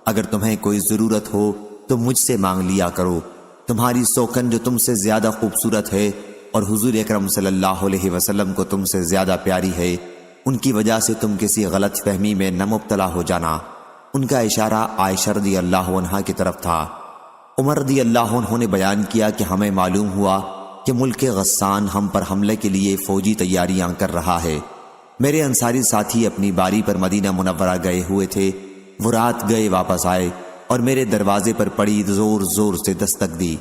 اگر تمہیں کوئی ضرورت ہو تو مجھ سے مانگ لیا کرو۔ تمہاری سوکن جو تم سے زیادہ خوبصورت ہے اور حضور اکرم صلی اللہ علیہ وسلم کو تم سے زیادہ پیاری ہے، ان کی وجہ سے تم کسی غلط فہمی میں نہ مبتلا ہو جانا۔ ان کا اشارہ عائشہ رضی اللہ عنہا کی طرف تھا۔ عمر رضی اللہ عنہ نے بیان کیا کہ ہمیں معلوم ہوا کہ ملک غسان ہم پر حملے کے لیے فوجی تیاریاں کر رہا ہے۔ میرے انصاری ساتھی اپنی باری پر مدینہ منورہ گئے ہوئے تھے۔ وہ رات گئے واپس آئے اور میرے دروازے پر پڑی زور زور سے دستک دی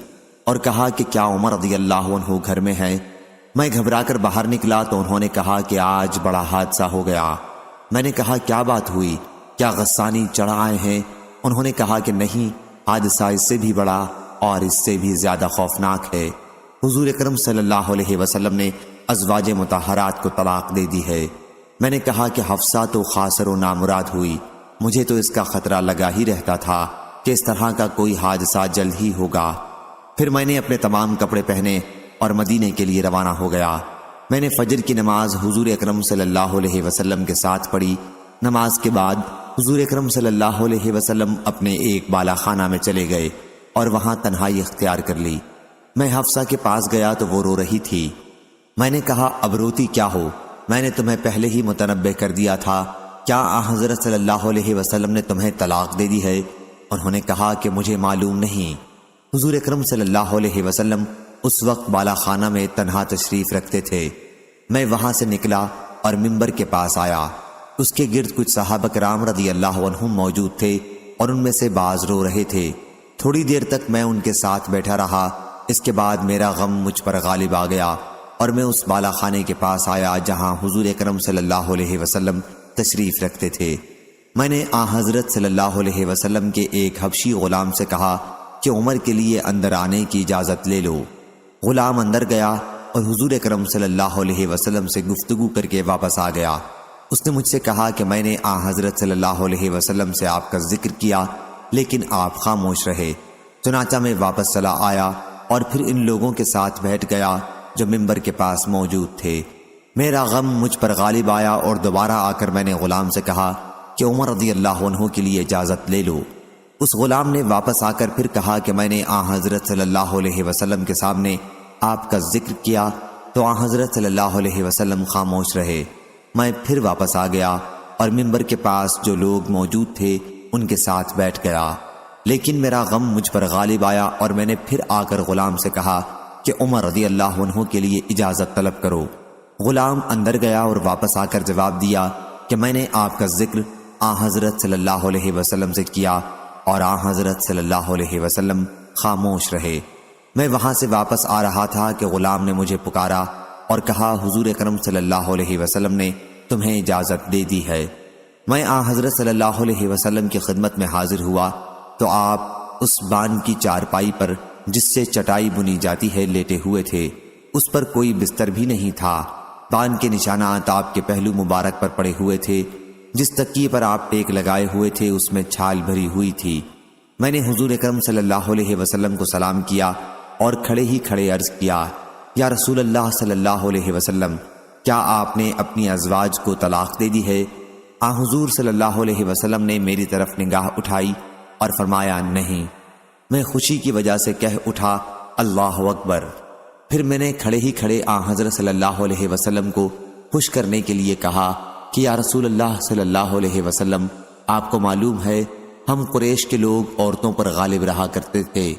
اور کہا کہ کیا عمر رضی اللہ عنہ گھر میں ہیں؟ میں گھبرا کر باہر نکلا تو انہوں نے کہا کہ آج بڑا حادثہ ہو گیا۔ میں نے کہا کیا بات ہوئی؟ کیا غسانی چڑھ آئے ہیں؟ انہوں نے کہا کہ نہیں، حادثہ اس سے بھی بڑا اور اس سے بھی زیادہ خوفناک ہے۔ حضور اکرم صلی اللہ علیہ وسلم نے ازواج مطہرات کو طلاق دے دی ہے۔ میں نے کہا کہ حفصہ تو خاسر و نامراد ہوئی، مجھے تو اس کا خطرہ لگا ہی رہتا تھا کہ اس طرح کا کوئی حادثہ جلد ہی ہوگا۔ پھر میں نے اپنے تمام کپڑے پہنے اور مدینے کے لیے روانہ ہو گیا۔ میں نے فجر کی نماز حضور اکرم صلی اللہ علیہ وسلم کے ساتھ پڑھی۔ نماز کے بعد حضور اکرم صلی اللہ علیہ وسلم اپنے ایک بالا خانہ میں چلے گئے اور وہاں تنہائی اختیار کر لی۔ میں حفصہ کے پاس گیا تو وہ رو رہی تھی۔ میں نے کہا اب روتی کیا ہو؟ میں نے تمہیں پہلے ہی متنبہ کر دیا تھا، کیا حضرت صلی اللہ علیہ وسلم نے تمہیں طلاق دے دی ہے؟ انہوں نے کہا کہ مجھے معلوم نہیں۔ حضور اکرم صلی اللہ علیہ وسلم اس وقت بالا خانہ میں تنہا تشریف رکھتے تھے۔ میں وہاں سے نکلا اور منبر کے پاس آیا۔ اس کے گرد کچھ صحابہ کرام رضی اللہ عنہم موجود تھے اور ان میں سے بعض رو رہے تھے۔ تھوڑی دیر تک میں ان کے ساتھ بیٹھا رہا۔ اس کے بعد میرا غم مجھ پر غالب آ گیا اور میں اس بالا خانے کے پاس آیا جہاں حضور اکرم صلی اللہ علیہ وسلم تشریف رکھتے تھے۔ میں نے حضرت صلی اللہ علیہ وسلم کے ایک حبشی غلام سے کہا کہ عمر کے لیے اندر آنے کی اجازت لے لو۔ غلام اندر گیا اور حضور اکرم صلی اللہ علیہ وسلم سے گفتگو کر کے واپس آ گیا۔ اس نے مجھ سے کہا کہ میں نے حضرت صلی اللہ علیہ وسلم سے آپ کا ذکر کیا لیکن آپ خاموش رہے۔ چنانچہ میں واپس چلا آیا اور پھر ان لوگوں کے ساتھ بیٹھ گیا جو منبر کے پاس موجود تھے۔ میرا غم مجھ پر غالب آیا اور دوبارہ آ کر میں نے غلام سے کہا کہ عمر رضی اللہ عنہ کے لیے اجازت لے لو۔ اس غلام نے واپس آ کر پھر کہا کہ میں نے حضرت صلی اللہ علیہ وسلم کے سامنے آپ کا ذکر کیا تو حضرت صلی اللہ علیہ وسلم خاموش رہے۔ میں پھر واپس آ گیا اور منبر کے پاس جو لوگ موجود تھے ان کے ساتھ بیٹھ گیا، لیکن میرا غم مجھ پر غالب آیا اور میں نے پھر آ کر غلام سے کہا کہ عمر رضی اللہ عنہ کے لیے اجازت طلب کرو۔ غلام اندر گیا اور واپس آ کر جواب دیا کہ میں نے آپ کا ذکر حضرت صلی اللہ علیہ وسلم سے کیا اور حضرت صلی اللہ علیہ وسلم خاموش رہے۔ میں وہاں سے واپس آ رہا تھا کہ غلام نے مجھے پکارا اور کہا حضور اکرم صلی اللہ علیہ وسلم نے تمہیں اجازت دے دی ہے۔ میں حضرت صلی اللہ علیہ وسلم کی خدمت میں حاضر ہوا تو آپ اس بان کی چارپائی پر جس سے چٹائی بنی جاتی ہے لیٹے ہوئے تھے۔ اس پر کوئی بستر بھی نہیں تھا۔ بان کے نشانات آپ کے پہلو مبارک پر پڑے ہوئے تھے۔ جس تکیے پر آپ ٹیک لگائے ہوئے تھے اس میں چھال بھری ہوئی تھی۔ میں نے حضور اکرم صلی اللہ علیہ وسلم کو سلام کیا اور کھڑے ہی کھڑے عرض کیا، یا رسول اللہ صلی اللہ علیہ وسلم، کیا آپ نے اپنی ازواج کو طلاق دے دی ہے؟ حضور صلی اللہ علیہ وسلم نے میری طرف نگاہ اٹھائی اور فرمایا نہیں۔ میں خوشی کی وجہ سے کہہ اٹھا اللہ اکبر۔ پھر میں نے کھڑے ہی کھڑے حضرت صلی اللہ علیہ وسلم کو خوش کرنے کے لیے کہا کہ یا رسول اللہ صلی اللہ علیہ وسلم، آپ کو معلوم ہے ہم قریش کے لوگ عورتوں پر غالب رہا کرتے تھے،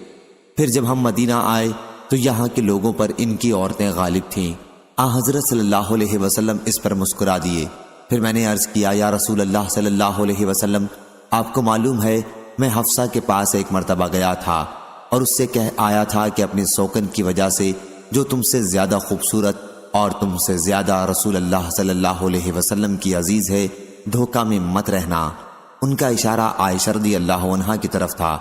پھر جب ہم مدینہ آئے تو یہاں کے لوگوں پر ان کی عورتیں غالب تھیں۔ حضرت صلی اللہ علیہ وسلم اس پر مسکرا دیے۔ پھر میں نے عرض کیا یا رسول اللہ صلی اللہ علیہ وسلم، آپ کو معلوم ہے میں حفصہ کے پاس ایک مرتبہ گیا تھا اور اس سے کہہ آیا تھا کہ اپنی سوکن کی وجہ سے جو تم سے زیادہ خوبصورت اور تم سے زیادہ رسول اللہ صلی اللہ علیہ وسلم کی عزیز ہے، دھوکہ میں مت رہنا۔ ان کا اشارہ عائشہ رضی اللہ عنہا کی طرف تھا۔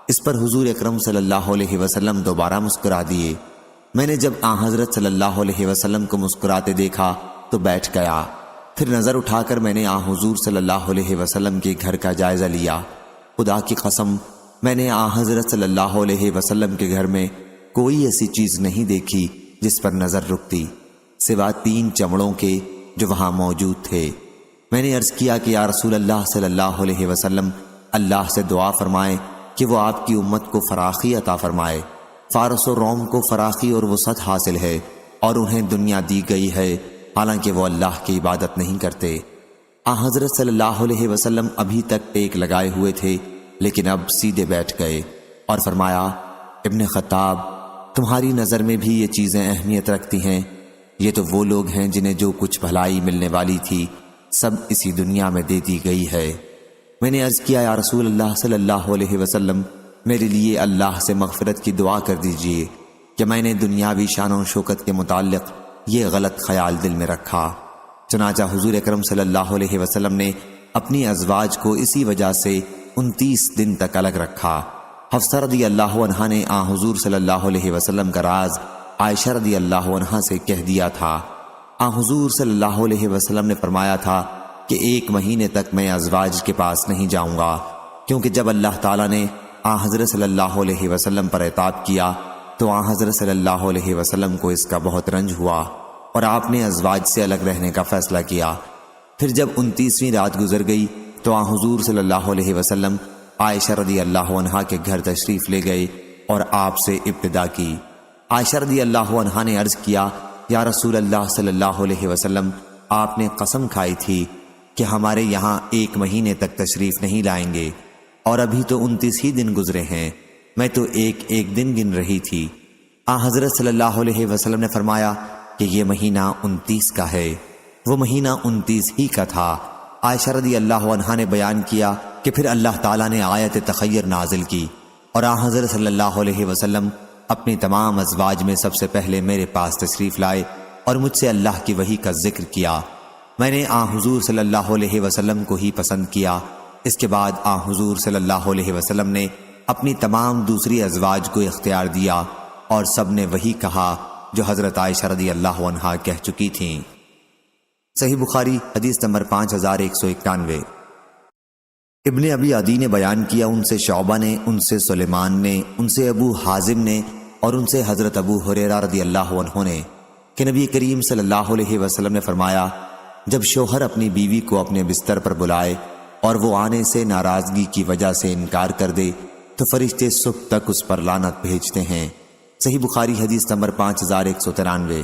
اس پر حضور اکرم صلی اللہ علیہ وسلم دوبارہ مسکرا دیے۔ میں نے جب حضرت صلی اللہ علیہ وسلم کو مسکراتے دیکھا تو بیٹھ گیا۔ پھر نظر اٹھا کر میں نے حضور صلی اللہ علیہ وسلم کے گھر کا جائزہ لیا۔ خدا کی قسم میں نے حضرت صلی اللہ علیہ وسلم کے گھر میں کوئی ایسی چیز نہیں دیکھی جس پر نظر رکتی، سوا 3 چمڑوں کے جو وہاں موجود تھے۔ میں نے عرض کیا کہ یا رسول اللہ صلی اللہ علیہ وسلم، اللہ سے دعا فرمائیں کہ وہ آپ کی امت کو فراخی عطا فرمائے۔ فارس و روم کو فراخی اور وسعت حاصل ہے اور انہیں دنیا دی گئی ہے، حالانکہ وہ اللہ کی عبادت نہیں کرتے۔ حضرت صلی اللہ علیہ وسلم ابھی تک ٹیک لگائے ہوئے تھے لیکن اب سیدھے بیٹھ گئے اور فرمایا ابن خطاب، تمہاری نظر میں بھی یہ چیزیں اہمیت رکھتی ہیں؟ یہ تو وہ لوگ ہیں جنہیں جو کچھ بھلائی ملنے والی تھی سب اسی دنیا میں دے دی گئی ہے۔ میں نے عرض کیا یا رسول اللہ صلی اللہ علیہ وسلم، میرے لیے اللہ سے مغفرت کی دعا کر دیجئے کہ میں نے دنیاوی شان و شوکت کے متعلق یہ غلط خیال دل میں رکھا۔ چنانچہ حضور اکرم صلی اللہ علیہ وسلم نے اپنی ازواج کو اسی وجہ سے 29 دن تک الگ رکھا۔ حفصہ رضی اللہ عنہا نے حضور صلی اللہ علیہ وسلم کا راز عائشہ رضی اللہ عنہا سے کہہ دیا تھا۔ حضور صلی اللہ علیہ وسلم نے فرمایا تھا کہ 1 مہینے تک میں ازواج کے پاس نہیں جاؤں گا، کیونکہ جب اللہ تعالیٰ نے حضرت صلی اللہ علیہ وسلم پر عتاب کیا تو حضرت صلی اللہ علیہ وسلم کو اس کا بہت رنج ہوا اور آپ نے ازواج سے الگ رہنے کا فیصلہ کیا۔ پھر جب 29ویں رات گزر گئی تو حضور صلی اللہ علیہ وسلم عائشہ رضی اللہ عنہا کے گھر تشریف لے گئے اور آپ سے ابتدا کی۔ عائشہ رضی اللہ عنہا نے عرض کیا یا رسول اللہ صلی اللہ علیہ وسلم، آپ نے قسم کھائی تھی کہ ہمارے یہاں 1 مہینے تک تشریف نہیں لائیں گے، اور ابھی تو 29 ہی دن گزرے ہیں، میں تو ایک دن گن رہی تھی۔ حضرت صلی اللہ علیہ وسلم نے فرمایا کہ یہ مہینہ 29 کا ہے۔ وہ مہینہ 29 ہی کا تھا۔ عائشہ رضی اللہ عنہا نے بیان کیا کہ پھر اللہ تعالیٰ نے آیت تخیر نازل کی اور حضرت صلی اللہ علیہ وسلم اپنی تمام ازواج میں سب سے پہلے میرے پاس تشریف لائے اور مجھ سے اللہ کی وحی کا ذکر کیا۔ میں نے حضور صلی اللہ علیہ وسلم کو ہی پسند کیا۔ اس کے بعد حضور صلی اللہ علیہ وسلم نے اپنی تمام دوسری ازواج کو اختیار دیا اور سب نے وہی کہا جو حضرت عائشہ رضی اللہ عنہا کہہ چکی تھیں۔ صحیح بخاری حدیث نمبر 5191۔ ابن ابی عدی نے بیان کیا، ان سے شعبہ نے، ان سے سلیمان نے، ان سے ابو حازم نے اور ان سے حضرت ابو ہریرہ رضی اللہ عنہ نے کہ نبی کریم صلی اللہ علیہ وسلم نے فرمایا، جب شوہر اپنی بیوی کو اپنے بستر پر بلائے اور وہ آنے سے ناراضگی کی وجہ سے انکار کر دے تو فرشتے صبح تک اس پر لعنت بھیجتے ہیں۔ صحیح بخاری حدیث نمبر 5193۔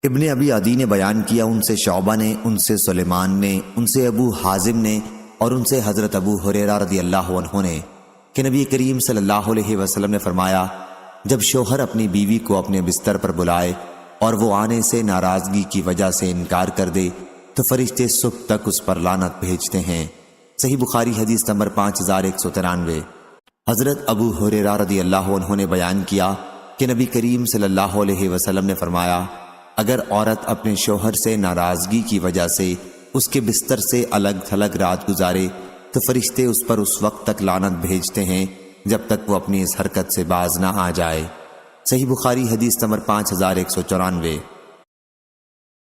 ابن ابی عدی نے بیان کیا، ان سے شعبہ نے، ان سے سلیمان نے، ان سے ابو حازم نے اور ان سے حضرت ابو ہریرہ رضی اللہ عنہ نے کہ نبی کریم صلی اللہ علیہ وسلم نے فرمایا، جب شوہر اپنی بیوی کو اپنے بستر پر بلائے اور وہ آنے سے ناراضگی کی وجہ سے انکار کر دے تو فرشتے صبح تک اس پر لعنت بھیجتے ہیں۔ صحیح بخاری حدیث نمبر 5193۔ حضرت ابو ہریرہ رضی اللہ عنہ نے بیان کیا کہ نبی کریم صلی اللہ علیہ وسلم نے فرمایا، اگر عورت اپنے شوہر سے ناراضگی کی وجہ سے اس کے بستر سے الگ تھلگ رات گزارے تو فرشتے اس پر اس وقت تک لعنت بھیجتے ہیں جب تک وہ اپنی اس حرکت سے باز نہ آ جائے۔ صحیح بخاری حدیث نمبر 5194۔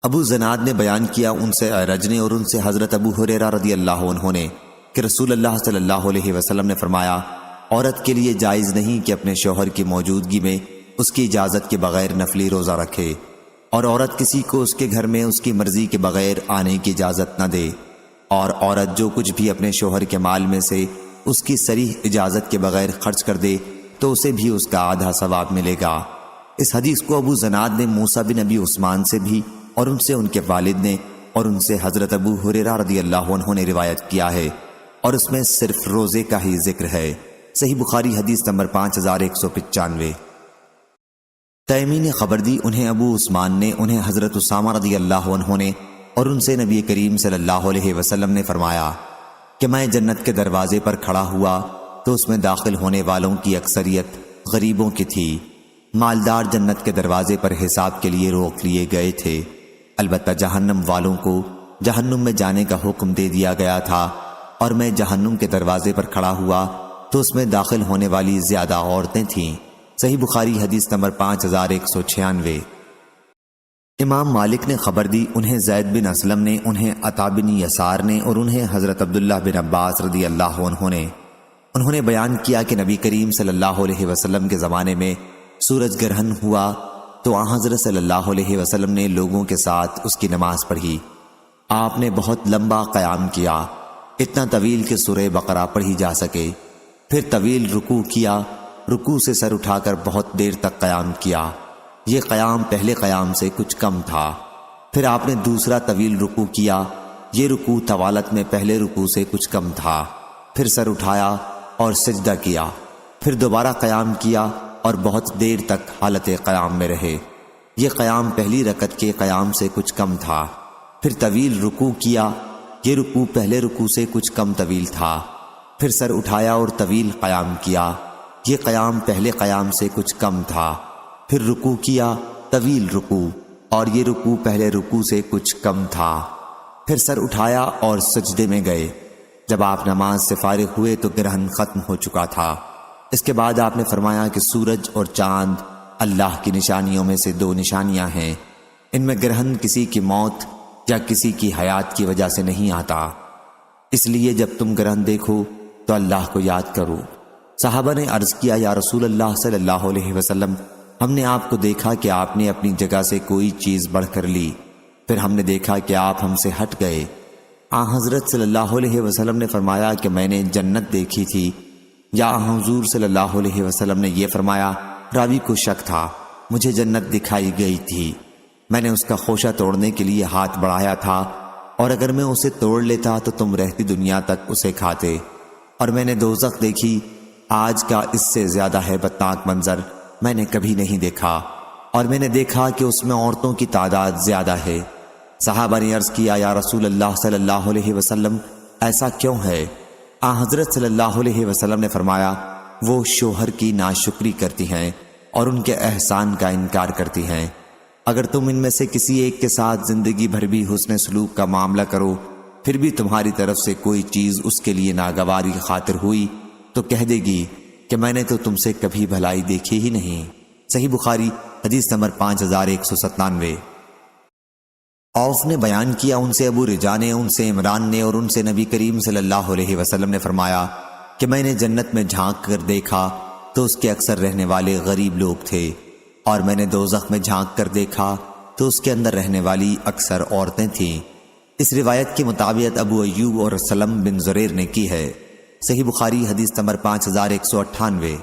ابو زناد نے بیان کیا، ان سے اعرج نے اور ان سے حضرت ابو ہریرہ رضی اللہ عنہ نے کہ رسول اللہ صلی اللہ علیہ وسلم نے فرمایا، عورت کے لیے جائز نہیں کہ اپنے شوہر کی موجودگی میں اس کی اجازت کے بغیر نفلی روزہ رکھے، اور عورت کسی کو اس کے گھر میں اس کی مرضی کے بغیر آنے کی اجازت نہ دے، اور عورت جو کچھ بھی اپنے شوہر کے مال میں سے اس کی صریح اجازت کے بغیر خرچ کر دے تو اسے بھی اس کا آدھا ثواب ملے گا۔ اس حدیث کو ابو زناد نے موسیٰ بن ابی عثمان سے بھی اور ان سے ان کے والد نے اور ان سے حضرت ابو ہریرہ رضی اللہ عنہ نے روایت کیا ہے، اور اس میں صرف روزے کا ہی ذکر ہے۔ صحیح بخاری حدیث نمبر 5195۔ تیمی نے خبر دی، انہیں ابو عثمان نے، انہیں حضرت اسامہ رضی اللہ عنہ نے اور ان سے نبی کریم صلی اللہ علیہ وسلم نے فرمایا کہ میں جنت کے دروازے پر کھڑا ہوا تو اس میں داخل ہونے والوں کی اکثریت غریبوں کی تھی۔ مالدار جنت کے دروازے پر حساب کے لیے روک لیے گئے تھے، البتہ جہنم والوں کو جہنم میں جانے کا حکم دے دیا گیا تھا، اور میں جہنم کے دروازے پر کھڑا ہوا تو اس میں داخل ہونے والی زیادہ عورتیں تھیں۔ صحیح بخاری حدیث نمبر 5196۔ امام مالک نے خبر دی، انہیں زید بن اسلم نے، انہیں عطا بن یسار نے اور انہیں حضرت عبداللہ بن عباس رضی اللہ عنہ نے، انہوں نے بیان کیا کہ نبی کریم صلی اللہ علیہ وسلم کے زمانے میں سورج گرہن ہوا تو آن حضرت صلی اللہ علیہ وسلم نے لوگوں کے ساتھ اس کی نماز پڑھی۔ آپ نے بہت لمبا قیام کیا، اتنا طویل کہ سورہ بقرہ پڑھی جا سکے، پھر طویل رکوع کیا، رکوع سے سر اٹھا کر بہت دیر تک قیام کیا، یہ قیام پہلے قیام سے کچھ کم تھا۔ پھر آپ نے دوسرا طویل رکوع کیا، یہ رکوع طوالت میں پہلے رکوع سے کچھ کم تھا، پھر سر اٹھایا اور سجدہ کیا، پھر دوبارہ قیام کیا اور بہت دیر تک حالت قیام میں رہے، یہ قیام پہلی رکعت کے قیام سے کچھ کم تھا۔ پھر طویل رکوع کیا، یہ رکوع پہلے رکوع سے کچھ کم طویل تھا، پھر سر اٹھایا اور طویل قیام کیا، یہ قیام پہلے قیام سے کچھ کم تھا، پھر رکوع کیا، طویل رکوع، اور یہ رکوع پہلے رکوع سے کچھ کم تھا، پھر سر اٹھایا اور سجدے میں گئے۔ جب آپ نماز سے فارغ ہوئے تو گرہن ختم ہو چکا تھا۔ اس کے بعد آپ نے فرمایا کہ سورج اور چاند اللہ کی نشانیوں میں سے دو نشانیاں ہیں، ان میں گرہن کسی کی موت یا کسی کی حیات کی وجہ سے نہیں آتا، اس لیے جب تم گرہن دیکھو تو اللہ کو یاد کرو۔ صحابہ نے عرض کیا، یا رسول اللہ صلی اللہ علیہ وسلم، ہم نے آپ کو دیکھا کہ آپ نے اپنی جگہ سے کوئی چیز بڑھ کر لی، پھر ہم نے دیکھا کہ آپ ہم سے ہٹ گئے۔ آن حضرت صلی اللہ علیہ وسلم نے فرمایا کہ میں نے جنت دیکھی تھی، یا حضور صلی اللہ علیہ وسلم نے یہ فرمایا، راوی کو شک تھا، مجھے جنت دکھائی گئی تھی، میں نے اس کا خوشہ توڑنے کے لیے ہاتھ بڑھایا تھا، اور اگر میں اسے توڑ لیتا تو تم رہتی دنیا تک اسے کھاتے۔ اور میں نے دوزخ دیکھی، آج کا اس سے زیادہ ہیبتناک منظر میں نے کبھی نہیں دیکھا، اور میں نے دیکھا کہ اس میں عورتوں کی تعداد زیادہ ہے۔ صحابہ نے عرض کیا، یا رسول اللہ صلی اللہ علیہ وسلم، ایسا کیوں ہے؟ آن حضرت صلی اللہ علیہ وسلم نے فرمایا، وہ شوہر کی ناشکری کرتی ہیں اور ان کے احسان کا انکار کرتی ہیں۔ اگر تم ان میں سے کسی ایک کے ساتھ زندگی بھر بھی حسن سلوک کا معاملہ کرو، پھر بھی تمہاری طرف سے کوئی چیز اس کے لیے ناگواری خاطر ہوئی تو کہہ دے گی کہ میں نے تو تم سے کبھی بھلائی دیکھی ہی نہیں۔ صحیح بخاری حدیث نمبر 5197۔ اوف نے بیان کیا، ان سے ابو رجا نے، ان سے عمران نے اور ان سے نبی کریم صلی اللہ علیہ وسلم نے فرمایا کہ میں نے جنت میں جھانک کر دیکھا تو اس کے اکثر رہنے والے غریب لوگ تھے، اور میں نے دوزخ میں جھانک کر دیکھا تو اس کے اندر رہنے والی اکثر عورتیں تھیں۔ اس روایت کی مطابقت ابو ایوب اور سلم بن زریر نے کی ہے۔ صحیح بخاری حدیث نمبر 5198۔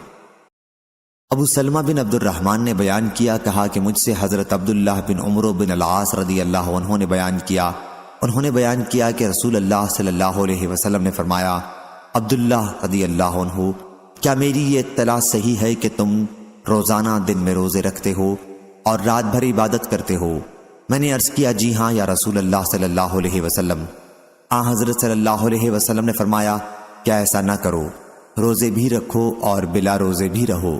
ابو سلمہ بن عبد الرحمن نے بیان کیا، کہا کہ مجھ سے حضرت عبداللہ بن عمرو بن العاص رضی اللہ عنہ نے بیان کیا، انہوں نے بیان کیا کہ رسول اللہ صلی اللہ علیہ وسلم نے فرمایا، عبداللہ رضی اللہ عنہ، کیا میری یہ اطلاع صحیح ہے کہ تم روزانہ دن میں روزے رکھتے ہو اور رات بھر عبادت کرتے ہو؟ میں نے عرض کیا، جی ہاں یا رسول اللہ صلی اللہ علیہ وسلم۔ آن حضرت صلی اللہ علیہ وسلم نے فرمایا، کیا ایسا نہ کرو، روزے بھی رکھو اور بلا روزے بھی رہو،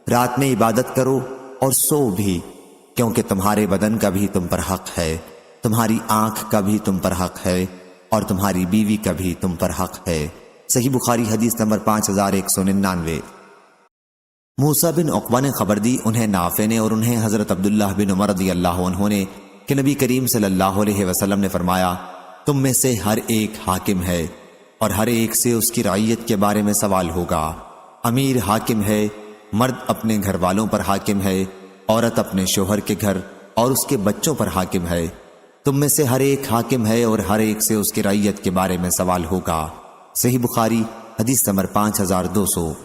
رات میں عبادت کرو اور سو بھی، کیونکہ تمہارے بدن کا بھی تم پر حق ہے، تمہاری آنکھ کا بھی تم پر حق ہے، اور تمہاری بیوی کا بھی تم پر حق ہے۔ صحیح بخاری حدیث نمبر 5199۔ موسیٰ بن عقبہ نے خبر دی، انہیں نافع نے اور انہیں حضرت عبداللہ بن عمر رضی اللہ عنہ نے کہ نبی کریم صلی اللہ علیہ وسلم نے فرمایا، تم میں سے ہر ایک حاکم ہے اور ہر ایک سے اس کی رعیت کے بارے میں سوال ہوگا۔ امیر حاکم ہے، مرد اپنے گھر والوں پر حاکم ہے، عورت اپنے شوہر کے گھر اور اس کے بچوں پر حاکم ہے۔ تم میں سے ہر ایک حاکم ہے اور ہر ایک سے اس کی رعیت کے بارے میں سوال ہوگا۔ صحیح بخاری حدیث نمبر 5200